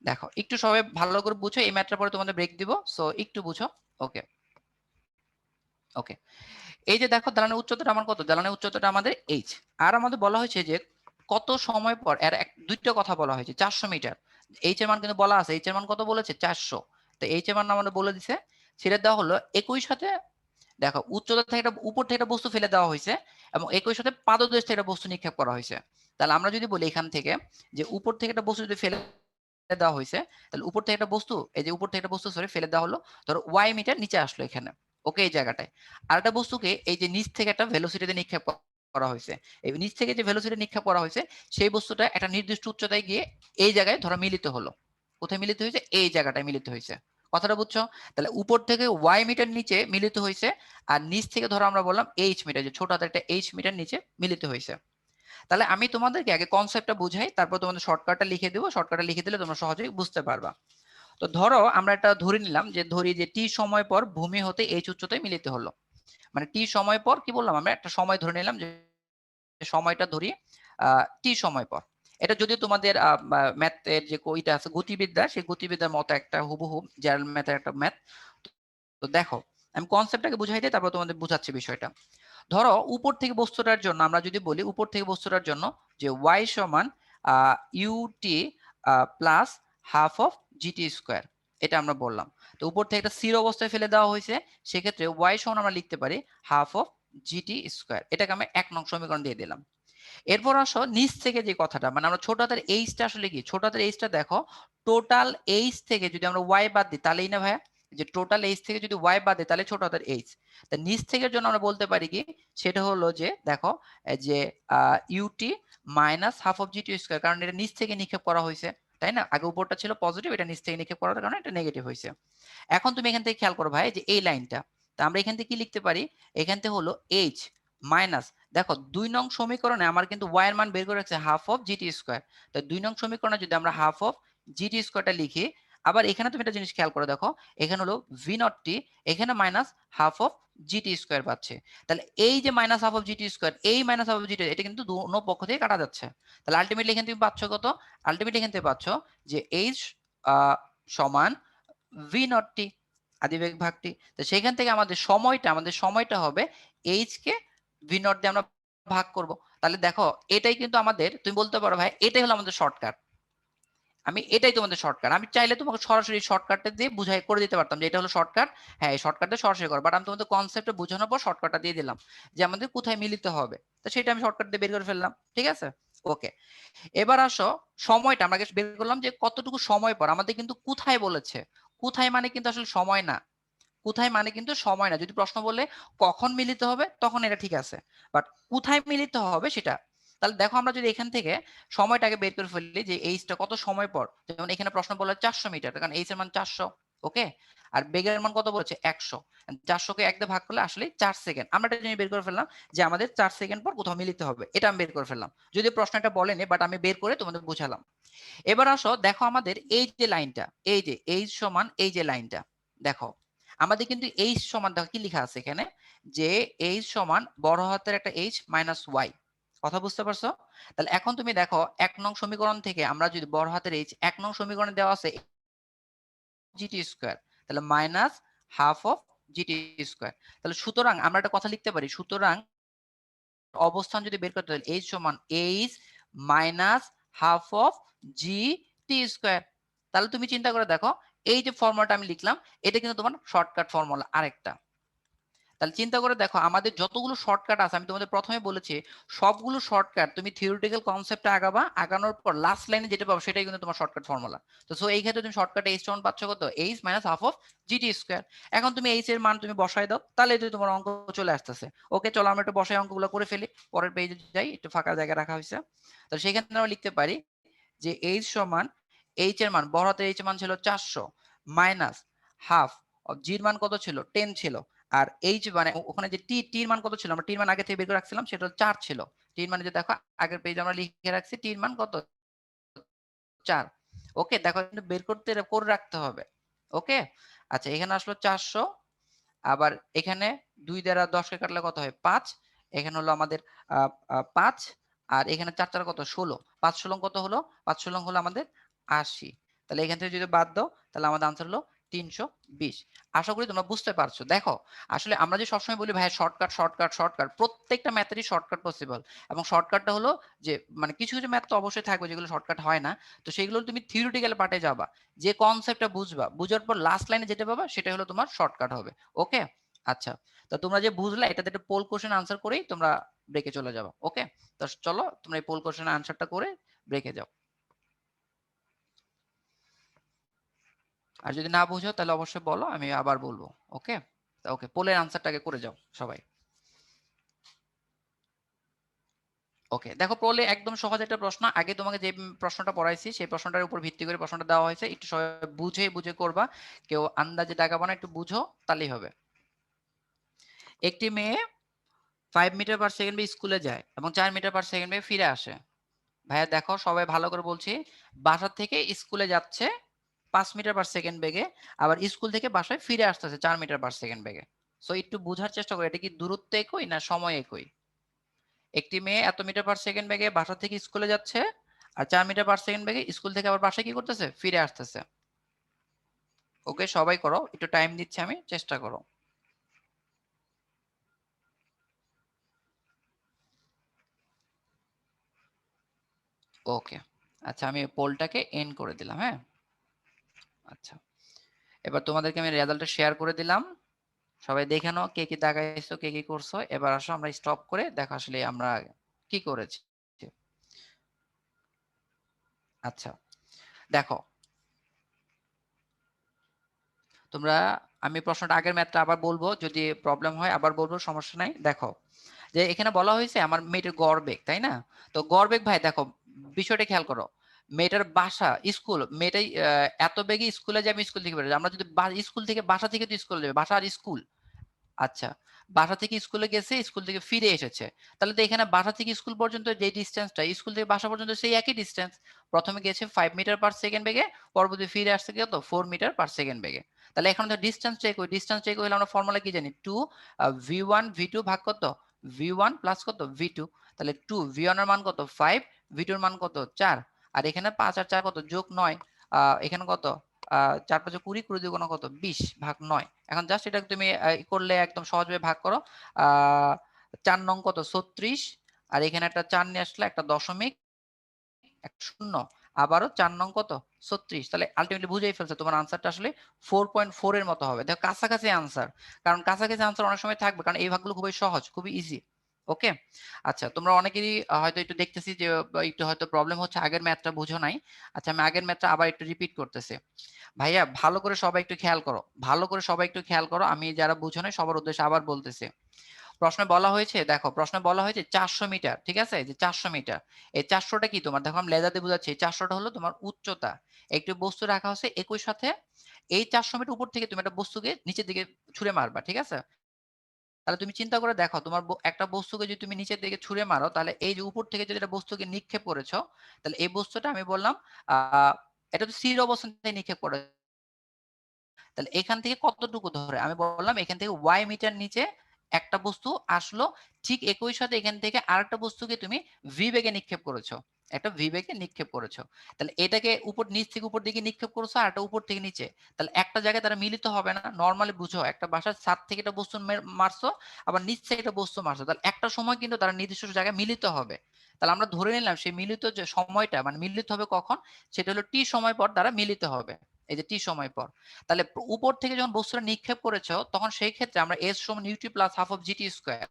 দেখো একটু সবাই ভালো করে বুঝো, এই ম্যাথটার পরে তোমাদের ব্রেক দিব, সো একটু বুঝো। ওকে, ওকে, এই যে দেখো দালানের উচ্চতাটা আমার কত, দালানের উচ্চতাটা আমাদের এইচ, আর আমাদের বলা হয়েছে যে কত সময় পর, এর দুইটা কথা বলা হয়েছে, 400 মিটার, এইচ এর মান কিন্তু বলা আছে, এইচ এর মান কত বলেছে 400, তো এইচ এর মান আমাদের বলে দিছে, ছেড়ে দেওয়া হলো একই সাথে, দেখো উচ্চতা থেকে একটা উপর থেকে একটা বস্তু ফেলে দেওয়া হয়েছে, এবং একই সাথে পাদদেশ থেকে একটা বস্তু নিক্ষেপ করা হয়েছে। তাহলে আমরা যদি বলি এখান থেকে যে উপর থেকে একটা বস্তু যদি ফেলে দেওয়া হয়েছে, তাহলে উপর থেকে একটা বস্তু, এই যে উপর থেকে একটা বস্তু সরি ফেলে দেওয়া হলো, ধরো ওয়াই মিটার নিচে আসলো এখানে, ওকে, এই জায়গাটায়, আর একটা বস্তুকে এই যে নিচ থেকে একটা ভেলোসিটিতে নিক্ষেপ করা হয়েছে, এই নিচ থেকে যে ভেলোসিটি নিক্ষেপ করা হয়েছে সেই বস্তুটা একটা নির্দিষ্ট উচ্চতায় গিয়ে এই জায়গায় ধরো মিলিত হলো, কোথায় মিলিত হয়েছে, এই জায়গাটায় মিলিত হয়েছে। কথাটা বুঝছো? তাহলে উপর থেকে ওয়াই মিটার নিচে মিলিত হয়েছে, আর নিচ থেকে ধরো আমরা বললাম এইচ মিটার, যে ছোট হাতের একটা এইচ মিটার নিচে মিলিত হয়েছে। তাহলে আমি তোমাদেরকে আগে কনসেপ্টটা বুঝাই, তারপর তোমাদের শর্টকাটটা লিখে দেবো, শর্টকাটটা লিখে দিলে তোমরা সহজেই বুঝতে পারবা। তো ধরো আমরা এটা ধরে নিলাম যে ধরি যে টি সময় পর ভূমি হতে এইচ উচ্চতায় মিলিত হলো, মানে টি সময় পর কি বললাম আমরা একটা সময় ধরে নিলাম যে সময়টা ধরি টি সময় পর। এটা যদিও তোমাদের ম্যাথের যে কইটা আছে গতিবিদ্যা, সেই গতিবিদ্যার মতো একটা হুবহু জেনারেল ম্যাথের একটা ম্যাথ। তো দেখো আমি কনসেপ্টটাকে বুঝাই দিই, তারপর তোমাদের বুঝাচ্ছি বিষয়টা। ধরো উপর থেকে বস্তুটার জন্য আমরা যদি বলি উপর থেকে বস্তুটার জন্য যে y সমান UT plus half of GT square, এটা আমরা বললাম। তো উপর থেকে একটা স্থির অবস্থায় ফেলে দেওয়া হয়েছে, সেক্ষেত্রে y সমান আমরা লিখতে পারি হাফ অফ জিটি স্কোয়ার, এটাকে আমি 1 নং সমীকরণ দিয়ে দিলাম। এরপর আসো নিচ থেকে যে কথাটা, মানে আমরা ছোট হাতের এইচটা আসলে কি, ছোট হাতের এইচটা দেখো টোটাল এইচ থেকে যদি আমরা ওয়াই বাদ দিই তাহলেই না ভাইয়া, যে টোটাল এইচ থেকে যদি ওয়াই বাদ দিই তাহলে ছোট হাতের এইচ। তা নিচ থেকে জন্য আমরা বলতে পারি কি, সেটা হলো যে দেখো যে UT minus half of GT square, কারণ এটা নিচ থেকে নিক্ষেপ করা হয়েছে, তাই না? আগে উপরটা ছিল পজিটিভ, এটা নিচ থেকে নিক্ষেপ করার কারণে এটা নেগেটিভ হয়েছে। এখন তুমি এখান থেকে খেয়াল করো ভাই যে এই লাইনটা, তা আমরা এখান থেকে কি লিখতে পারি, এখান থেকে হলো এইচ মাইনাস, দেখো 2 নং সমীকরণে আমার কিন্তু y এর মান বের করে রাখছে হাফ অফ জিটি স্কোয়ার। তো 2 নং সমীকরণে যদি আমরা হাফ অফ জিটি স্কোয়ারটা লিখি, আবার এখানে তুমি একটা জিনিস খেয়াল করে দেখো, এখানে হলো ভি নট টি, এখানে minus half of GT square পাচ্ছে। তাহলে এই যে minus half of GT square, এই মাইনাস হাফ অফ জিটি, এটা কিন্তু দোনো পক্ষ থেকে কাটা যাচ্ছে। তাহলে আলটিমেটলি এখানে তুমি পাচ্ছ কত, আলটিমেটলি এখান থেকে পাচ্ছ যে এইচ সমান ভি নট টি, আদিবেগ ভাগ টি। তো সেখান থেকে আমাদের সময়টা হবে এইচ কে ভি নট দিয়ে আমরা ভাগ করব। তাহলে দেখো এটাই কিন্তু আমাদের, তুমি বলতে পারো ভাই এটাই হলো আমাদের শর্টকাট, আমি এটাই তোমাদের শর্টকাট। আমি চাইলে তোমাকে সরাসরি শর্টকাটটা দিয়ে বুঝাই করে দিতে পারতাম যে এটা হলো শর্টকাট, হ্যাঁ এই শর্টকাটটা সরাসরি করো, বাট আমি তোমাদের কনসেপ্টে বোঝানোর পর শর্টকাটটা দিয়ে দিলাম যে আমাদের কোথায় মিলিত হবে। তো সেটা আমি শর্টকাট দিয়ে বের করে ফেললাম, ঠিক আছে? ওকে, এবার আসো সময়টা আমরা বের করলাম যে কতটুকু সময় পর, আমাদের কিন্তু কোথায় বলেছে, কোথায় মানে কিন্তু আসলে সময় না, কোথায় মানে কিন্তু সময় না। যদি প্রশ্ন বলে কখন মিলিত হবে তখন এটা ঠিক আছে, বাট কোথায় মিলিত হবে সেটা। তাহলে দেখো আমরা যদি এখান থেকে সময়টাকে বের করে ফেলি যে এইচটা কত সময় পর, যেমন এখানে প্রশ্ন বলে 400 মিটার, কারণ এইচ এর মান 400, ওকে, আর বেগের মান কত বলেছে 100, 400 কে 1 দিয়ে ভাগ করলে আসলে 4 সেকেন্ড। আমরা এটা জিনিস বের করে ফেললাম যে আমাদের 4 সেকেন্ড পর কোথাও মিলিত হবে, এটা আমি বের করে ফেললাম, যদি প্রশ্ন এটা বলেনি, বাট আমি বের করে তোমাদের বুঝালাম। এবার আসো দেখো আমাদের এই যে লাইনটা, এই যে এইচ সমান এই যে লাইনটা, দেখো আমাদের কিন্তু এইচ সমান, দেখো কি লেখা আছে এখানে, যে এইচ সমান বড় হাতের একটা এইচ মাইনাস ওয়াই, কথা বুঝতে পারছো? তাহলে এখন তুমি দেখো 1 নং সমীকরণ থেকে আমরা যদি বড় হাতের এইচ 1 নং সমীকরণে দেওয়া আছে জিটি স্কোয়ার, তাহলে minus half of GT square. তাহলে সুতরাং আমরা একটা কথা লিখতে পারি, সুতরাং অবস্থান যদি বের করতে হয় এইচ সমান H minus half of G T square. তাহলে তুমি চিন্তা করে দেখো এই যে ফর্মুলাটা আমি লিখলাম, এটা কিন্তু তোমার শর্টকাট ফর্মুলা আরেকটা। তাহলে চিন্তা করে দেখো আমাদের যতগুলো শর্টকাট আছে, আমি তোমাদের প্রথমে বলেছি সবগুলো শর্টকাট তুমি থিওরিটিক্যাল কনসেপ্টে আগাবা, আগানোর পর লাস্ট লাইনে যেটা পাবো সেটাই কিন্তু তোমার শর্টকাট ফর্মুলা। তো সো এই ক্ষেত্রে তুমি শর্টকাটে এইচ সমান পাচ্ছ কত, H minus half of GT square. এখন তুমি এইচ এর মান তুমি বসাই দাও, তাহলে যদি তোমার অঙ্ক চলে আসতেছে। ওকে চলো আমরা একটু বসাই অঙ্কগুলো করে ফেলি, পরের পেজে যাই, একটু ফাঁকা জায়গা রাখা হয়েছে। তো সেক্ষেত্রে আমরা লিখতে পারি যে এইচ সমান, এইচ এর মান বড় হাতের এইচ এর মান ছিল 400 মাইনাস হাফ অফ জির মান কত ছিল 10 ছিল, আর এইচ মানে ওখানে যে টির মান কত ছিল, আমরা টির মান আগে থেকে বের করে রাখছিলাম, সেটা 4 ছিল। টির মানে যে দেখো আগের পেজে আমরা লিখে রাখছি টির মান কত 4। ওকে দেখো কিন্তু বের করতে করে রাখতে হবে। ওকে আচ্ছা এখানে আসলো 400, আবার এখানে 2 দ্বারা 10 কে কাটলে কত হয় 5, এখানে হলো আমাদের 5, আর এখানে 4 4 কত 16, 5 16 কত হলো, 5 16 হলো আমাদের 80। তাহলে এখান থেকে যদি বাদ দাও তাহলে আমাদের আনসার হলো 320। আশা করি তোমরা বুঝতে পারছো। দেখো আসলে আমরা যে সবসময় বলি ভাই শর্টকাট শর্টকাট শর্টকাট, প্রত্যেকটা ম্যাথেরই শর্টকাট পসিবল, এবং শর্টকাটটা হলো যে মানে কিছু কিছু ম্যাথ তো অবশ্যই থাকবে যেগুলো শর্টকাট হয় না, তো সেগুলো তুমি থিওরিটিক্যাল পার্টে যাবা, যে কনসেপ্টটা বুঝবা, বুঝার পর লাস্ট লাইনে যেটা পাবা সেটা হলো তোমার শর্টকাট হবে। ওকে আচ্ছা, তো তোমরা যে বুঝলা এটাতে একটা পোল কোশ্চেন আনসার করেই তোমরা ব্রেকে চলে যাবে। ওকে তো চলো তোমরা এই পোল কোশ্চেনের আনসারটা করে ব্রেকে যাও, আর যদি না বুঝো তাহলে অবশ্যই বলো, আমি আবার বলবো। ওকে ওকে পোলের আনসারটাকে করে যাও সবাই। ওকে দেখো পোলে একদম সহজ একটা প্রশ্ন, আগে তোমাকে যে প্রশ্নটা পড়াইছি সেই প্রশ্নটার উপর ভিত্তি করে প্রশ্নটা দেওয়া হয়েছে, একটু সবাই বুঝে বুঝে করবা, কেউ আন্দাজে দাগাবা না, একটু বুঝো তাহলেই হবে। একটি মেয়ে 5 মিটার পার সেকেন্ড স্কুলে যায় এবং 4 মিটার পার সেকেন্ড ফিরে আসে। ভাইয়া দেখো সবাই ভালো করে বলছি, বাসা থেকে স্কুলে যাচ্ছে 5 মিটার পার সেকেন্ড বেগে, আবার স্কুল থেকে বাসায় ফিরে আসতেছে 4 মিটার পার সেকেন্ড বেগে। সো একটু বোঝার চেষ্টা করো, এটা কি দূরত্ব একই না সময় একই? একটি মেয়ে এত মিটার পার সেকেন্ড বেগে বাসা থেকে স্কুলে যাচ্ছে, আর 4 মিটার পার সেকেন্ড বেগে স্কুল থেকে আবার বাসায় কি করতেছে, ফিরে আসতেছে। ওকে, সবাই করো, একটু টাইম দিচ্ছি আমি, চেষ্টা করো। ওকে, আচ্ছা আমি পোলটাকে এন্ড করে দিলাম। হ্যাঁ, আচ্ছা এবার তোমাদেরকে আমি রেজাল্টটা শেয়ার করে দিলাম। সবাই দেখে নাও কে কি দাগাইছো, কে কি করছো। এবার আসো আমরা স্টপ করে দেখো আসলে আমরা কি করেছি। আচ্ছা দেখো তোমরা, আমি প্রশ্নটা আগের ম্যাথটা আবার বলবো, যদি প্রবলেম হয় আবার বলবো, সমস্যা নাই। দেখো যে এখানে বলা হয়েছে আমার মেয়েটার গড় বেগ, তাই না? তো গড় বেগ ভাই দেখো বিষয়টা খেয়াল করো, মেয়েটার বাসা স্কুল, মেয়েটাই এত বেগে স্কুলে যাবে, স্কুল থেকে বেরোবে। আমরা যদি স্কুল থেকে বাসা থেকে তো স্কুলে যাবে, বাসা আর স্কুল। আচ্ছা, বাসা থেকে স্কুলে গেছে, স্কুল থেকে ফিরে এসেছে, তাহলে তো এখানে বাসা থেকে স্কুল পর্যন্ত যে ডিস্টেন্সটা, স্কুল থেকে বাসা পর্যন্ত সেই একই ডিস্টেন্স। প্রথমে গেছে 5 মিটার পার সেকেন্ড বেগে, পরবর্তী ফিরে আসছে কত 4 মিটার পার সেকেন্ড বেগে। তাহলে এখন তো ডিস্টেন্স চেক, ওই ডিস্টেন্স চেক হলে আমরা ফর্মুলা কি জানি, 2 v1 v2 ভাগ কত v1 প্লাস কত v2। তাহলে 2 v1 এর মান কত 5, v2 এর মান কত 4, আর এখানে 5 আর 4 কত যোগ 9, এখানে কত 4 5 20, 20 দুগুণ কত 20 ভাগ 9। এখন জাস্ট এটা তুমি করলে একদম সহজভাবে ভাগ করো। 4 নং কত 36, আর এখানে একটা 4 নিয়ে আসলে একটা দশমিক, একটা শূন্য, আবারও 4 নং কত 36। তাহলে আলটিমেটলি বুঝেই ফেলছে তোমার আনসারটা আসলে 4.4 এর মতো হবে। দেখো কাছাকাছি আনসার, কারণ কাছাকাছি আনসার অনেক সময় থাকবে, কারণ এই ভাগগুলো খুবই সহজ, খুবই ইজি। ওকে, আচ্ছা তোমরা অনেকেরই হয়তো একটু দেখতেছি যে একটু হয়তো প্রবলেম হচ্ছে, আগের ম্যাথটা বুঝো নাই। আচ্ছা আমি আগের ম্যাথটা আবার একটু রিপিট করতেছি। ভাইয়া ভালো করে সবাই একটু খেয়াল করো, ভালো করে সবাই একটু খেয়াল করো, আমি যারা বুঝো নাই সবার উদ্দেশ্যে আবার বলতেছি। প্রশ্নে বলা হয়েছে, দেখো প্রশ্নে বলা হয়েছে 400 মিটার, ঠিক আছে? যে 400 মিটার, এই 400টা কি তোমার, দেখো আমি লেজার দিয়ে বুঝাচ্ছি, 400টা হলো তোমার উচ্চতা। একটি বস্তু রাখা হচ্ছে একই সাথে, এই 400 মিটার উপর থেকে তুমি একটা বস্তুকে নিচের দিকে ছুঁড়ে মারবা, ঠিক আছে? তাহলে তুমি চিন্তা করে দেখো, তোমার একটা বস্তুকে যদি তুমি নিচের দিকে ছুঁড়ে মারো, তাহলে এই যে উপর থেকে যদি একটা বস্তুকে নিক্ষেপ করেছো, তাহলে এই বস্তুটা আমি বললাম এটা তো স্থির অবস্থান থেকে নিক্ষেপ করে, তাহলে এখান থেকে কতটুকু ধরে, আমি বললাম এখান থেকে y মিটার নিচে একটা বস্তু আসলো, ঠিক একই সাথে এখান থেকে আরেকটা বস্তুকে তুমি v বেগে নিক্ষেপ করেছো, একটা v বেগে নিক্ষেপ করেছো। তাহলে এটাকে উপর নিচ থেকে উপর দিকে নিক্ষেপ করেছো, আর একটা উপর থেকে নিচে, তাহলে একটা জায়গায় তারা মিলিত হবে না। নরমালি বুঝো, একটা বাসার ছাদ থেকে একটা বস্তু মারছো, আবার নিচ থেকে একটা বস্তু মারছো, তাহলে একটা সময় কিন্তু তারা নির্দিষ্ট জায়গায় মিলিত হবে। তাহলে আমরা ধরে নিলাম সেই মিলিত যে সময়টা, মানে মিলিত হবে কখন, সেটা হলো t সময় পর তারা মিলিত হবে, এই যে t সময় পর। তাহলে উপর থেকে যখন বস্তুটা নিক্ষেপ করেছো, তখন সেই ক্ষেত্রে আমরা s সমান ut plus half of gt square,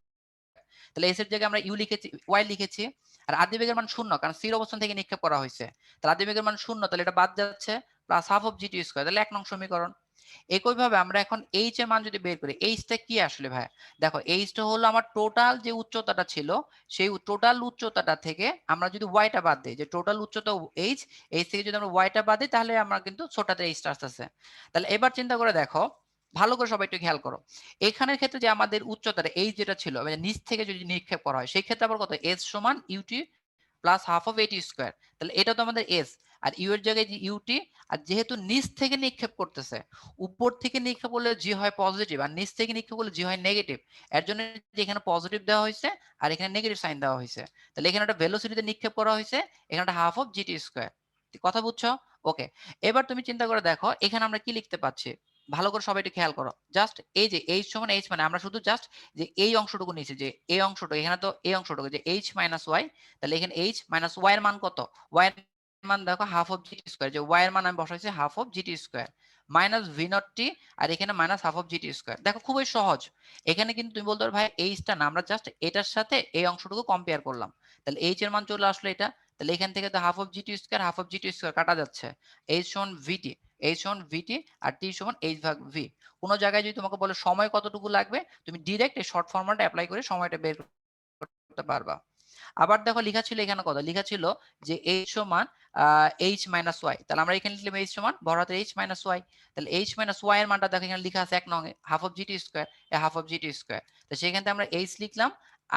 তাহলে s এর জায়গায় আমরা u লিখেছি, y লিখেছি, আর আদি বেগের মান শূন্য, কারণ স্থির অবস্থান থেকে নিক্ষেপ করা হয়েছে। তাহলে আদি বেগের মান শূন্য, তাহলে এটা বাদ যাচ্ছে, plus half of gt square, তাহলে 1 নং সমীকরণ। একইভাবে আমরা এখন h এর মান যদি বের করি, h টা কি আসলে ভাই, দেখো h টা হলো আমার টোটাল যে উচ্চতাটা ছিল, সেই টোটাল উচ্চতাটা থেকে আমরা যদি y টা বাদ দিই, যে টোটাল উচ্চতা h, h থেকে যদি আমরা y টা বাদ দিই, তাহলে আমরা কিন্তু ছোটটাতে h টা আসতেছে। তাহলে এবার চিন্তা করে দেখো, ভালো করে সবাই একটু খেয়াল করো, এখানের ক্ষেত্রে যে আমাদের উচ্চতাটা h যেটা ছিল, মানে নিচ থেকে যদি নিক্ষেপ করা হয়, সেই ক্ষেত্রে আবার কত s সমান ut plus half of at square, তাহলে এটা তো আমাদের s, আর u এর জায়গায় যে ut, আর যেহেতু নিচ থেকে নিক্ষেপ করতেছে, উপর থেকে নিক্ষেপ করলে জি হয় পজিটিভ, আর নিচ থেকে নিক্ষেপ করলে জি হয় নেগেটিভ, এর জন্য যে এখানে পজিটিভ দেওয়া হয়েছে আর এখানে নেগেটিভ সাইন দেওয়া হয়েছে। তাহলে এখানে একটা ভেলোসিটিতে নিক্ষেপ করা হয়েছে, এখানে একটা হাফ অফ জিটি স্কয়ার। কথা বুঝছো? ওকে, এবার তুমি চিন্তা করে দেখো এখানে আমরা কি লিখতে পাচ্ছি, ভালো করে সবাই একটু খেয়াল করো। জাস্ট এই যে h সমান h, মানে আমরা শুধু জাস্ট যে এই অংশটুকু নিয়েছি, যে এই অংশটুকু, এখানে তো এই অংশটুকু যে h মাইনাস y, তাহলে এখানে h মাইনাস y এর মান কত, y এর মান দেখো হাফ অফ জিটি স্কয়ার, যে y এর মান আমি বসাইছি half of g t square minus v nought t, আর এখানে minus half of g t square. দেখো খুবই সহজ, এখানে কিন্তু তুমি বলতে পারো ভাই এইচটা না, আমরা জাস্ট এটার সাথে এই অংশটুকু কম্পেয়ার করলাম, তাহলে এইচ এর মান চলে আসলো এটা, তাহলে এখান থেকে তো half of g t square, half of g t square কাটা যাচ্ছে, এইচ সমান ভিটি, এইচ সমান ভিটি, আর টি সমান এইচ ভাগ ভি। কোনো জায়গায় যদি তোমাকে বলে সময় কতটুকু লাগবে, তুমি ডিরেক্ট এই শর্ট ফরম্যাটে অ্যাপ্লাই করে সময়টা বের করতে পারবা। আবার দেখো লেখা ছিল এখানে কত, লেখা ছিল যে h সমান h মাইনাস ওয়াই, তাহলে আমরা এখানে লিখলাম h সমান বড় হাতের h মাইনাস ওয়াই, তাহলে h মাইনাস ওয়াই এর মানটা দেখো এখানে লেখা আছে 1 নং এ half of g t square, half of g t square, তো সেখান থেকে আমরা h লিখলাম,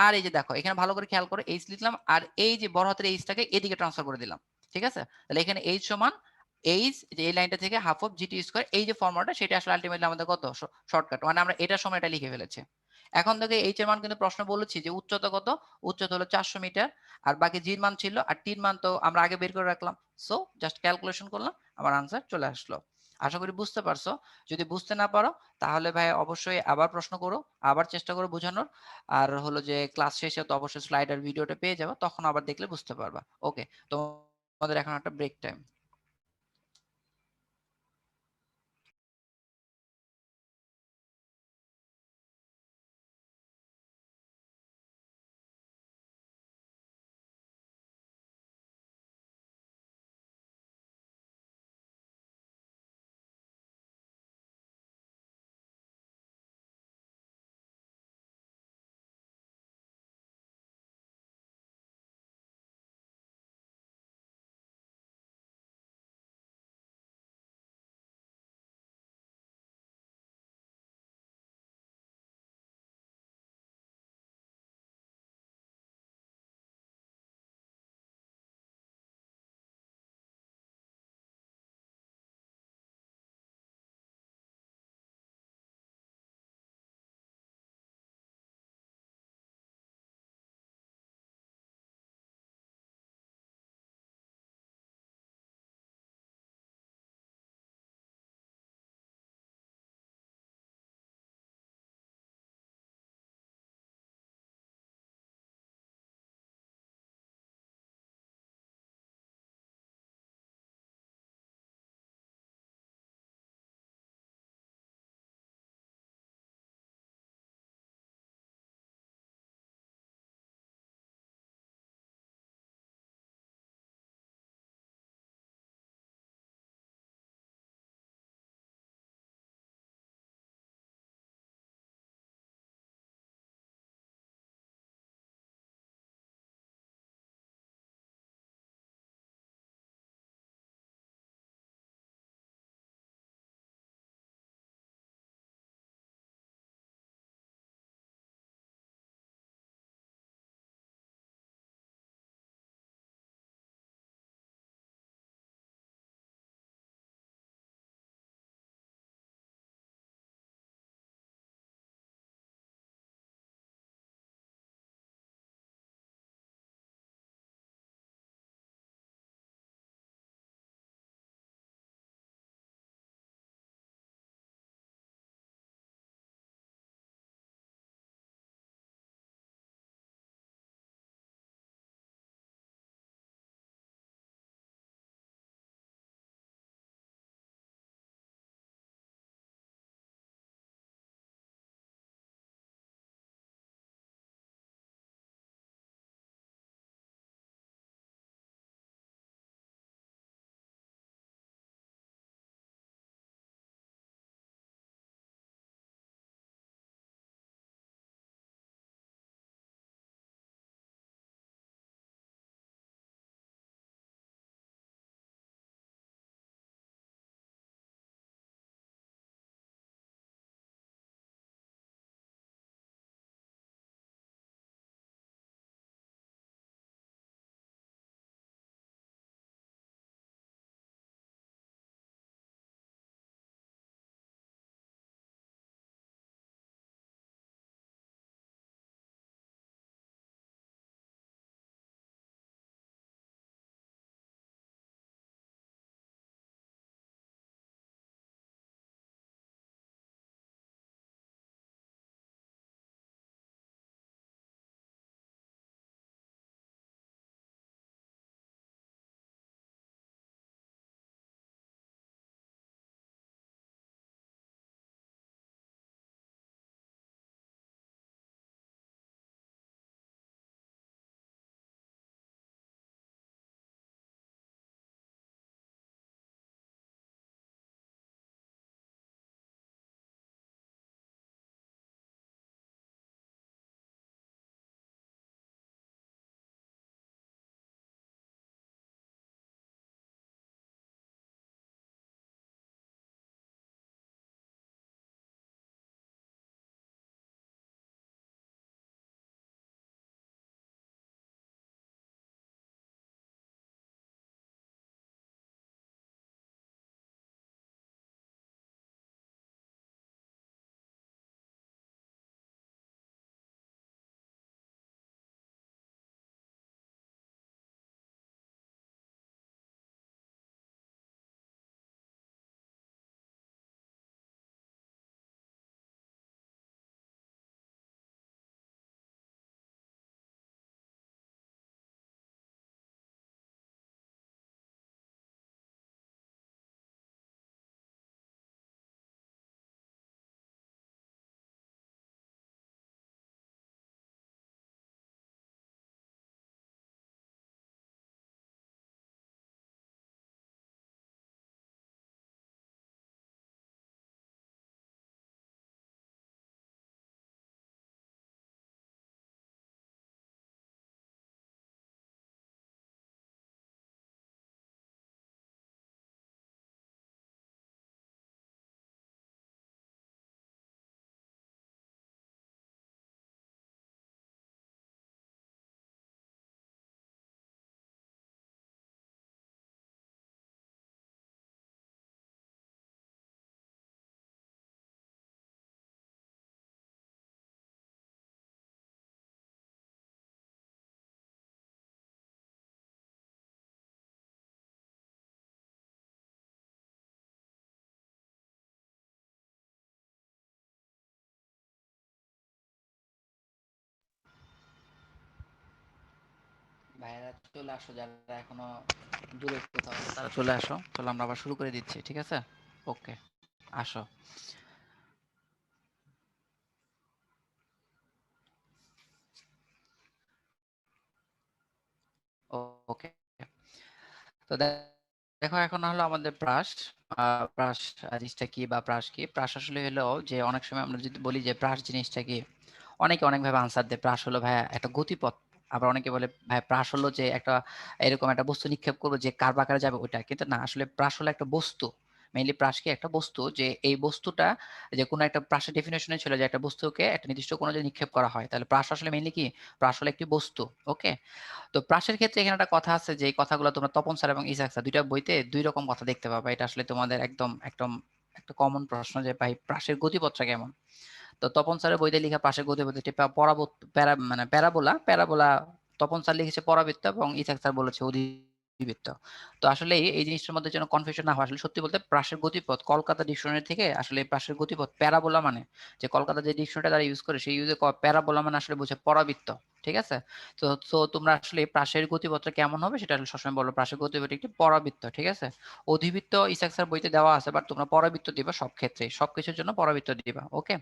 আর এই যে দেখো এখানে ভালো করে খেয়াল করো h লিখলাম, আর এই যে বড় হাতের h টাকে এদিকে ট্রান্সফার করে দিলাম, ঠিক আছে? তাহলে এখানে h সমান এইচ যে এই লাইনটা থেকে হাফ অফ জিটি স্কয়ার এই যে ফর্মুলাটা সেটা আসলে আলটিমেটলি আমাদের কত শর্টকাট মানে আমরা এটার সময় এটা লিখে ফেলেছি। এখন থেকে এইচ এর মান কিন্তু প্রশ্ন বলেছি যে উচ্চতা কত? উচ্চতা হলো 400 মিটার আর বাকি জির মান ছিল আর টির মান তো আমরা আগে বের করে রাখলাম। সো জাস্ট ক্যালকুলেশন করলাম আমার আনসার চলে আসলো। আশা করি বুঝতে পারছো। যদি বুঝতে না পারো তাহলে ভাই অবশ্যই আবার প্রশ্ন করো, আবার চেষ্টা করো বোঝানোর। আর হলো যে ক্লাস শেষে তো অবশ্যই স্লাইডার ভিডিওটা পেয়ে যাবে। তখন আবার দেখলে বুঝতে পারবা। ওকে। তোমাদের এখন একটা ব্রেক টাইম। ভাইরা চলে আসো, যারা এখনো দূরে কোথাও আছে তারা চলে আসো। চলো আমরা আবার শুরু করে দিচ্ছি, ঠিক আছে? ওকে, আসো। ওকে, তো দেখো এখন হলো আমাদের ব্রাশ। ব্রাশ জিনিসটা কি বা ব্রাশ কি? ব্রাশ আসলে হলো যে অনেক সময় আমরা যদি বলি যে ব্রাশ জিনিসটা কি, অনেকে অনেকভাবে আনসার দেয়। ব্রাশ হলো ভাইয়া একটা গতিপথ। আবার অনেকে বলে ভাই ব্রাশ হলো যে একটা এরকম একটা বস্তু নিক্ষেপ করবো যে কার বাকারে যাবে ওইটা। কিন্তু না, আসলে ব্রাশ হলো একটা বস্তু। মেইনলি ব্রাশ কি একটা বস্তু, যে এই বস্তুটা যে কোনো একটা ব্রাশের ডেফিনেশনে ছিল যে একটা বস্তুকে একটা নির্দিষ্ট কোনো যে নিক্ষেপ করা হয়, তাহলে ব্রাশ আসলে মেইনলি কি? ব্রাশ হলো একটি বস্তু। ওকে, তো ব্রাশের ক্ষেত্রে এখানে একটা কথা আছে যে এই কথাগুলো তোমরা তপন স্যার এবং ইসাক স্যার দুইটা বইতে দুই রকম কথা দেখতে পাবা। এটা আসলে তোমাদের একদম একদম একটা কমন প্রশ্ন যে ভাই ব্রাশের গতিপথটা কেমন। তো তপন স্যারের বইতে লেখা পাশের গতিপথ এটি মানে প্যারাবোলা তপন স্যার লিখেছে পরাবৃত্ত এবং ইসাক স্যার বলেছে অধিবৃত্ত। তো আসলে এই জিনিসটার মধ্যে যেন কনফিউশন না হয়, আসলে সত্যি বলতে প্রাসের গতিপথ কলকাতা ডিকশনারি থেকে আসলে প্রাসের গতিপথ প্যারাবোলা মানে যে কলকাতা যে ডিকশনারিটা তারা ইউজ করে সেই ইউজে প্যারাবোলা মানে আসলে বোঝে পরাবৃত্ত, ঠিক আছে? তো তো তোমরা আসলে প্রাসের গতিপথটা কেমন হবে সেটা আসলে সবসময় বলো প্রাসের গতিপথ একটি পরাবৃত্ত, ঠিক আছে? অধিবৃত্ত ইসাক স্যার বইতে দেওয়া আছে, বাট তোমরা পরাবৃত্ত দিবা সব ক্ষেত্রে, সবকিছুর জন্য পরাবৃত্ত দিবা। ওকে,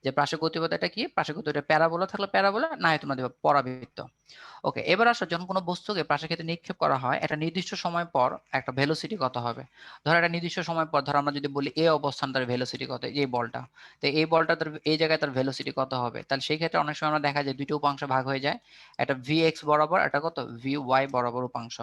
যে প্রাসের গতিপথ এটা কি? প্রাসের গতিপথ প্যারাবোলা থাকলে প্যারাবোলা, না হয় তোমরা দিবা পরাবৃত্ত। ওকে, এবার আসো যখন কোনো বস্তুকে প্রাসের ক্ষেত্রে নিক্ষেপ করা হয় একটা নির্দিষ্ট সময় পর একটা ভেলোসিটি কত হবে। ধরো একটা নির্দিষ্ট সময় পর, ধরো আমরা যদি বলি এ অবস্থান তার ভেলোসিটি কত, এই বলটা, তো এই বলটা তার এই জায়গায় তার ভেলোসিটি কত হবে, তাহলে সেই ক্ষেত্রে অনেক সময় আমরা দেখা যায় দুইটা উপাংশ ভাগ হয়ে যায়, একটা ভি এক্স বরাবর, একটা কত ভি ওয়াই বরাবর উপাংশ।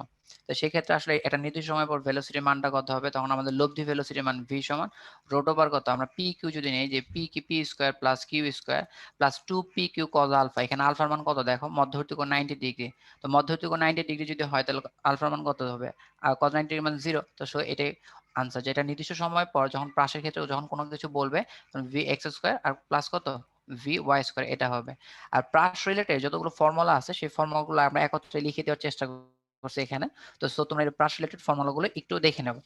তো সেই ক্ষেত্রে আসলে একটা নির্দিষ্ট সময় পর ভেলোসিটির মানটা কত হবে, তখন আমাদের লব্ধি ভেলোসিটির মান ভি সমান রোট ওভার কত, আমরা পি কিউ যদি নেই যে পি কি P square plus Q square plus 2 pq cos আলফা। এখানে আলফার মান কত দেখো, মধ্যবর্তী কোণ 90 ডিগ্রি। তো মধ্যবর্তী কোণ 90 ডিগ্রি যদি হয় তাহলে আলফার মান কত হবে, আর cos 90 ডিগ্রি মানে 0। তো সো এটাই আনসার, যেটা নির্দিষ্ট সময় পর যখন প্রাসের ক্ষেত্রে যখন কোনো কিছু বলবে তখন ভি এক্স স্কোয়ার আর প্লাস কত ভি ওয়াই স্কোয়ার এটা হবে। আর প্রাস রিলেটেড যতগুলো ফর্মুলা আছে সেই ফর্মুলাগুলো আমরা একত্রে লিখে দেওয়ার চেষ্টা করছি এখানে। তো সো তোমরা এই প্রাস রিলেটেড ফর্মুলাগুলো একটু দেখে নেবো।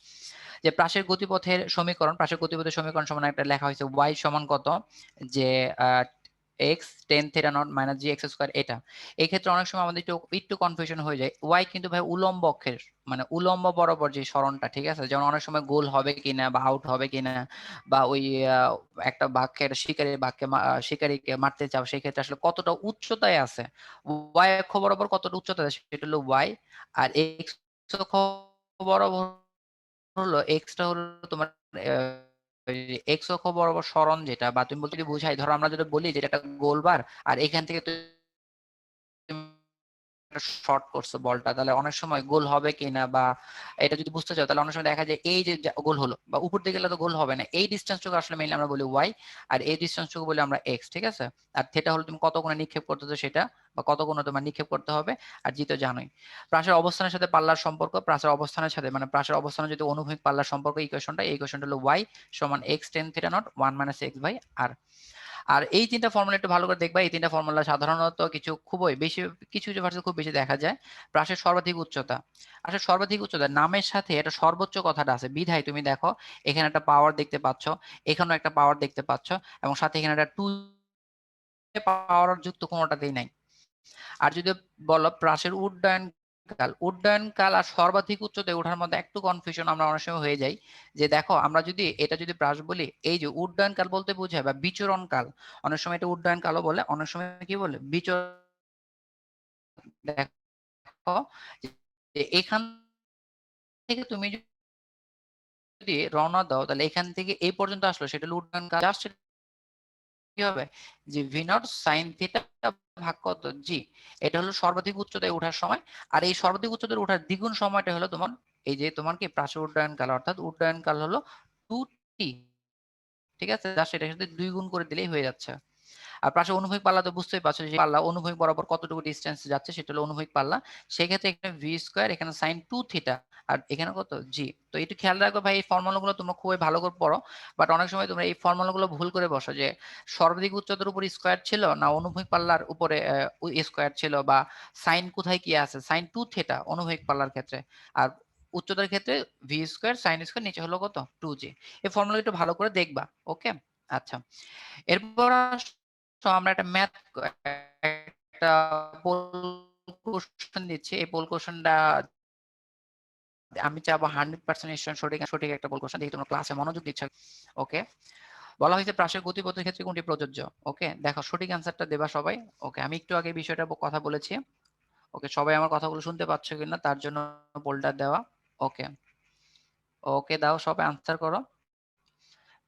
যে প্রাসের গতিপথের সমীকরণ, প্রাসের গতিপথের সমীকরণ সমান একটা লেখা হয়েছে y সমান কত, যে x tan theta not minus G x square. এটা এই ক্ষেত্রে অনেক সময় আমাদের একটু কনফিউশন হয়ে যায়। ওয়াই কিন্তু ভাই উলম্ব অক্ষের মানে উলম্ব বরাবর যে সরণটা, ঠিক আছে? যেমন অনেক সময় গোল হবে কিনা বা আউট হবে কিনা, বা ওই একটা বাক্যের শিকারীকে মারতে চাও সেই ক্ষেত্রে আসলে কতটা উচ্চতায় আছে, ওয়াই অক্ষ বরাবর কতটা উচ্চতায় আছে সেটা হলো ওয়াই। আর এক্স অক্ষ বরাবর হলো এক্সটা হলো তোমার এক্স অক্ষ বরাবর সরণ যেটা, বা তুমি বলতে যদি বুঝাই, ধরো আমরা যদি বলি যে এটা একটা গোলবার আর এখান থেকে শর্ট করছো বলটা, তাহলে অনেক সময় গোল হবে কিনা বা এটা যদি বুঝতে চাও তাহলে অনেক সময় দেখা যায় এই যে গোল হলো বা উপর দিকে গেলে তো গোল হবে না, এই ডিস্টেন্সটুকু আসলে মেইনলি আমরা বলি ওয়াই, আর এই ডিস্টেন্সটুকু বলি আমরা এক্স, ঠিক আছে? আর থেটা হলো তুমি কত কোণে নিক্ষেপ করতেছো সেটা, বা কত কোণে তোমার নিক্ষেপ করতে হবে। আর জি তো জানোই প্রাসের অবস্থানের সাথে পাল্লার সম্পর্ক, প্রাসের অবস্থানের সাথে মানে প্রাসের অবস্থানের যদি অনুভূমিক পাল্লার সম্পর্ক ইকুয়েশনটা, এই ইকুয়েশনটা হলো ওয়াই সমান x tan theta nought 1 minus x by r. আর এই তিনটা ফর্মুলা একটু ভালো করে দেখবা, এই তিনটা ফর্মুলা সাধারণত কিছু খুবই বেশি কিছু কিছু ভার্সে খুব বেশি দেখা যায়। প্রাসের সর্বাধিক উচ্চতা, আসলে সর্বাধিক উচ্চতা নামের সাথে এটা সর্বোচ্চ কথাটা আছে বিধায় তুমি দেখো এখানে একটা পাওয়ার দেখতে পাচ্ছ, এখানেও একটা পাওয়ার দেখতে পাচ্ছ, এবং সাথে এখানে একটা টু পাওয়ার যুক্ত কোনোটাতেই নাই। আর যদি বলো প্রাসের উড্ডয়নকাল আর সর্বাধিক উচ্চতায় ওঠার মধ্যে একটু কনফিউশন আমরা অনেক সময় হয়ে যাই। যে দেখো আমরা যদি এটা যদি প্রাস বলি, এই যে উড্ডয়নকাল বলতে বোঝায় বা বিচরণকাল, অনেক সময় এটা উড্ডয়নকালও বলে, অনেক সময় কি বলে বিচরণ। দেখো যে এখান থেকে তুমি যদি রওনা দাও তাহলে এখান থেকে এই পর্যন্ত আসলো সেটা হলো উড্ডয়নকাল। জাস্ট কি হবে যে ভি নট সাইন থিটা ভাগ কত জি, এটা হলো সর্বাধিক উচ্চতায় ওঠার সময়। আর এই সর্বাধিক উচ্চতায় ওঠার দ্বিগুণ সময়টা হলো তোমার এই যে তোমার কি প্রাসের উড্ডয়নকাল, অর্থাৎ উড্ডয়নকাল হলো 2t, ঠিক আছে? জাস্ট এটার সাথে 2 গুণ করে দিলেই হয়ে যাচ্ছে। আর পাশে অনুভূমিক পাল্লা তো বুঝতেই পারছো যে পাল্লা অনুভূমিক বরাবর কতটুকু ডিসটেন্স যাচ্ছে সেটা হলো অনুভূমিক পাল্লা। সেক্ষেত্রে এখানে ভি স্কোয়ার, এখানে সাইন 2 থিটা, আর এখানে কত জি। তো একটু খেয়াল রাখবে ভাই, এই ফর্মুলাগুলো তোমরা খুবই ভালো করে পড়ো, বাট অনেক সময় তোমরা এই ফর্মুলাগুলো ভুল করে বসো যে সর্বাধিক উচ্চতার উপর স্কোয়ার ছিল না অনুভূমিক পাল্লার উপরে স্কোয়ার ছিল, বা সাইন কোথায় কি আছে সাইন 2 থিটা অনুভূমিক পাল্লার ক্ষেত্রে, আর উচ্চতার ক্ষেত্রে ভি স্কোয়ার সাইন স্কোয়ার নিচে হলো কত 2j। এই ফর্মুলা একটু ভালো করে দেখবা। ওকে, আচ্ছা এরপর আমরা একটা ম্যাথ একটা কোশ্চেন দিচ্ছি, এই পোল কোশ্চেনটা আমি চাবো 100% স্টুডেন্ট সঠিক একটা পোল কোশ্চেন দেখি তোমরা ক্লাসে মনোযোগ দিচ্ছ। ওকে, বলা হয়েছে প্রাসের গতিপথের ক্ষেত্রে কোনটি প্রযোজ্য। ওকে, দেখো সঠিক অ্যান্সারটা দেবা সবাই। ওকে, আমি একটু আগে বিষয়টা কথা বলেছি। ওকে, সবাই আমার কথাগুলো শুনতে পাচ্ছ কিনা তার জন্য পোলটা দেওয়া। ওকে, ওকে দাও, সবাই আনসার করো।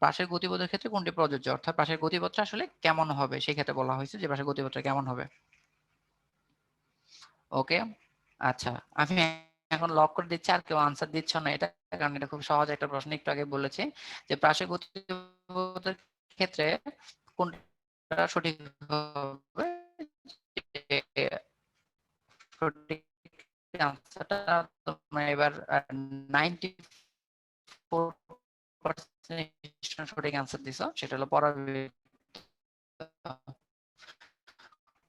প্রাসের গতিপথের ক্ষেত্রে কোনটি প্রযোজ্য, অর্থাৎ প্রাসের গতিপথটা আসলে কেমন হবে সেই ক্ষেত্রে বলা হয়েছে যে প্রাসের গতিপথটা কেমন হবে। ওকে, আচ্ছা আমি এখন লক করে দিচ্ছি, আর কেউ আনসার দিচ্ছ না, এটা কারণ এটা খুব সহজ একটা প্রশ্ন। একটু আগে বলেছি যে প্রাসের গতিপথের ক্ষেত্রে কোনটা সঠিক হবে, সঠিক আনসারটা তোমরা এবার 94% সঠিক আনসার দিছো, সেটা হলো পরাবৃত্ত।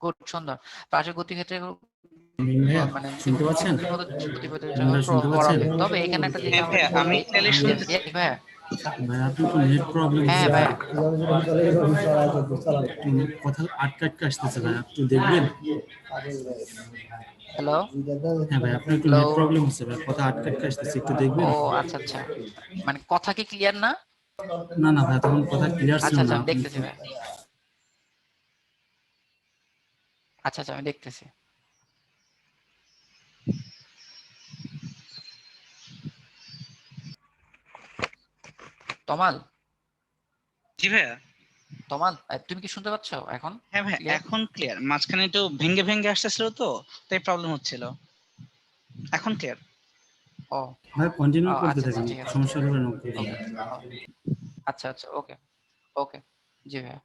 গুড, সুন্দর। প্রাসের গতি ক্ষেত্রে মিম ভাইয়া মানে শুনতে পাচ্ছেন? গতিপথের আপনারা শুনতে পাচ্ছেন? পরাবৃত্ত। তবে এখানে একটা জিনিস হ্যাঁ ভাইয়া, আমাদের আমি ক্লিয়ারলি শুনতে ভাইয়া, ভাইয়া আপনি একটু নেট প্রবলেম হ্যাঁ হচ্ছে ভাইয়া, কথা আটকা আটকা আসতেছে ভাই, একটু দেখবেন। হ্যালো হ্যাঁ ভাই, আপনার একটু হ্যালো। নেট প্রবলেম হচ্ছে ভাই, কথা আটকা আটকা আসতেছে, একটু দেখবেন। ও আচ্ছা আচ্ছা, মানে কথা কি ক্লিয়ার না? না না ভাই, তখন কথা ক্লিয়ার ছিল আচ্ছা আচ্ছা, না, আমি আপনি দেখতেছি একটু ভাই। আচ্ছা আচ্ছা, আমি দেখতেছি। তমাল, জি ভাইয়া। তমাল তুমি কি শুনতে পাচ্ছ এখন হ্যাঁ ভাইয়া, ক্লিয়ার? এখন ক্লিয়ার। মাঝখানে একটু ভেঙ্গে ভেঙ্গে আসতেছিল তো, তাই প্রবলেম হচ্ছিল। এখন ক্লিয়ার। ও ভাই কন্টিনিউ ও, করতে আচ্ছা আচ্ছা, থাকেন, ঠিক আছে, সমস্যা হলে নক করবেন। ওকে, আচ্ছা আচ্ছা, ওকে ওকে, জি ভাইয়া।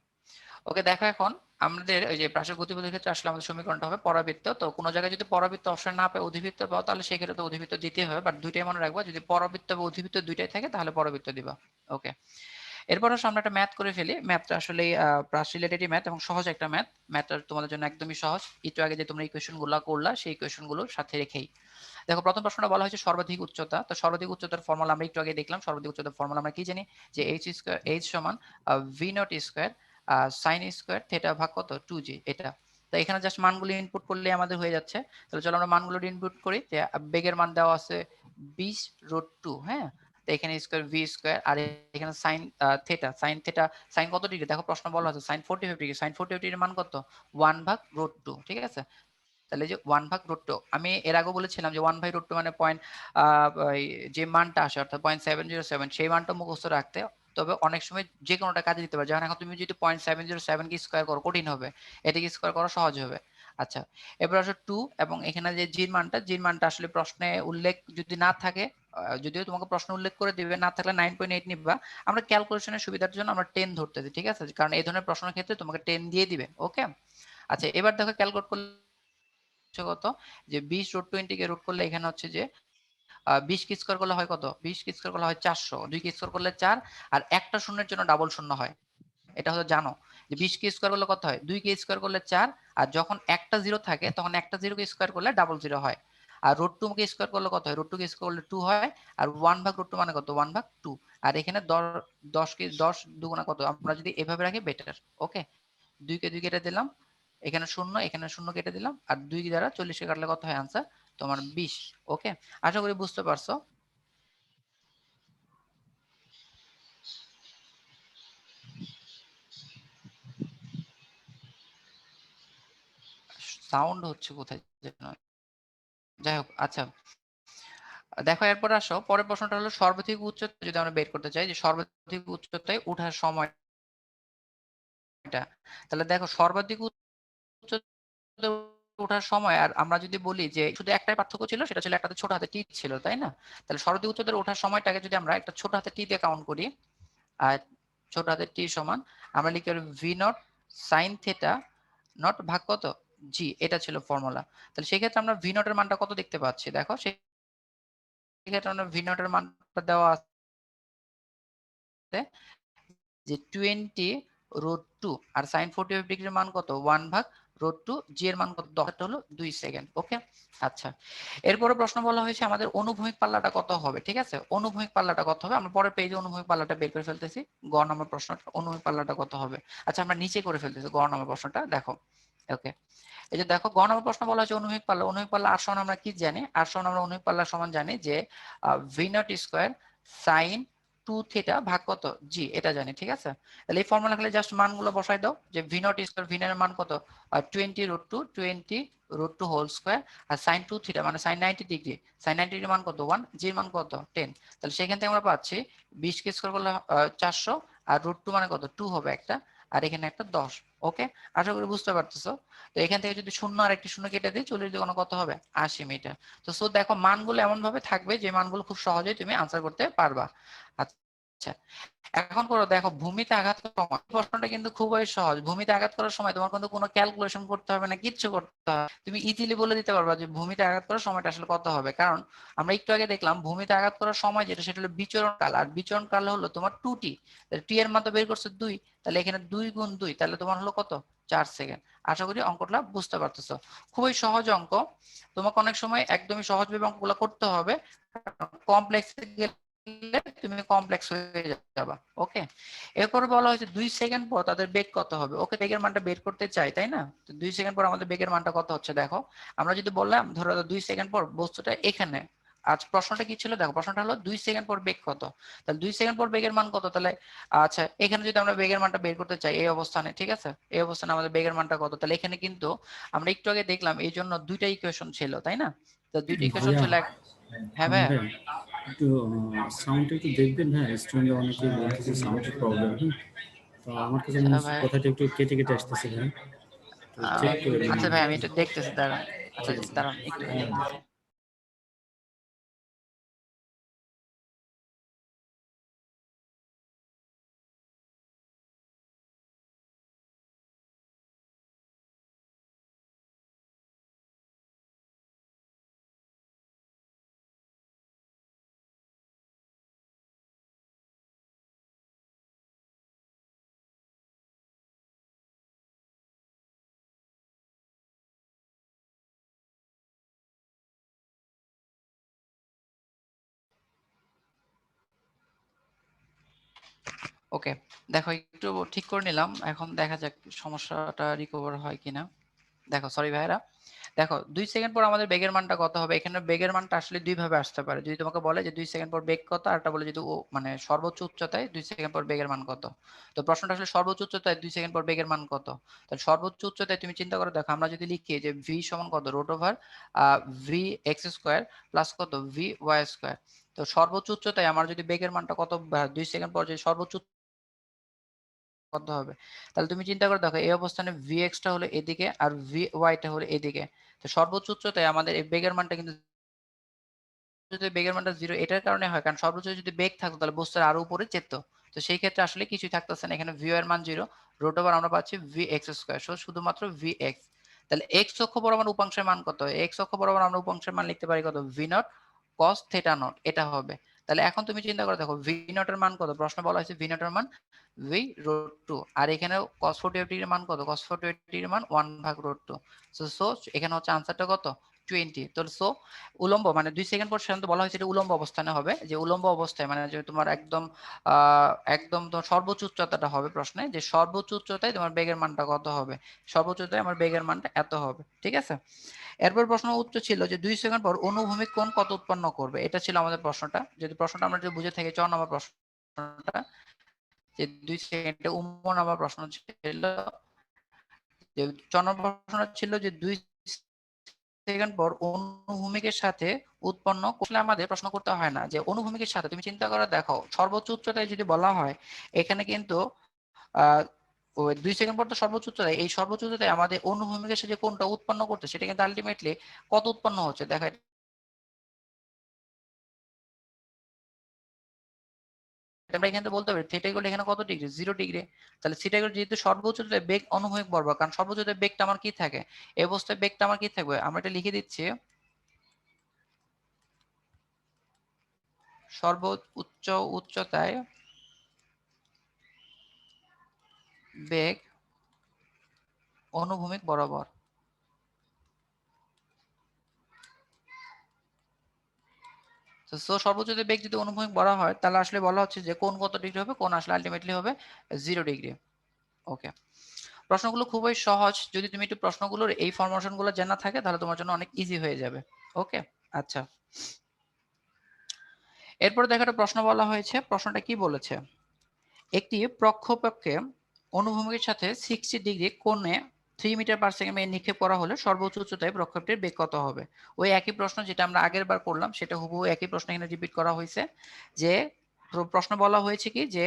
ওকে, দেখো এখন আমাদের ওই যে প্রাসের গতিপথের ক্ষেত্রে আসলে আমাদের সমীকরণটা হবে পরাবৃত্ত। তো কোনো জায়গায় যদি পরাবৃত্ত অপশন না পায় অধিবৃত্ত পাও, তাহলে সেক্ষেত্রে তো অধিবৃত্ত দিতে হবে, বাট দুইটাই মনে রাখবা, যদি পরাবৃত্ত বা অধিবৃত্ত দুইটাই থাকে তাহলে পরাবৃত্ত দিবা। ওকে, এরপর হচ্ছে আমরা একটা ম্যাথ করে ফেলি। ম্যাথটা আসলে প্রাস রিলেটেড ম্যাথ এবং সহজ একটা ম্যাথ। ম্যাথটা তোমাদের জন্য একদমই সহজ। একটু আগে যে তোমরা ইকুয়েশন গুলো করলা সেই ইকুয়েশন গুলোর সাথে রেখেই দেখো, প্রথম প্রশ্নটা বলা হয়েছে সর্বাধিক উচ্চতা। তো সর্বাধিক উচ্চতার ফর্মুলা আমরা একটু আগে দেখলাম। সর্বাধিক উচ্চতার ফর্মুলা আমরা কি জানি, যে এইচ সমান V naught square sine square theta ভাগ কত 2g। এটা তো এখানে জাস্ট মানগুলো ইনপুট করলে আমাদের হয়ে যাচ্ছে। তাহলে চলো আমরা মানগুলো ইনপুট করি। যে বেগের মান দেওয়া আছে 20√2। হ্যাঁ, তো এখানে স্কোয়ার ভি স্কোয়ার, আর এখানে সাইন থেটা সাইন কত ডিগ্রি, দেখো প্রশ্ন বলা আছে সাইন 45 ডিগ্রি। সাইন 45 ডিগ্রির মান কত, 1/√2। ঠিক আছে, তাহলে যে 1/√2, আমি এর আগে বলেছিলাম যে 1/√2 মানে পয়েন্ট, যে মানটা আসে অর্থাৎ 0.707, সেই মানটা মুখস্থ রাখতে। তবে অনেক সময় যে কোনোটা কাজে দিতে পারে। যেমন এখন তুমি যদি 0.707 কে স্কোয়ার করো কঠিন হবে, এটাকে স্কোয়ার করা সহজ হবে। আচ্ছা, এবার আসলে 2 এবং এখানে যে জির মানটা আসলে প্রশ্নে উল্লেখ যদি না থাকে, যদিও তোমাকে প্রশ্ন উল্লেখ করে দিবে, না থাকলে 9.8 নিবা। আমরা ক্যালকুলেশনের সুবিধার জন্য আমরা 10 ধরতেছি, ঠিক আছে, কারণ এই ধরনের প্রশ্নের ক্ষেত্রে তোমাকে 10 দিয়ে দিবে। ওকে, আচ্ছা এবার দেখো ক্যালকুলেট করলে কত, যে 20√20 কে রুট করলে এখানে হচ্ছে যে 20 কে স্কয়ার করলে হয় কত, 20 কে স্কয়ার করলে হয় 400, 2 কে স্কয়ার করলে 4, আর একটা শূন্যের জন্য ডাবল শূন্য হয়। এটা হয়তো জানো যে 20 কে স্কয়ার করলে কত হয়, 2 কে স্কয়ার করলে 4, আর যখন একটা জিরো থাকে তখন একটা জিরো কে স্কয়ার করলে ডাবল জিরো হয়। আর √2 কে স্কয়ার করলে কত হয়, √2 কে স্কয়ার করলে 2 হয়, আর 1/√2 মানে কত, 1/2। আর এখানে 10 দুগুণা কত, আমরা যদি এভাবে রাখি বেটার। ওকে, 2 কে 2 কেটে দিলাম, এখানে শূন্য, এখানে শূন্য কেটে দিলাম, আর 2 দ্বারা 40 কে কাটলে কত হয় आंसर তোমার 20। ওকে, আশা করি বুঝতে পারছো। সাউন্ড হচ্ছে কোথায় যেন, যাই হোক। আচ্ছা, দেখো এরপর আসো, পরের প্রশ্নটা হলো সর্বাধিক উচ্চতা যদি আমরা বের করতে চাই, যে সর্বাধিক উচ্চতায় ওঠার সময়টা। তাহলে দেখো সর্বাধিক উচ্চতায় ওঠার সময়, আর আমরা যদি বলি যে শুধু একটাই পার্থক্য ছিল, সেটা ছিল একটাতে ছোট হাতে টি ছিল, তাই না? তাহলে সর্বাধিক উচ্চতায় ওঠার সময়টাকে যদি আমরা একটা ছোট হাতে টি দিয়ে কাউন্ট করি, আর ছোট হাতের টি সমান আমরা লিখতে পারি V naught sine theta not ভাগ কত জি, এটা ছিল ফর্মুলা। তাহলে সেক্ষেত্রে আমরা ভি নটের মানটা কত দেখতে পাচ্ছি, দেখো সেক্ষেত্রে আমরা ভি নটের মানটা দেওয়া আছে যে 20√2, আর সাইন 45 ডিগ্রির মান কত, 1/√2, জি এর মান কত, 10 হলো 2 সেকেন্ড। ওকে, আচ্ছা এরপরে প্রশ্ন বলা হয়েছে আমাদের অনুভূমিক পাল্লাটা কত হবে। ঠিক আছে, অনুভূমিক পাল্লাটা কত হবে, আমরা পরের পেজে অনুভূমিক পাল্লাটা বের করে ফেলতেছি। গ নম্বর প্রশ্নটা অনুভূমিক পাল্লাটা কত হবে। আচ্ছা আমরা নিচে করে ফেলতেছি গ নম্বর প্রশ্নটা। দেখো ওকে, এই যে দেখো গ নম্বর প্রশ্ন বলা হচ্ছে অনুভূমিক পাল্লা। অনুভূমিক পাল্লা আর সমান আমরা কি জানি? আর সমান আমরা অনুভূমিক পাল্লা সমান জানি যে V naught square sine 2 theta ভাগ কত জি, এটা জানি। ঠিক আছে, তাহলে এই ফর্মুলা খালি জাস্ট মানগুলো বসাই দাও যে ভি নট স্কোয়ার, ভি এর মান কত 20 হোল স্কোয়ার, আর সাইন 2 থিটা মানে সাইন 90 ডিগ্রি, সাইন 90 ডিগ্রি মান কত 1, জি মান কত 10। তাহলে সেখান থেকে আমরা পাচ্ছি 20 কে স্কোয়ার করলে 400, আর √2 মানে কত 2 হবে একটা, আর এখানে একটা 10। ওকে, আশা করি বুঝতে পারতেছো। তো এখান থেকে যদি শূন্য আর একটি শূন্য কেটে দিই, 40 দিয়ে কত হবে 80 মিটার। তো সো দেখো মানগুলো এমন ভাবে থাকবে যে মানগুলো খুব সহজেই তুমি আনসার করতে পারবা। আচ্ছা, এখন করো দেখো ভূমিতে আঘাত করার সময়, প্রশ্নটা কিন্তু খুবই সহজ। ভূমিতে আঘাত করার সময় তোমার কিন্তু কোনো ক্যালকুলেশন করতে হবে না, কিচ্ছু করতে হবে, তুমি ইজিলি বলে দিতে পারবা যে ভূমিতে আঘাত করার সময়টা আসলে কত হবে। কারণ আমরা একটু আগে দেখলাম ভূমিতে আঘাত করার সময় যেটা, সেটা হলো বিচরণ কাল, আর বিচরণ কাল হলো তোমার 2t, তাহলে t এর মান তো বের করছে 2, তাহলে এখানে 2 গুণ 2, তাহলে তোমার হলো কত 4 সেকেন্ড। আশা করি অঙ্কটা বুঝতে পারতেছো, খুবই সহজ অঙ্ক। তোমাকে অনেক সময় একদমই সহজভাবে অঙ্কগুলো করতে হবে, কমপ্লেক্স তুমি কমপ্লেক্স হয়ে যাবা। ওকে, এরপর বলা হয়েছে 2 সেকেন্ড পর তাদের বেগ কত হবে। ওকে, বেগের মানটা বের করতে চাই, তাই না? তো 2 সেকেন্ড পর আমাদের বেগের মানটা কত হচ্ছে দেখো। আমরা যদি বললাম ধরো 2 সেকেন্ড পর বস্তুটা এখানে, আজ প্রশ্নটা কি ছিল দেখো, প্রশ্নটা হলো 2 সেকেন্ড পর বেগ কত, তাহলে 2 সেকেন্ড পর বেগের মান কত, তাহলে আচ্ছা এখানে যদি আমরা বেগের মানটা বের করতে চাই এই অবস্থানে, ঠিক আছে, এই অবস্থানে আমাদের বেগের মানটা কত, তাহলে এখানে কিন্তু আমরা একটু আগে দেখলাম এই জন্য দুইটা ইকুয়েশন ছিল, তাই না? তো দুইটা ইকুয়েশন ভাইয়া, ছিল হ্যাঁ ভাই। ভাই একটু সাউন্ডটা একটু দেখবেন, হ্যাঁ স্টুডেন্ট অনেকে বলতেছে সাউন্ডের প্রবলেম। হ্যাঁ, তো আমার কাছে মনে আচ্ছা হচ্ছে ভাই, কথাটা একটু কেটে কেটে আসতেছে। হ্যাঁ, তো চেক করে আচ্ছা নেবেন। ভাই আমি একটু দেখতেছি, দাঁড়ান। আচ্ছা ঠিক আছে। দাঁড়ান একটু দেখতেছি। ওকে, দেখো একটু ঠিক করে নিলাম, এখন দেখা যাক সমস্যাটা রিকভার হয় কিনা। দেখো সরি ভাইরা, দেখো 2 সেকেন্ড পর আমাদের বেগের মানটা কত হবে। এখানে বেগের মানটা আসলে দুই ভাবে আসতে পারে, যদি তোমাকে বলে যে 2 সেকেন্ড পর বেগ কত, আর একটা বলে যদি ও মানে সর্বোচ্চ উচ্চতায় 2 সেকেন্ড পর বেগের মান কত। তো প্রশ্নটা আসলে সর্বোচ্চ উচ্চতায় 2 সেকেন্ড পর বেগের মান কত। তাহলে সর্বোচ্চ উচ্চতায় তুমি চিন্তা করে দেখো, আমরা যদি লিখি যে v সমান কত √ওভার vx স্কয়ার প্লাস কত vy স্কয়ার। তো সর্বোচ্চ উচ্চতায় আমার যদি বেগের মানটা কত 2 সেকেন্ড পর যে সর্বোচ্চ কত হবে, তাহলে তুমি চিন্তা করে দেখো এই অবস্থানে vx টা হলো এদিকে আর vy টা হলো এদিকে। তো সর্বোচ্চ উচ্চতায় আমাদের এই বেগের মানটা কিন্তু, যদি বেগের মানটা 0 এটার কারণে হয় কারণ সর্বোচ্চ যদি বেগ থাকতো তাহলে বস্তুর আরো উপরে যেত। তো সেই ক্ষেত্রে আসলে কিছুই থাকতেছে না, এখানে vy এর মান 0, √ওভার আমরা পাচ্ছি vx স্কয়ার, সো শুধুমাত্র vx। তাহলে x অক্ষ বরাবর উপাংশের মান কত, x অক্ষ বরাবর আমরা উপাংশের মান লিখতে পারি কত v0 cos থিটা নট, এটা হবে। তাহলে এখন তুমি চিন্তা করে দেখো v0 এর মান কত, প্রশ্ন বলা হয়েছে v0 এর মান v√2, আর এখানে cos 48 এর মান কত, cos 48 এর মান 1/√2। সো এখানে হচ্ছে আনসারটা কত 20। তো সো উলম্ব মানে 2 সেকেন্ড পর সাধারণত বলা হয়েছে এটা উলম্ব অবস্থানে হবে, যে উলম্ব অবস্থায় মানে যে তোমার একদম তোমার সর্বোচ্চ উচ্চতাটা হবে প্রশ্নে, যে সর্বোচ্চ উচ্চতায় তোমার বেগের মানটা কত হবে, সর্বোচ্চ উচ্চতায় আমার বেগের মানটা এত হবে। ঠিক আছে, এরপর প্রশ্ন উত্তর ছিল যে 2 সেকেন্ড পর অনুভূমিক কোণ কত উৎপন্ন করবে, এটা ছিল আমাদের প্রশ্নটা। যদি প্রশ্নটা আমরা যদি বুঝে থাকি 4 নম্বর প্রশ্নটা, যে 2 সেকেন্ডে উম্মন আমার প্রশ্ন ছিল যে 4 নম্বর প্রশ্নটা ছিল যে 2 সেকেন্ড পর অনুভূমিকের সাথে উৎপন্ন করলে আমাদের প্রশ্ন করতে হয় না যে অনুভূমিকের সাথে, তুমি চিন্তা করে দেখো সর্বোচ্চ উচ্চতায় যদি বলা হয় এখানে কিন্তু আহ 2 সেকেন্ড পর তো সর্বোচ্চ উচ্চতায়, এই সর্বোচ্চ উচ্চতায় আমাদের অনুভূমিকের সাথে কোনটা উৎপন্ন করতে সেটা কিন্তু আলটিমেটলি কত উৎপন্ন হচ্ছে দেখা, আমরা এখানে তো বলতে পারি থিটা ইকুয়াল এখানে কত ডিগ্রি 0 ডিগ্রি। তাহলে থিটা ইকুয়াল যেহেতু সর্বোচ্চ উচ্চতায় বেগ অনুভূমিক বরাবর, কারণ সর্বোচ্চ উচ্চতায় বেগটা আমার কি থাকে, এই অবস্থায় বেগটা আমার কি থাকবে, আমরা এটা লিখে দিচ্ছি সর্বোচ্চ উচ্চতায় বেগ অনুভূমিক বরাবর। তো সর্বোচ্চ যদি বেগ যদি অনুভূমিক বলা হয় তাহলে আসলে বলা হচ্ছে যে কোণ কত ডিগ্রি হবে, কোণ আসলে আলটিমেটলি হবে 0 ডিগ্রি। ওকে, প্রশ্নগুলো খুবই সহজ, যদি তুমি একটু প্রশ্নগুলোর এই ফরমেশন গুলো জানা থাকে তাহলে তোমার জন্য অনেক ইজি হয়ে যাবে। ওকে, আচ্ছা। এরপর দেখো একটা প্রশ্ন বলা হয়েছে, প্রশ্নটা কি বলেছে, একটি প্রক্ষেপকে অনুভূমিকের সাথে 60 ডিগ্রি কোণে 3 মিটার পার সেকেন্ড নিক্ষেপ করা হলে সর্বোচ্চ উচ্চতায় প্রক্ষেপটির বেগ কত হবে? ওই একই প্রশ্ন যেটা আমরা আগের বার করলাম সেটা হুবহু একই প্রশ্ন এখানে রিপিট করা হয়েছে। যে প্রশ্ন বলা হয়েছে কি যে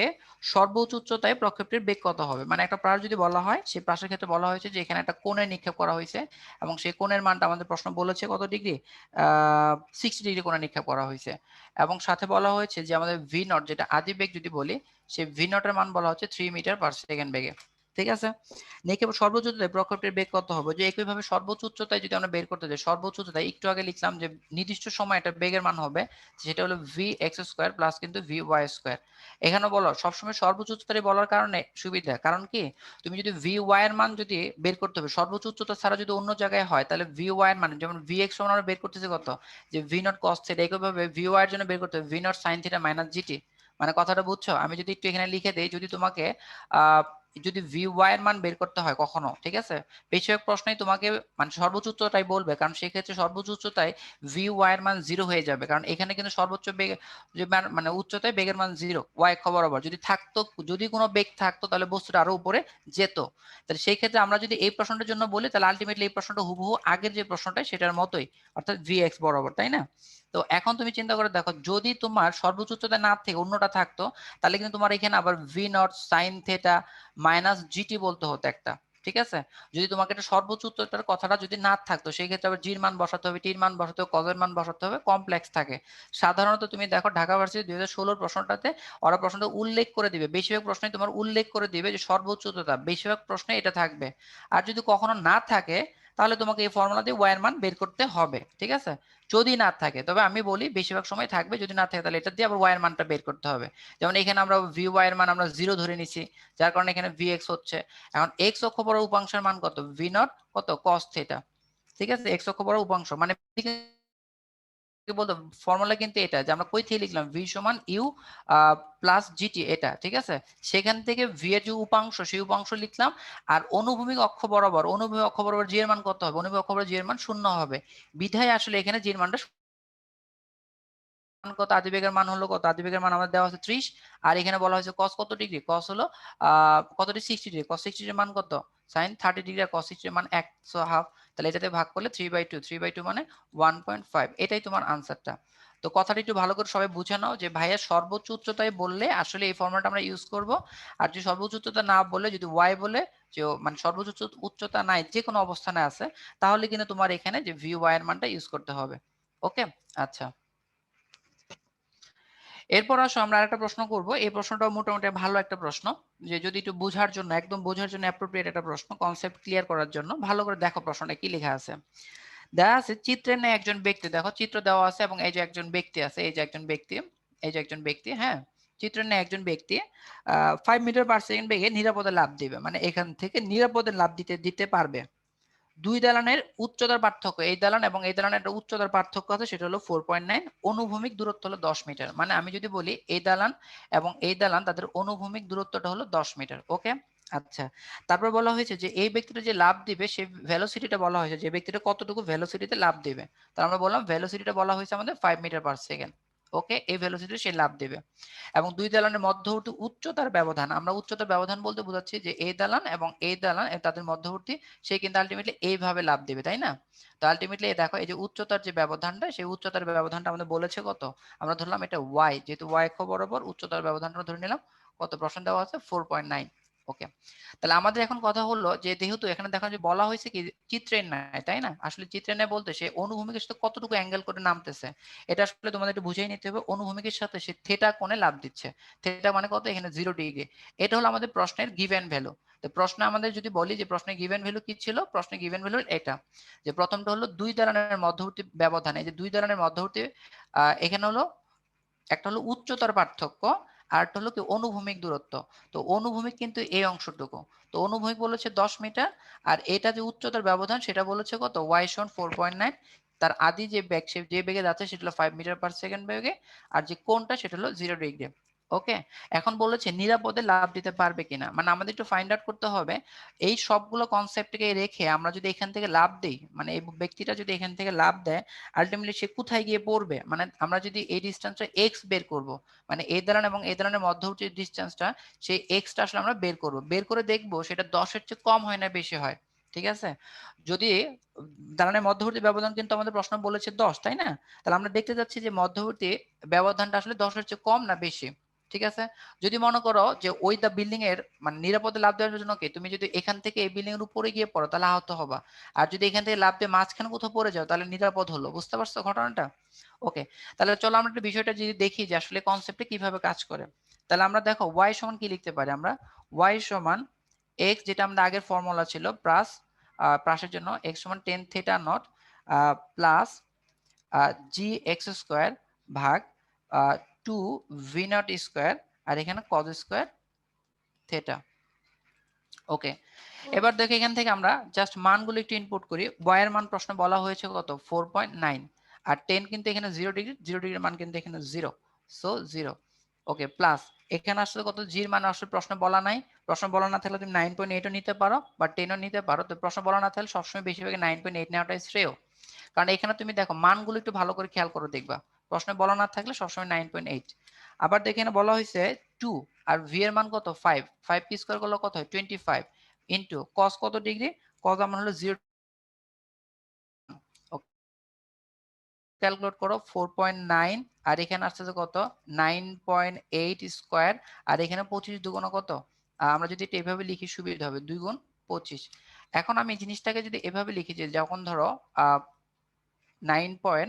সর্বোচ্চ উচ্চতায় প্রক্ষেপটির বেগ কত হবে, মানে একটা প্রাস যদি বলা হয় সেই প্রাসের ক্ষেত্রে বলা হয়েছে যে এখানে একটা কোণে নিক্ষেপ করা হয়েছে এবং সেই কোণের মানটা আমাদের প্রশ্ন বলেছে কত ডিগ্রি, 60 ডিগ্রি কোণে নিক্ষেপ করা হয়েছে এবং সাথে বলা হয়েছে যে আমাদের ভি নট যেটা আদি বেগ যদি বলি সেই ভি নটের মান বলা হচ্ছে 3 মিটার পার সেকেন্ড বেগে। ঠিক আছে, নিক্ষেপ সর্বোচ্চ উচ্চতায় প্রক্ষেপটির বেগ কত হবে, যে একইভাবে সর্বোচ্চ উচ্চতায় যদি আমরা বের করতে যাই, সর্বোচ্চ উচ্চতায় একটু আগে লিখলাম যে নির্দিষ্ট সময় একটা বেগের মান হবে সেটা হলো ভি এক্স স্কোয়ার প্লাস কিন্তু ভি ওয়াই স্কোয়ার। এখানে বলো সবসময় সর্বোচ্চ উচ্চতায় বলার কারণে সুবিধা, কারণ কি তুমি যদি ভি ওয়াই এর মান যদি বের করতে হবে সর্বোচ্চ উচ্চতা ছাড়া যদি অন্য জায়গায় হয় তাহলে ভি ওয়াই এর মান যেমন ভি এক্স সমান আমরা বের করতেছি কত, যে ভি নট কস থিটা, একইভাবে ভি ওয়াই এর জন্য বের করতে হবে V naught sine theta minus GT. মানে কথাটা বুঝছো, আমি যদি একটু এখানে লিখে দেই, যদি তোমাকে যদি ভি ওয়াই এর মান বের করতে হয় কখনো, ঠিক আছে, বেশিরভাগ প্রশ্নেই তোমাকে মানে সর্বোচ্চ উচ্চতাই বলবে, কারণ সেই ক্ষেত্রে সর্বোচ্চ উচ্চতায় ভি ওয়াই এর মান 0 হয়ে যাবে, কারণ এখানে কিন্তু সর্বোচ্চ বেগ যে মানে উচ্চতায় বেগের মান 0 ওয়াই অক্ষ বরাবর যদি থাকতো, যদি কোনো বেগ থাকতো তাহলে বস্তুটা আরো উপরে যেত। তাহলে সেই ক্ষেত্রে আমরা যদি এই প্রশ্নটার জন্য বলি তাহলে আলটিমেটলি এই প্রশ্নটা হুবহু আগের যে প্রশ্নটা সেটার মতোই, অর্থাৎ ভি এক্স বরাবর, তাই না? তো এখন তুমি চিন্তা করে দেখো, যদি তোমার সর্বোচ্চ উচ্চতা না থেকে অন্যটা থাকতো তাহলে কিন্তু তোমার এখানে আবার V naught sine theta minus GT বলতে হতো একটা, ঠিক আছে। যদি তোমাকে একটা সর্বোচ্চ উচ্চতার কথাটা যদি না থাকতো সেই ক্ষেত্রে আবার জির মান বসাতে হবে, টির মান বসাতে হবে, কজের মান বসাতে হবে, কমপ্লেক্স থাকে। সাধারণত তুমি দেখো ঢাকা ভার্সিটি 2016 প্রশ্নটাতে ওরা প্রশ্নটা উল্লেখ করে দিবে, বেশিরভাগ প্রশ্নে তোমার উল্লেখ করে দিবে যে সর্বোচ্চ উচ্চতা, বেশিরভাগ প্রশ্নে এটা থাকবে। আর যদি কখনো না থাকে তাহলে তোমাকে এই ফর্মুলা দিয়ে ওয়াই এর মান বের করতে হবে, ঠিক আছে, যদি না থাকে। তবে আমি বলি বেশিরভাগ সময় থাকবে, যদি না থাকে তাহলে এটা দিয়ে আবার ওয়াই এর মানটা বের করতে হবে। যেমন এখানে আমরা ভি ওয়াই এর মান আমরা 0 ধরে নিছি, যার কারণে এখানে ভি এক্স হচ্ছে। এখন এক্স অক্ষ বরাবর উপাংশের মান কত, ভি নট কত কস থিটা, ঠিক আছে, এক্স অক্ষ বরাবর উপাংশ মানে বলতো ফর্মুলা কিন্তু এটা যে আমরা কই থেকে লিখলাম ভি সমান ইউ প্লাস জিটি, এটা ঠিক আছে। সেখান থেকে ভি এর যে উপাংশ সেই উপাংশ লিখলাম, আর অনুভূমিক অক্ষ বরাবর জি এর মান কত হবে, অনুভূমিক অক্ষ বরাবর জি এর মান 0 হবে, বিধায় আসলে এখানে জি এর মানটা কত, আদিবেগের মান হলো কত, আদিবেগের মান আমাদের দেওয়া আছে 30, আর এখানে বলা হয়েছে cos কত ডিগ্রি, cos হলো কত ডিগ্রি 60 ডিগ্রি, cos 60 এর মান কত, sin 30 ডিগ্রি, আর cos 60 এর মান 1 সো হাফ, তাহলে এটাতে ভাগ করলে 3/2 মানে 1.5, এটাই তোমার আনসারটা। তো কথাটা একটু ভালো করে সবাই বুঝে নাও যে ভাইয়া সর্বোচ্চ উচ্চতায় বললে আসলে এই ফর্মুলাটা আমরা ইউজ করব, আর যদি সর্বোচ্চ উচ্চতা না বললে যদি ওয়াই বলে যে মানে সর্বোচ্চ উচ্চতা নাই যে কোনো অবস্থানে আছে তাহলে কিন্তু তোমার এখানে যে ভি ওয়াই এর মানটা ইউজ করতে হবে। ওকে, আচ্ছা। এরপর আসো আমরা আরেকটা প্রশ্ন করব, এই প্রশ্নটাও মোটামুটি ভালো একটা প্রশ্ন, যে যদি একটু বোঝার জন্য একদম বোঝার জন্য অ্যাপ্রোপ্রিয়েট একটা প্রশ্ন, কনসেপ্ট ক্লিয়ার করার জন্য ভালো করে দেখো প্রশ্নটা কি লেখা আছে। দেওয়া আছে চিত্রের ন্যায় একজন ব্যক্তি, দেখো চিত্র দেওয়া আছে এবং এই যে একজন ব্যক্তি আছে, এই যে একজন ব্যক্তি, এই যে একজন ব্যক্তি, হ্যাঁ, চিত্রের ন্যায় একজন ব্যক্তি 5 মিটার পার সেকেন্ড বেগে নিরাপদে লাফ দিবে, মানে এখান থেকে নিরাপদে লাফ দিতে পারবে। দুই দালানের উচ্চতার পার্থক্য, এই দালান এবং এই দালানের একটা উচ্চতার পার্থক্য আছে সেটা হলো 4.9, অনুভূমিক দূরত্ব হলো 10 মিটার, মানে আমি যদি বলি এই দালান এবং এই দালান তাদের অনুভূমিক দূরত্বটা হলো 10 মিটার। ওকে, আচ্ছা। তারপর বলা হয়েছে যে এই ব্যক্তিটা যে লাফ দিবে সেই ভেলোসিটিটা বলা হয়েছে, যে ব্যক্তিটা কতটুকু ভেলোসিটিতে লাফ দিবে, তার আমরা বললাম ভেলোসিটিটা বলা হয়েছে আমাদের 5 মিটার পার সেকেন্ড। ওকে, এই ভেলোসিটি সে লাফ দিবে এবং দুই দালানের মধ্যবর্তী উচ্চতার ব্যবধান, আমরা উচ্চতার ব্যবধান বলতে বোঝাচ্ছি যে এই দালান এবং এই দালান তাদের মধ্যবর্তী, সে কিন্তু আলটিমেটলি এইভাবে লাভ দেবে, তাই না? তো আলটিমেটলি দেখো এই যে উচ্চতার যে ব্যবধানটা, সেই উচ্চতার ব্যবধানটা আমাদের বলেছে কত, আমরা ধরলাম এটা ওয়াই, যেহেতু ওয়াই অক্ষ বরাবর উচ্চতার ব্যবধানটা ধরে নিলাম কত, প্রশ্ন দেওয়া আছে 4.9। ওকে, তাহলে আমাদের এখন কথা হলো যে যেহেতু এখানে দেখো যে বলা হয়েছে কি চিত্রের ন্যায়, তাই না, আসলে চিত্রের ন্যায় বলতে সে অনুভূমিকের সাথে কতটুকু অ্যাঙ্গেল করে নামতেছে, এটা আসলে তোমাদের একটু বুঝেই নিতে হবে। অনুভূমিকের সাথে সে থেটা কোণে লাভ দিচ্ছে, থেটা মানে কত, এখানে 0 ডিগ্রি, এটা হলো আমাদের প্রশ্নের গিভেন ভ্যালু। তো প্রশ্নে আমাদের যদি বলি যে প্রশ্নে গিভেন ভ্যালু কি ছিল, প্রশ্নে গিভেন ভ্যালু এটা, যে প্রথমটা হলো দুই দালানের মধ্যবর্তী ব্যবধান, এই যে দুই দালানের মধ্যবর্তী এখানে হলো একটা হলো উচ্চতার পার্থক্য, আর একটা হলো কি অনুভূমিক দূরত্ব। তো অনুভূমিক কিন্তু এই অংশটুকু, তো অনুভূমিক বলেছে 10 মিটার, আর এটা যে উচ্চতার ব্যবধান সেটা বলেছে কত, ওয়াই সমান 4.9, তার আদি যে বেগ সে যে বেগে যাচ্ছে সেটা হলো 5 মিটার পার সেকেন্ড বেগে, আর যে কোণটা সেটা হলো 0 ডিগ্রি। ওকে, এখন বলেছে নিরাপদে লাভ দিতে পারবে কিনা, মানে আমাদের একটু ফাইন্ড আউট করতে হবে এই সবগুলো কনসেপ্টকে রেখে আমরা যদি এখান থেকে লাভ দিই, মানে এই ব্যক্তিটা যদি এখান থেকে লাভ দেয় আলটিমেটলি সে কোথায় গিয়ে পড়বে, মানে আমরা যদি এই ডিসটেন্সটা এক্স বের করব, মানে এই দালান এবং এই দালানের মধ্যবর্তী ডিসটেন্সটা সেই এক্সটা আসলে আমরা বের করে দেখবো সেটা 10-এর চেয়ে কম হয় না বেশি হয়। ঠিক আছে, যদি দালানের মধ্যবর্তী ব্যবধান কিন্তু আমাদের প্রশ্ন বলেছে 10, তাই না? তাহলে আমরা দেখতে যাচ্ছি যে মধ্যবর্তী ব্যবধানটা আসলে 10-এর চেয়ে কম না বেশি। ঠিক আছে, যদি মনে করো যে ওই দা বিল্ডিং এর মানে নিরাপদে লাভ দেওয়ার জন্য কি তুমি যদি এখান থেকে এই বিল্ডিং এর উপরে গিয়ে পড়ো তাহলে আহত হবা, আর যদি এখান থেকে লাভ দিয়ে মাঝখানে কোথাও পড়ে যাও তাহলে নিরাপদ হলো। বুঝতে পারছো ঘটনাটা? ওকে, তাহলে চলো আমরা একটা বিষয়টা যদি দেখি যে আসলে কনসেপ্টে কিভাবে কাজ করে। তাহলে আমরা দেখো y সমান কি লিখতে পারি, আমরা y সমান x, যেটা আমরা আগের ফর্মুলা ছিল প্লাস প্লাসের জন্য x সমান tan theta not plus G x square ভাগ 2 ভি নট স্কোয়ার আর এখানে কজ স্কোয়ার থেটা। ওকে, এবার দেখো এখান থেকে আমরা জাস্ট মানগুলো একটু ইনপুট করি। y এর মান প্রশ্ন বলা হয়েছে কত 4.9, আর 10 কিন্তু এখানে 0 ডিগ্রির মান কিন্তু এখানে 0, সো 0। ওকে, প্লাস এখানে আসলে কত জির মান আসলে প্রশ্ন বলা নাই, প্রশ্ন বলা না থাকলে তুমি 9.8ও নিতে পারো বা 10ও নিতে পারো, তো প্রশ্ন বলা না থাকলে সবসময় বেশিরভাগ 9.8 নেওয়াটাই শ্রেয়, কারণ এখানে তুমি দেখো মানগুলো একটু ভালো করে খেয়াল করে দেখবা, প্রশ্নে বলা না থাকলে সবসময় 9.8। আবার দেখে এখানে বলা হয়েছে 2 আর ভি এর মান কত 5 কি স্কয়ার করলে কত হয় 25 ইনটু cos কত ডিগ্রি, cos আমার হলো 0, ক্যালকুলেট করো 4.9 আর এখানে আসছে কত 9.8 স্কয়ার আর এখানে 25 দুগুণ কত, আমরা যদি এটা এভাবে লিখি সুবিধা হবে 2 গুণ 25। এখন আমি জিনিসটাকে যদি এভাবে লিখি যে যখন ধরো 9.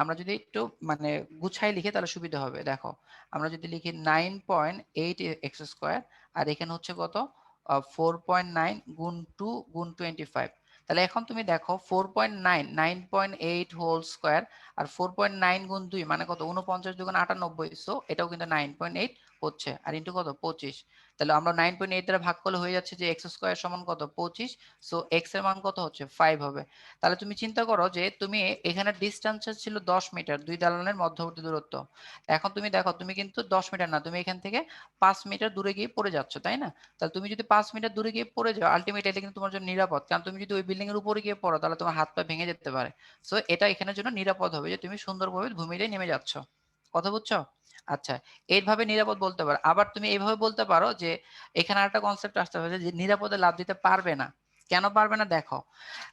আমরা যদি একটু মানে গুছাই লিখি তাহলে সুবিধা হবে। দেখো আমরা যদি লিখি 9.8 এক্স স্কোয়ার আর এখানে হচ্ছে কত 4.9 গুণ 2 গুণ 25। তাহলে এখন তুমি দেখো 4.9 9.8 হোল স্কোয়ার আর 4.9 গুণ 2 মানে কত 49 দুগুণ 98, সো এটাও কিন্তু 9.8 হচ্ছে আর ইনটু কত 25। তাহলে আমরা 9.8 দ্বারা ভাগ করলে হয়ে যাচ্ছে যে এক্স স্কোয়ার সমান কত 25, সো এক্স এর মান কত হচ্ছে 5 হবে। তাহলে তুমি চিন্তা করো যে তুমি এখানে ডিসটেন্স ছিল 10 মিটার, দুই দালানের মধ্যবর্তী দূরত্ব। এখন তুমি দেখো তুমি কিন্তু 10 মিটার না, তুমি এখান থেকে 5 মিটার দূরে গিয়ে পড়ে যাচ্ছ, তাই না? তাহলে তুমি যদি 5 মিটার দূরে গিয়ে পড়ে যাও আলটিমেটলি এটা কিন্তু তোমার জন্য নিরাপদ, কারণ তুমি যদি ওই বিল্ডিং এর উপরে গিয়ে পড়ো তাহলে তোমার হাত পা ভেঙে যেতে পারে। সো এটা এখানের জন্য নিরাপদ হবে যে তুমি সুন্দরভাবে ভূমিতে নেমে যাচ্ছ। কথা বুঝছো? আচ্ছা, এইভাবে নিরাপদ বলতে পারো। আবার তুমি এইভাবে বলতে পারো যে এখানে আরেকটা কনসেপ্ট আসতে হবে যে নিরাপদে লাভ দিতে পারবে না। কেন পারবে না দেখো,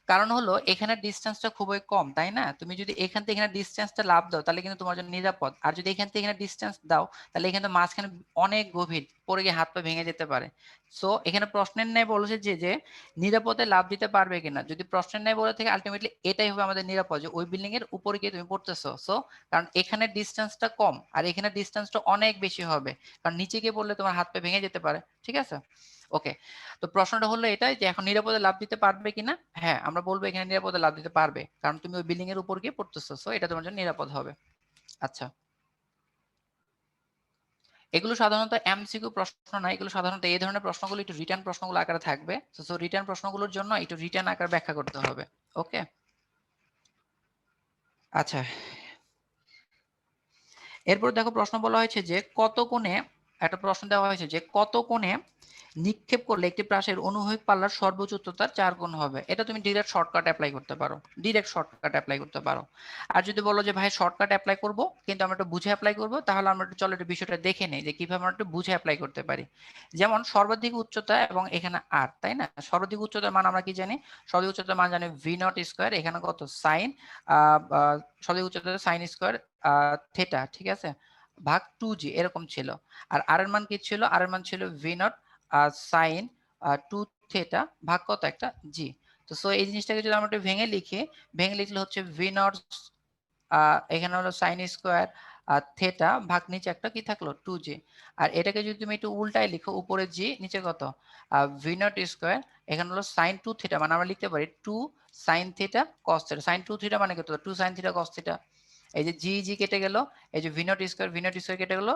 কারণ হলো এখানে ডিসটেন্সটা খুবই কম, তাই না? তুমি যদি এখান থেকে এখানে ডিসটেন্সটা লাভ দাও তাহলে কিন্তু তোমার জন্য নিরাপদ, আর যদি এখান থেকে এখানে ডিসটেন্স দাও তাহলে এখানে তো মাঝখানে অনেক গভীর, পড়ে গিয়ে হাত পা ভেঙে যেতে পারে। সো এখানে প্রশ্নের ন্যায় বলেছে যে নিরাপদে লাভ দিতে পারবে কিনা, যদি প্রশ্নের ন্যায় বলে থাকে আলটিমেটলি এটাই হবে আমাদের নিরাপদ যে ওই বিল্ডিং এর উপরে গিয়ে তুমি পড়তেছো। সো কারণ এখানে ডিসটেন্সটা কম আর এখানে ডিসটেন্সটা অনেক বেশি হবে, কারণ নিচে গিয়ে পড়লে তোমার হাত পা ভেঙে যেতে পারে। ঠিক আছে, ওকে। তো প্রশ্নটা হলো এটাই যে এখন নিরাপদে লাভ দিতে পারবে কিনা। হ্যাঁ, আমরা বলবো এখানে নিরাপদে লাভ দিতে পারবে, কারণ তুমি ওই বিল্ডিং এর উপর গিয়ে পড়তেছো, সো এটা তোমার জন্য নিরাপদ হবে। আচ্ছা, এগুলো সাধারণত এমসিকিউ প্রশ্ন না, এগুলো সাধারণত এই ধরনের প্রশ্নগুলো একটু রিটার্ন প্রশ্নগুলো আকারে থাকবে। সো রিটার্ন প্রশ্নগুলোর জন্য একটু রিটার্ন আকারে ব্যাখ্যা করতে হবে। ওকে, আচ্ছা। এরপর দেখো প্রশ্ন বলা হয়েছে যে কত কোণে, একটা প্রশ্ন দেওয়া হয়েছে যে কত কোণে নিক্ষেপ করলে একটি প্রাসের অনুভূমিক পাল্লার সর্বোচ্চ উচ্চতার 4 গুণ হবে। এটা তুমি ডিরেক্ট শর্টকাট অ্যাপ্লাই করতে পারো, ডিরেক্ট শর্টকাট অ্যাপ্লাই করতে পারো। আর যদি বলো যে ভাই শর্টকাট অ্যাপ্লাই করব কিন্তু আমরা একটু বুঝে অ্যাপ্লাই করব, তাহলে আমরা একটু চলো একটু বিষয়টা দেখে নেই যে কিভাবে আমরা একটু বুঝে অ্যাপ্লাই করতে পারি। যেমন সর্বাধিক উচ্চতা এবং এখানে আর, তাই না? সর্বাধিক উচ্চতার মান আমরা কি জানি? সর্বাধিক উচ্চতার মান জানি ভি নট স্কোয়ার, এখানে কত সাইন সর্বাধিক উচ্চতা সাইন স্কোয়ার থেটা, ঠিক আছে, ভাগ 2g এরকম ছিল। আর আর এর মান কি ছিল? আর এর মান ছিল ভি নট সাইন 2 থেটা ভাগ কত একটা জি। তো সো এই জিনিসটাকে যদি আমরা একটু ভেঙে লিখলে হচ্ছে ভি নট এখানে হলো সাইন স্কোয়ার থেটা ভাগ নিচে একটা কি থাকলো 2g। আর এটাকে যদি তুমি একটু উল্টায় লিখো, উপরে জি নিচে কত ভি নট স্কোয়ার, এখানে হলো সাইন 2 থেটা, মানে আমরা লিখতে পারি 2 sine theta cos theta. Sine 2 theta মানে কত 2 সাইন থেটা কস থেটা। এই যে জি কেটে গেল, এই যে ভি নট স্কোয়ার কেটে গেল,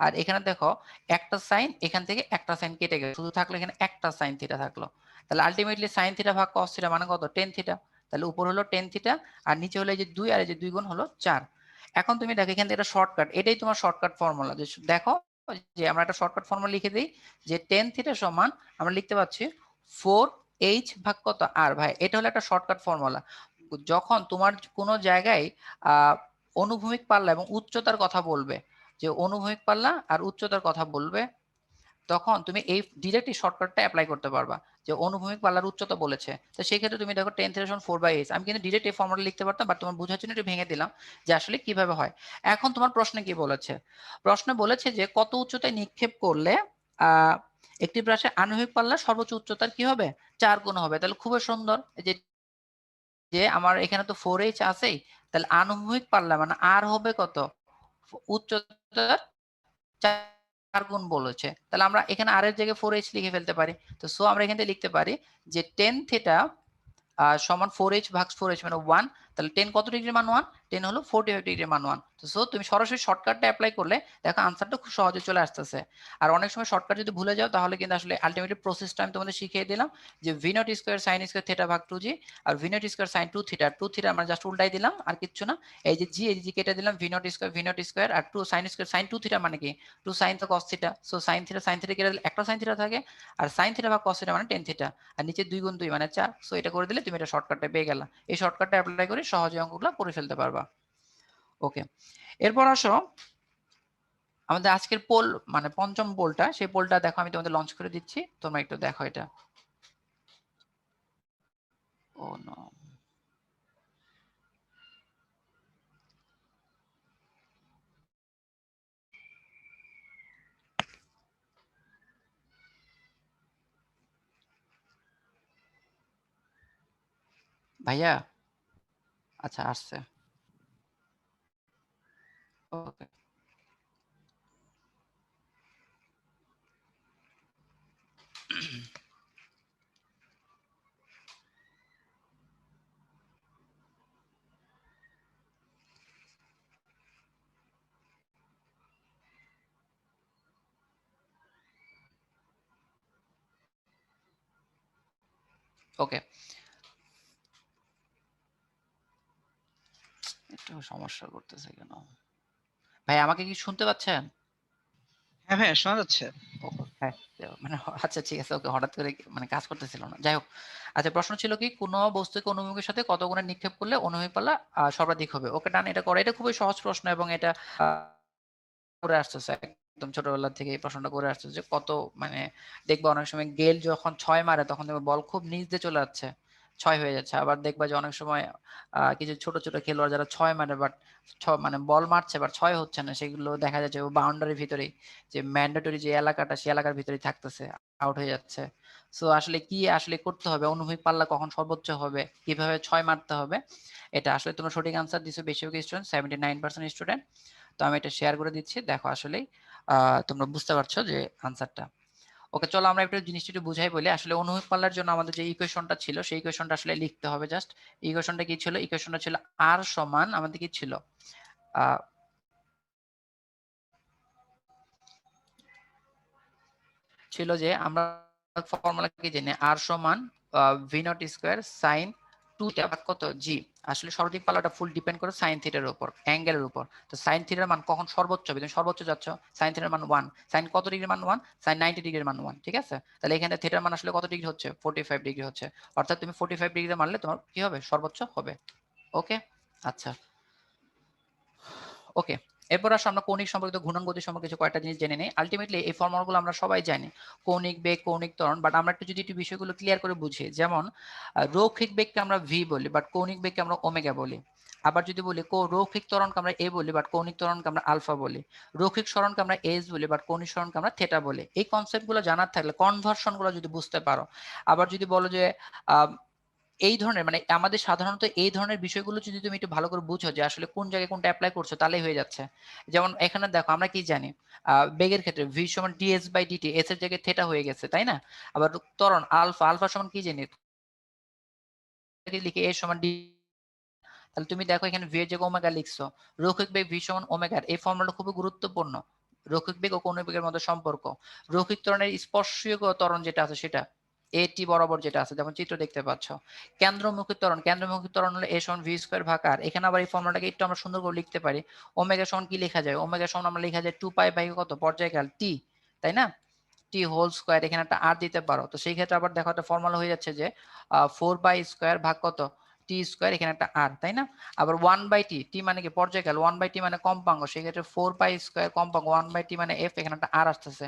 আর এখানে দেখো একটা সাইন, এখান থেকে একটা সাইন কেটে গেল, শুধু থাকলো এখানে একটা সাইন থিটা থাকলো। তাহলে আলটিমেটলি সাইন থিটা ভাগ কস থিটা মানে কত টেন থিটা। তাহলে উপর হলো টেন থিটা আর নিচে হলো এই যে 2 আর এই যে 2 গুণ হলো 4। এখন তুমি দেখো এখান থেকে একটা শর্টকাট, এটাই তোমার শর্টকাট ফর্মুলা। যে দেখো যে আমরা একটা শর্টকাট ফর্মুলা লিখে দিই যে টেন থিটা সমান আমরা লিখতে পাচ্ছি 4h ভাগ কত আর। ভাই এটা হলো একটা শর্টকাট ফর্মুলা। যখন তোমার কোনো জায়গায় অনুভূমিক পাল্লা এবং উচ্চতার কথা বলবে, যে অনুভূমিক পাল্লা আর উচ্চতার কথা বলবে, তখন তুমি এই ডিরেক্ট এই শর্টকাটটা অ্যাপ্লাই করতে পারবা। যে অনুভূমিক পাল্লার উচ্চতা বলেছে, তো সেই ক্ষেত্রে তুমি দেখো 10 থিটা সমান 4/h। আমি কিন্তু ডিরেক্ট এই ফর্মুলা লিখতে পারতাম, বাট তোমার বোঝার জন্য একটু ভেঙে দিলাম যে আসলে কিভাবে হয়। এখন তোমার প্রশ্নে কি বলেছে? প্রশ্নে বলেছে যে কত উচ্চতায় নিক্ষেপ করলে একটি ব্রাশের আনুভূমিক পাল্লা সর্বোচ্চ উচ্চতার কি হবে, 4 গুণ হবে। তাহলে খুবই সুন্দর যে যে আমার এখানে তো 4h আছেই, তাহলে আনুভূমিক পাল্লা মানে আর হবে কত, উচ্চতার 4 গুণ বলেছে। তাহলে আমরা এখানে আর এর জায়গায় 4h লিখে ফেলতে পারি। তো সো আমরা এখান থেকে লিখতে পারি যে টেন থিটা সমান 4h ভাগ 4h মানে 1। তাহলে 10 কত ডিগ্রি মান 1, 10 হলো 45 ডিগ্রি মান 1। তো সো তুমি সরাসরি শর্টকাটটা অ্যাপ্লাই করলে দেখো আনসারটা খুব সহজে চলে আসতেছে। আর অনেক সময় শর্টকাট যদি ভুলে যাও তাহলে কিন্তু আসলে আলটিমেটলি প্রসেসটা আমি তোমাদের শিখিয়ে দিলাম যে v naught square sin square theta ভাগ 2g আর v naught square sin 2 theta আমরা জাস্ট উল্টাই দিলাম আর কিচ্ছু না। এই যে জি কেটে দিলাম, v নট স্কয়ার আর 2 sin স্কয়ার sin 2 থিটা মানে কি 2 sin তো cos theta, so sin theta কেটে দিলে একটা sin থিটা থাকে, আর sin থিটা ভাগ cos থিটা মানে tan থিটা, আর নিচে 2 গুণ 2 মানে 4। সো এটা করে দিলে তুমি এটা শর্টকাটটা পেয়ে গেলা। এই শর্টকাটটা অ্যাপ্লাই করে সহজে অঙ্কগুলো করে ফেলতে পারবা। ওকে, এরপর আসো আমাদের আজকের পোল মানে পঞ্চম পোলটা, সেই পোলটা দেখো আমি তোমাদের লঞ্চ করে দিচ্ছি, তোমরা একটু দেখো এটা। ও নো, ভাইয়া আচ্ছা আসছে। ওকে, ওকে, একটু সমস্যা করতেছে কেন? ভাই আমাকে কি শুনতে পাচ্ছেন? হ্যাঁ ভাইয়া শোনা যাচ্ছে। হ্যাঁ, মানে আচ্ছা ঠিক আছে, ওকে, হঠাৎ করে মানে কাজ করতেছিল না, যাই হোক। আচ্ছা প্রশ্ন ছিল কি, কোন বস্তুকে অনুভূমিকের সাথে কত গুণে নিক্ষেপ করলে অনুভূমিক পাল্লা সর্বাধিক হবে। ওকে ডান, এটা করে, এটা খুবই সহজ প্রশ্ন এবং এটা করে আসতেছে একদম ছোটবেলা থেকে এই প্রশ্নটা করে আসতেছে যে কত মানে দেখবা অনেক সময় গেল যখন 6 মারে তখন দেখবে বল খুব নিচ দিয়ে চলে যাচ্ছে, 6 হয়ে যাচ্ছে। আবার দেখবা যে অনেক সময় কিছু ছোট ছোট খেলোয়াড় যারা 6 মারে বাট মানে বল মারছে বাট 6 হচ্ছে না, সেগুলো দেখা যাচ্ছে বাউন্ডারির ভিতরেই, যে ম্যান্ডেটরি যে এলাকাটা সেই এলাকার ভিতরেই থাকতেছে, আউট হয়ে যাচ্ছে। সো আসলে কি আসলে করতে হবে, অনুভূমিক পাল্লা কখন সর্বোচ্চ হবে, কিভাবে 6 মারতে হবে, এটা আসলে তোমরা সঠিক আনসার দিছো বেশিরভাগ স্টুডেন্ট, 79% স্টুডেন্ট। তো আমি এটা শেয়ার করে দিচ্ছি, দেখো আসলেই তোমরা বুঝতে পারছো যে আনসারটা। ওকে চলো আমরা একটু জিনিসটা একটু বুঝাই বলি। আসলে অনুভূমিক পাল্লার জন্য আমাদের যে ইকুয়েশনটা ছিল সেই ইকুয়েশনটা আসলে লিখতে হবে জাস্ট। ইকুয়েশনটা কি ছিল? ইকুয়েশনটা ছিল আর সমান আমাদের কি ছিল, ছিল যে আমরা ফর্মুলা কি জানি, আর সমান ভি নট স্কয়ার সাইন 2 ভাগ কত জি। আসলে সর্বাধিক পাল্লাটা ফুল ডিপেন্ড করে সাইন থিটার উপর, অ্যাঙ্গেলের উপর। তো সাইন থিটার মান কখন সর্বোচ্চ হবে, তুমি সর্বোচ্চ যাচ্ছ, সাইন থিটার মান 1, সাইন কত ডিগ্রির মান 1, সাইন 90 ডিগ্রির মান 1, ঠিক আছে। তাহলে এখানে থিটার মান আসলে কত ডিগ্রি হচ্ছে, 45 ডিগ্রি হচ্ছে। অর্থাৎ তুমি 45 ডিগ্রিতে মারলে তোমার কি হবে, সর্বোচ্চ হবে। ওকে আচ্ছা, ওকে। এরপর আসো আমরা কৌণিক সম্পর্কিত ঘূর্ণন গতি সম্পর্কে কিছু কয়েকটা জিনিস জেনে নিই। আলটিমেটলি এই ফর্মুলাগুলো আমরা সবাই জানি, কৌণিক বেগ, কৌণিক ত্বরণ, বাট আমরা একটু যদি একটু বিষয়গুলো ক্লিয়ার করে বুঝি, যেমন রৈখিক বেগকে আমরা ভি বলি বাট কৌণিক বেগকে আমরা ওমেগা বলি। আবার যদি বলি রৈখিক ত্বরণকে আমরা এ বলি বাট কৌণিক ত্বরণকে আমরা আলফা বলি। রৈখিক সরণকে আমরা এস বলি বাট কৌণিক সরণকে আমরা থেটা বলি। এই কনসেপ্টগুলো জানার থাকলে, কনভার্সনগুলো যদি বুঝতে পারো, আবার যদি বলো যে এই ধরনের মানে আমাদের সাধারণত এই ধরনের বিষয়গুলো যদি তুমি একটু ভালো করে বুঝো যে আসলে কোন জায়গায় কোনটা অ্যাপ্লাই করছো তাহলেই হয়ে যাচ্ছে। যেমন এখানে দেখো আমরা কি জানি, বেগের ক্ষেত্রে ভি সমান ডিএস বাই ডিটি, এস এর জায়গায় থেটা হয়ে গেছে, তাই না। আবার ত্বরণ আলফা, আলফা সমান কি জানি, লিখে এ সমান ডি। তাহলে তুমি দেখো এখানে ভি এর জায়গায় ওমেগা লিখছো, রৈখিক বেগ ভি সমান ওমেগা, এই ফর্মুলাটা খুবই গুরুত্বপূর্ণ। রৈখিক বেগ ও কৌণিক বেগের মধ্যে সম্পর্ক, রৈখিক ত্বরণের স্পর্শীয় ত্বরণ যেটা আছে সেটা, এটি বরাবর যেটা আছে, যেমন চিত্র দেখতে পাচ্ছ। কেন্দ্রমুখী ত্বরণ হলো a সমান v স্কয়ার ভাগ r। এখানে আবার এই ফর্মুলাটাকে একটু আমরা সুন্দর করে লিখতে পারি। ওমেগা সমান কি লেখা যায়? ওমেগা সমান আমরা লেখা যায় 2 পাই বাই কত পর্যায়কাল t, তাই না? t হোল স্কয়ার, এখানে একটা r দিতে পারো। তো সেই ক্ষেত্রে আবার দেখো একটা ফর্মুলা হয়ে যাচ্ছে যে 4 পাই স্কয়ার ভাগ কত t স্কয়ার, এখানে একটা r, তাই না? আবার 1 বাই t, t মানে কি পর্যায়কাল, 1 বাই t মানে কম্পাঙ্ক, সেই ক্ষেত্রে 4 পাই স্কয়ার কম্পাঙ্ক, 1 বাই t মানে f, এখানে একটা r আসতেছে।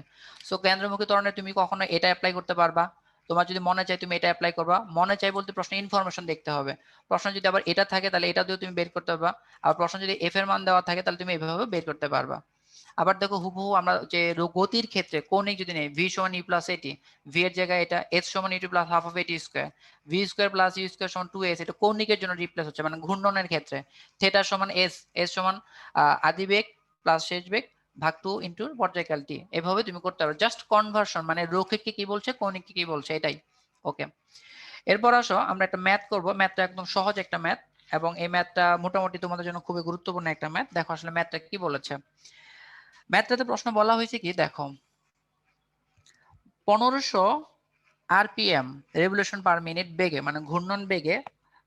সো কেন্দ্রমুখী ত্বরণে তুমি কখনো এটা অ্যাপ্লাই করতে পারবা, তোমার যদি মনে চাই তুমি এটা অ্যাপ্লাই করবা। মনে চাই বলতে প্রশ্নে ইনফরমেশন দেখতে হবে। প্রশ্ন যদি আবার এটা থাকে তাহলে এটা দিয়েও তুমি বের করতে পারবা। আর প্রশ্ন যদি f এর মান দেওয়া থাকে তাহলে তুমি এভাবে বের করতে পারবা। আবার দেখো হুবহু আমরা যে গতির ক্ষেত্রে কৌণিক যদি নেই, v সমান u প্লাস at, v এর জায়গায় এটা h সমান u plus half of at square, v square plus u square সমান 2s, এটা কৌণিকের জন্য রিপ্লেস হচ্ছে, মানে ঘূর্ণনের ক্ষেত্রে। থিটা সমান s, s সমান আদি বেগ প্লাস শেষ বেগ ভাগ 2 ইনটু পর্যায়কাল t। এভাবে তুমি করতে পারো, জাস্ট কনভার্সন, মানে রৈখিককে কি বলছে, কৌণিককে কি বলছে, এটাই। ওকে, এরপর আসো আমরা একটা ম্যাথ করব। ম্যাথটা একদম সহজ একটা ম্যাথ, এবং এই ম্যাথটা মোটামুটি তোমাদের জন্য খুবই গুরুত্বপূর্ণ একটা ম্যাথ। দেখো আসলে ম্যাথটা কি বলেছে। ম্যাথটাতে প্রশ্ন বলা হয়েছে কি, দেখো 1500 আরপিএম রেভলিউশন পার মিনিট বেগে, মানে ঘূর্ণন বেগে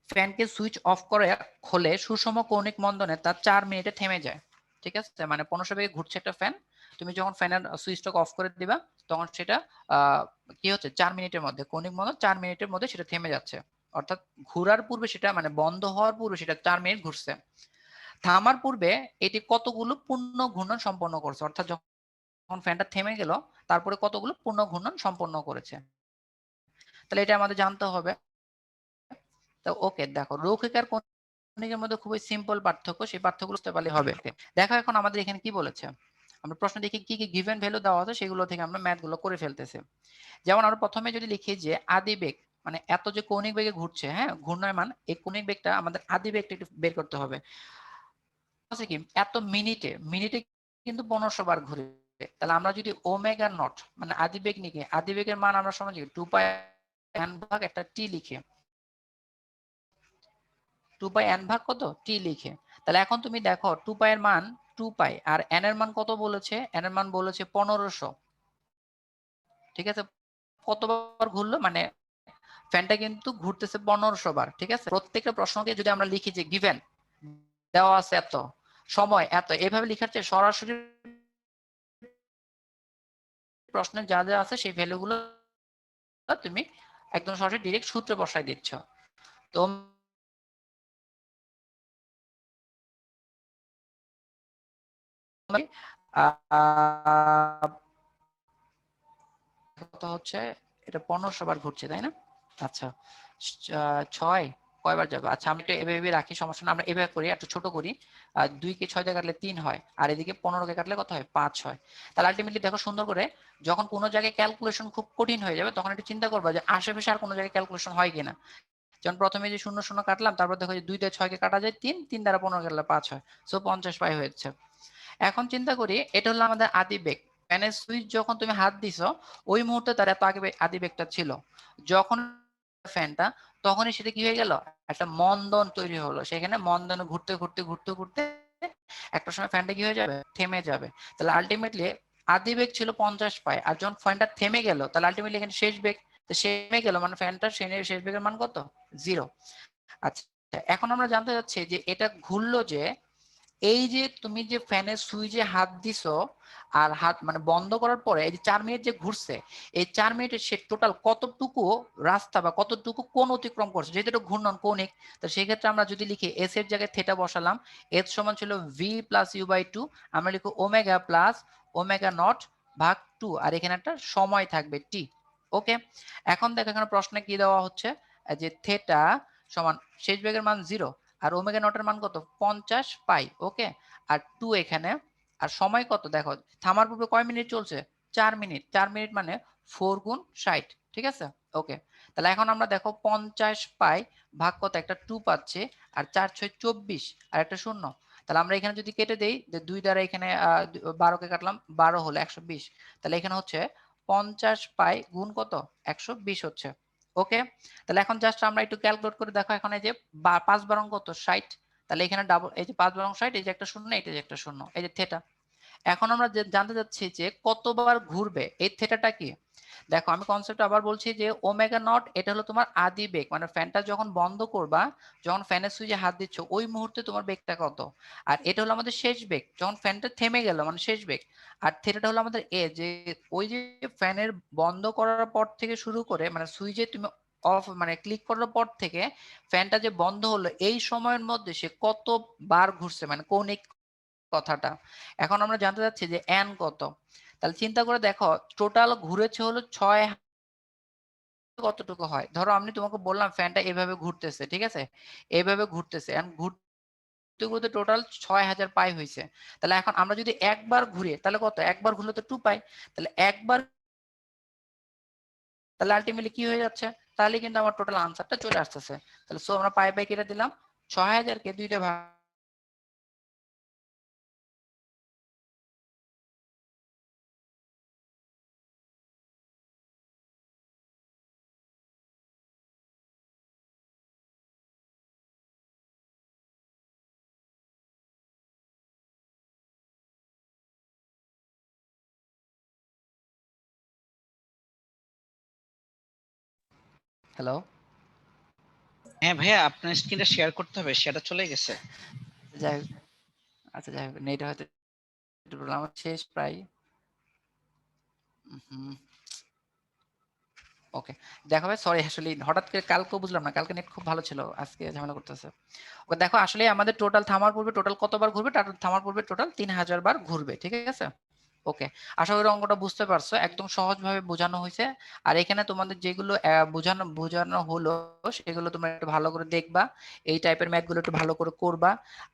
ফ্যানকে সুইচ অফ করে খোলে সুষম কৌণিক মন্দনে তা 4 মিনিটে থেমে যায়। ঠিক আছে, মানে 1500 বেগে ঘুরছে একটা ফ্যান, তুমি যখন ফ্যানের সুইচটাকে অফ করে দিবা তখন সেটা কি হচ্ছে, 4 মিনিটের মধ্যে কৌণিক মন্দন 4 মিনিটের মধ্যে সেটা থেমে যাচ্ছে। অর্থাৎ ঘোরার পূর্বে সেটা, মানে বন্ধ হওয়ার পূর্বে সেটা 4 মিনিট ঘুরছে। থামার পূর্বে এটি কতগুলো পূর্ণ ঘূর্ণন সম্পন্ন করছে, অর্থাৎ যখন ফ্যানটা থেমে গেল তারপরে কতগুলো পূর্ণ ঘূর্ণন সম্পন্ন করেছে। তাহলে এটা আমাদের জানতে হবে। তো ওকে, দেখো রৈখিক আর কৌণিকের মধ্যে খুবই সিম্পল পার্থক্য, সেই পার্থক্য বুঝতে পারলে হবে। দেখো এখন আমাদের এখানে কি বলেছে, আমরা প্রশ্ন দেখি কি কি গিভেন ভ্যালু দেওয়া আছে সেগুলো থেকে আমরা ম্যাথ গুলো করে ফেলতেছি। যেমন আমরা প্রথমে যদি লিখি যে আদি বেগ, মানে এত যে কৌণিক বেগে ঘুরছে, হ্যাঁ ঘূর্ণায়মান, এই কৌণিক বেগটা আমাদের আদি বেগটা একটু বের করতে হবে। আছে কি এত মিনিটে, মিনিটে কিন্তু 1500 বার ঘুরে। তাহলে আমরা যদি ওমেগা নট মানে আদি বেগ নিকে, আদি বেগের মান আমরা সমান 2 পাই n ভাগ একটা t লিখে, 2 পাই n ভাগ কত t লিখে। তাহলে এখন তুমি দেখো 2 পাই এর মান 2 পাই, আর n এর মান কত বলেছে, n এর মান বলেছে 1500। ঠিক আছে, কতবার ঘুরলো, মানে ফ্যানটা কিন্তু ঘুরতেছে 1500 বার। ঠিক আছে, প্রত্যেকটা প্রশ্নকে যদি আমরা লিখি যে গিভেন দেওয়া আছে এত সময় এত, এভাবে লিখার চেয়ে সরাসরি প্রশ্নে যা যা আছে সেই ভ্যালুগুলো তুমি একদম সরাসরি ডাইরেক্ট সূত্রে বসাই দিচ্ছ। তো কত হচ্ছে, এটা 1500 বার ঘুরছে তাই না? আচ্ছা 6 কয়বার যাবে, আচ্ছা আমি একটু এভাবে রাখি, সমস্যা না, আমরা এভাবে করি, একটু ছোট করি। 2 কে 6 দিয়ে কাটলে 3 হয়, আর এদিকে 15 কে কাটলে কত হয়, 5 হয়। তাহলে আলটিমেটলি দেখো সুন্দর করে, যখন কোনো জায়গায় ক্যালকুলেশন খুব কঠিন হয়ে যাবে তখন একটু চিন্তা করবা যে আশেপাশে আর কোনো জায়গায় ক্যালকুলেশন হয় কিনা। যেমন প্রথমে যে 0 0 কাটলাম, তারপর দেখো যে 2 দিয়ে 6 কে কাটা যায় 3, 3 দ্বারা 15 কাটলে 5 হয়, সো 50 পাই হয়েছে। এখন চিন্তা করি, এটা হলো আমাদের আদি বেগ। ফ্যানের সুইচ যখন তুমি হাত দিছো ওই মুহূর্তে তার এত আগে আদি বেগটা ছিল, যখন ফ্যানটা, তখনই সেটা কি হয়ে গেল, একটা মন্দন তৈরি হলো, সেখানে মন্দন ঘুরতে ঘুরতে ঘুরতে ঘুরতে একটা সময় ফ্যানটা কি হয়ে যাবে, থেমে যাবে। তাহলে আলটিমেটলি আদি বেগ ছিল 50 পাই, আর যখন ফ্যানটা থেমে গেল তাহলে আলটিমেটলি এখানে শেষ বেগ, তো থেমে গেল মানে ফ্যানটার শেষ বেগের মান কত, 0। আচ্ছা, এখন আমরা জানতে চাচ্ছি যে এটা ঘুরলো যে, এই যে তুমি যে ফ্যানের সুইচে হাত দিছো আর হাত মানে বন্ধ করার পরে এই যে 4 মিনিট যে ঘুরছে, এই 4 মিনিটে সে টোটাল কতটুকু রাস্তা বা কতটুকু কোণ অতিক্রম করছে, যেহেতু এটা ঘূর্ণন কৌণিক। তো সেই ক্ষেত্রে আমরা যদি লিখি এস এর জায়গায় থেটা বসালাম, এস সমান ছিল ভি প্লাস ইউ বাই 2, আমরা লিখো ওমেগা প্লাস ওমেগা নট ভাগ 2, আর এখানে একটা সময় থাকবে টি। ওকে, এখন দেখো এখানে প্রশ্নে কি দেওয়া হচ্ছে, যে থেটা সমান শেষ বেগের মান 0, আর ওমেগা নটের মান কত, 50 পাই। ওকে, আর 2 এখানে, আর সময় কত দেখো, থামার পূর্বে কয় মিনিট চলছে, 4 মিনিট, 4 মিনিট মানে 4 গুণ 60। ঠিক আছে, ওকে। তাহলে এখন আমরা দেখো 50 পাই ভাগ কত, একটা 2 পাচ্ছে, আর 4 6 24, আর একটা শূন্য। তাহলে আমরা এখানে যদি কেটে দেই, যে 2 দ্বারা এখানে 12 কে কাটলাম, 12 হলো 120। তাহলে এখানে হচ্ছে 50 পাই গুণ কত, 120 হচ্ছে। ওকে, তাহলে এখন জাস্ট আমরা একটু ক্যালকুলেট করে দেখো, এখন এই যে 5 বারং কত, 60। তাহলে এখানে ডাবল, এই যে 5 বারং 60, এই যে একটা শূন্য, এটা যে একটা শূন্য, এই যে থেটা। এখন আমরা জানতে চাচ্ছি যে কতবার ঘুরবে, এই থেটাটা কি। দেখো আমি কনসেপ্ট আবার বলছি যে ওমেগা নট এটা হলো তোমার আদি বেগ, মানে ফ্যানটা যখন বন্ধ করবা, যখন ফ্যানের সুইচে হাত দিচ্ছ ওই মুহূর্তে তোমার বেগটা কত। আর এটা হলো আমাদের শেষ বেগ যখন ফ্যানটা থেমে গেল, মানে শেষ বেগ। আর থেটাটা হলো আমাদের এ, যে ওই যে ফ্যানের বন্ধ করার পর থেকে শুরু করে, মানে সুইচে তুমি অফ মানে ক্লিক করার পর থেকে ফ্যানটা যে বন্ধ হলো এই সময়ের মধ্যে সে কতবার ঘুরছে, মানে কৌণিক কথাটা। এখন আমরা জানতে চাচ্ছি যে এন কত। তাহলে চিন্তা করে দেখো টোটাল ঘুরেছে হলো 6, কতটুকু হয়। ধরো আমি তোমাকে বললাম ফ্যানটা এভাবে ঘুরতেছে, ঠিক আছে, এইভাবে ঘুরতেছে, এখন ঘুরতে ঘুরতে টোটাল 6000 পাই হয়েছে। তাহলে এখন আমরা যদি একবার ঘুরি তাহলে কত, একবার ঘুরলে তো 2 পাই, তাহলে একবার, তাহলে আলটিমেটলি কি হয়ে যাচ্ছে, তাহলে কিন্তু আমার টোটাল আনসারটা চলে আসতেছে। তাহলে সো আমরা পাই কেটে দিলাম, 6000 কে 2 ভাগ। হ্যালো, হ্যাঁ ভাইয়া, আপনার স্ক্রিনটা শেয়ার করতে হবে, সেটা চলে গেছে। যাই হোক, আচ্ছা যাই হোক, নেট হয়তো একটু problem, আমার শেষ প্রায়। ওকে, দেখো ভাই সরি, আসলে হঠাৎ করে কালকেও বুঝলাম না, কালকে নেট খুব ভালো ছিল, আজকে ঝামেলা করতেছে। ওকে দেখো আসলে আমাদের টোটাল থামার পূর্বে টোটাল কতবার ঘুরবে, থামার পূর্বে টোটাল 3000 বার ঘুরবে, ঠিক আছে। ওকে, আশা করি অঙ্কটা বুঝতে পারছো, একদম সহজভাবে বোঝানো হয়েছে। আর এখানে তোমাদের যেগুলো বোঝানো বোঝানো হলো সেগুলো তোমরা একটু ভালো করে দেখবা, এই টাইপের ম্যাথগুলো একটু ভালো করে করবা।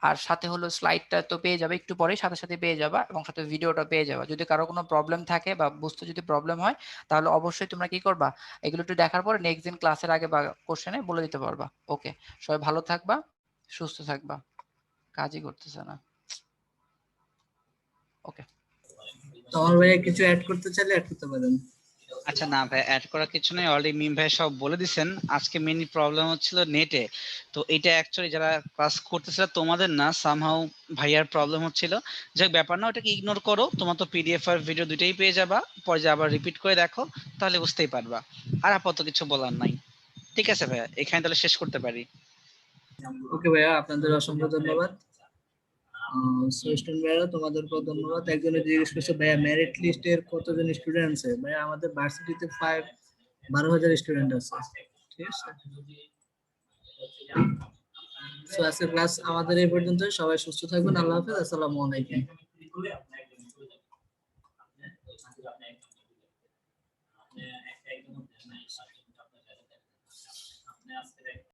আর সাথে হলো স্লাইডটা তো পেয়ে যাবে একটু পরেই, সাথে সাথে পেয়ে যাবা, এবং সাথে ভিডিওটা পেয়ে যাবা। যদি কারো কোনো প্রবলেম থাকে বা বুঝতে যদি প্রবলেম হয় তাহলে অবশ্যই তোমরা কি করবা, এগুলো একটু দেখার পরে নেক্সট দিন ক্লাসের আগে বা কোশ্চেনে বলে দিতে পারবা। ওকে, সবাই ভালো থাকবা, সুস্থ থাকবা, কাজই করতেছে না। ওকে। তো আমার ভাইয়া কিছু অ্যাড করতে চাইলে অ্যাড করতে পারেন। আচ্ছা না ভাই, অ্যাড করার কিছু নেই, অলরেডি মিম ভাই সব বলে দিছেন। আজকে মেইনলি প্রবলেম হচ্ছিল নেটে। তো এটা অ্যাকচুয়ালি যারা ক্লাস করতেছিল তোমাদের না, সামহাউ ভাইয়ার প্রবলেম হচ্ছিল। যাক ব্যাপার না, ওটাকে ইগনোর করো, তোমার তো পিডিএফ আর ভিডিও দুটেই পেয়ে যাবা, পরে যে আবার রিপিট করে দেখো, তাহলে বুঝতেই পারবা। আর আপাতত কিছু বলার নাই। ঠিক আছে ভাইয়া, এখানে তাহলে শেষ করতে পারি। ওকে ভাইয়া, আপনাদের অসংখ্য ধন্যবাদ। স্টুডেন্ট ভাইয়া তোমাদেরকেও ধন্যবাদ। একজনে জিজ্ঞেস করছে ভাইয়া মেরিট লিস্টের কতজন স্টুডেন্ট আছে। ভাইয়া আমাদের ভার্সিটিতে 12,000 স্টুডেন্ট আছে, ঠিক আছে। তো আজকের ক্লাস আমাদের এই পর্যন্ত, সবাই সুস্থ থাকবেন, আল্লাহ হাফেজ, আসসালামু আলাইকুম।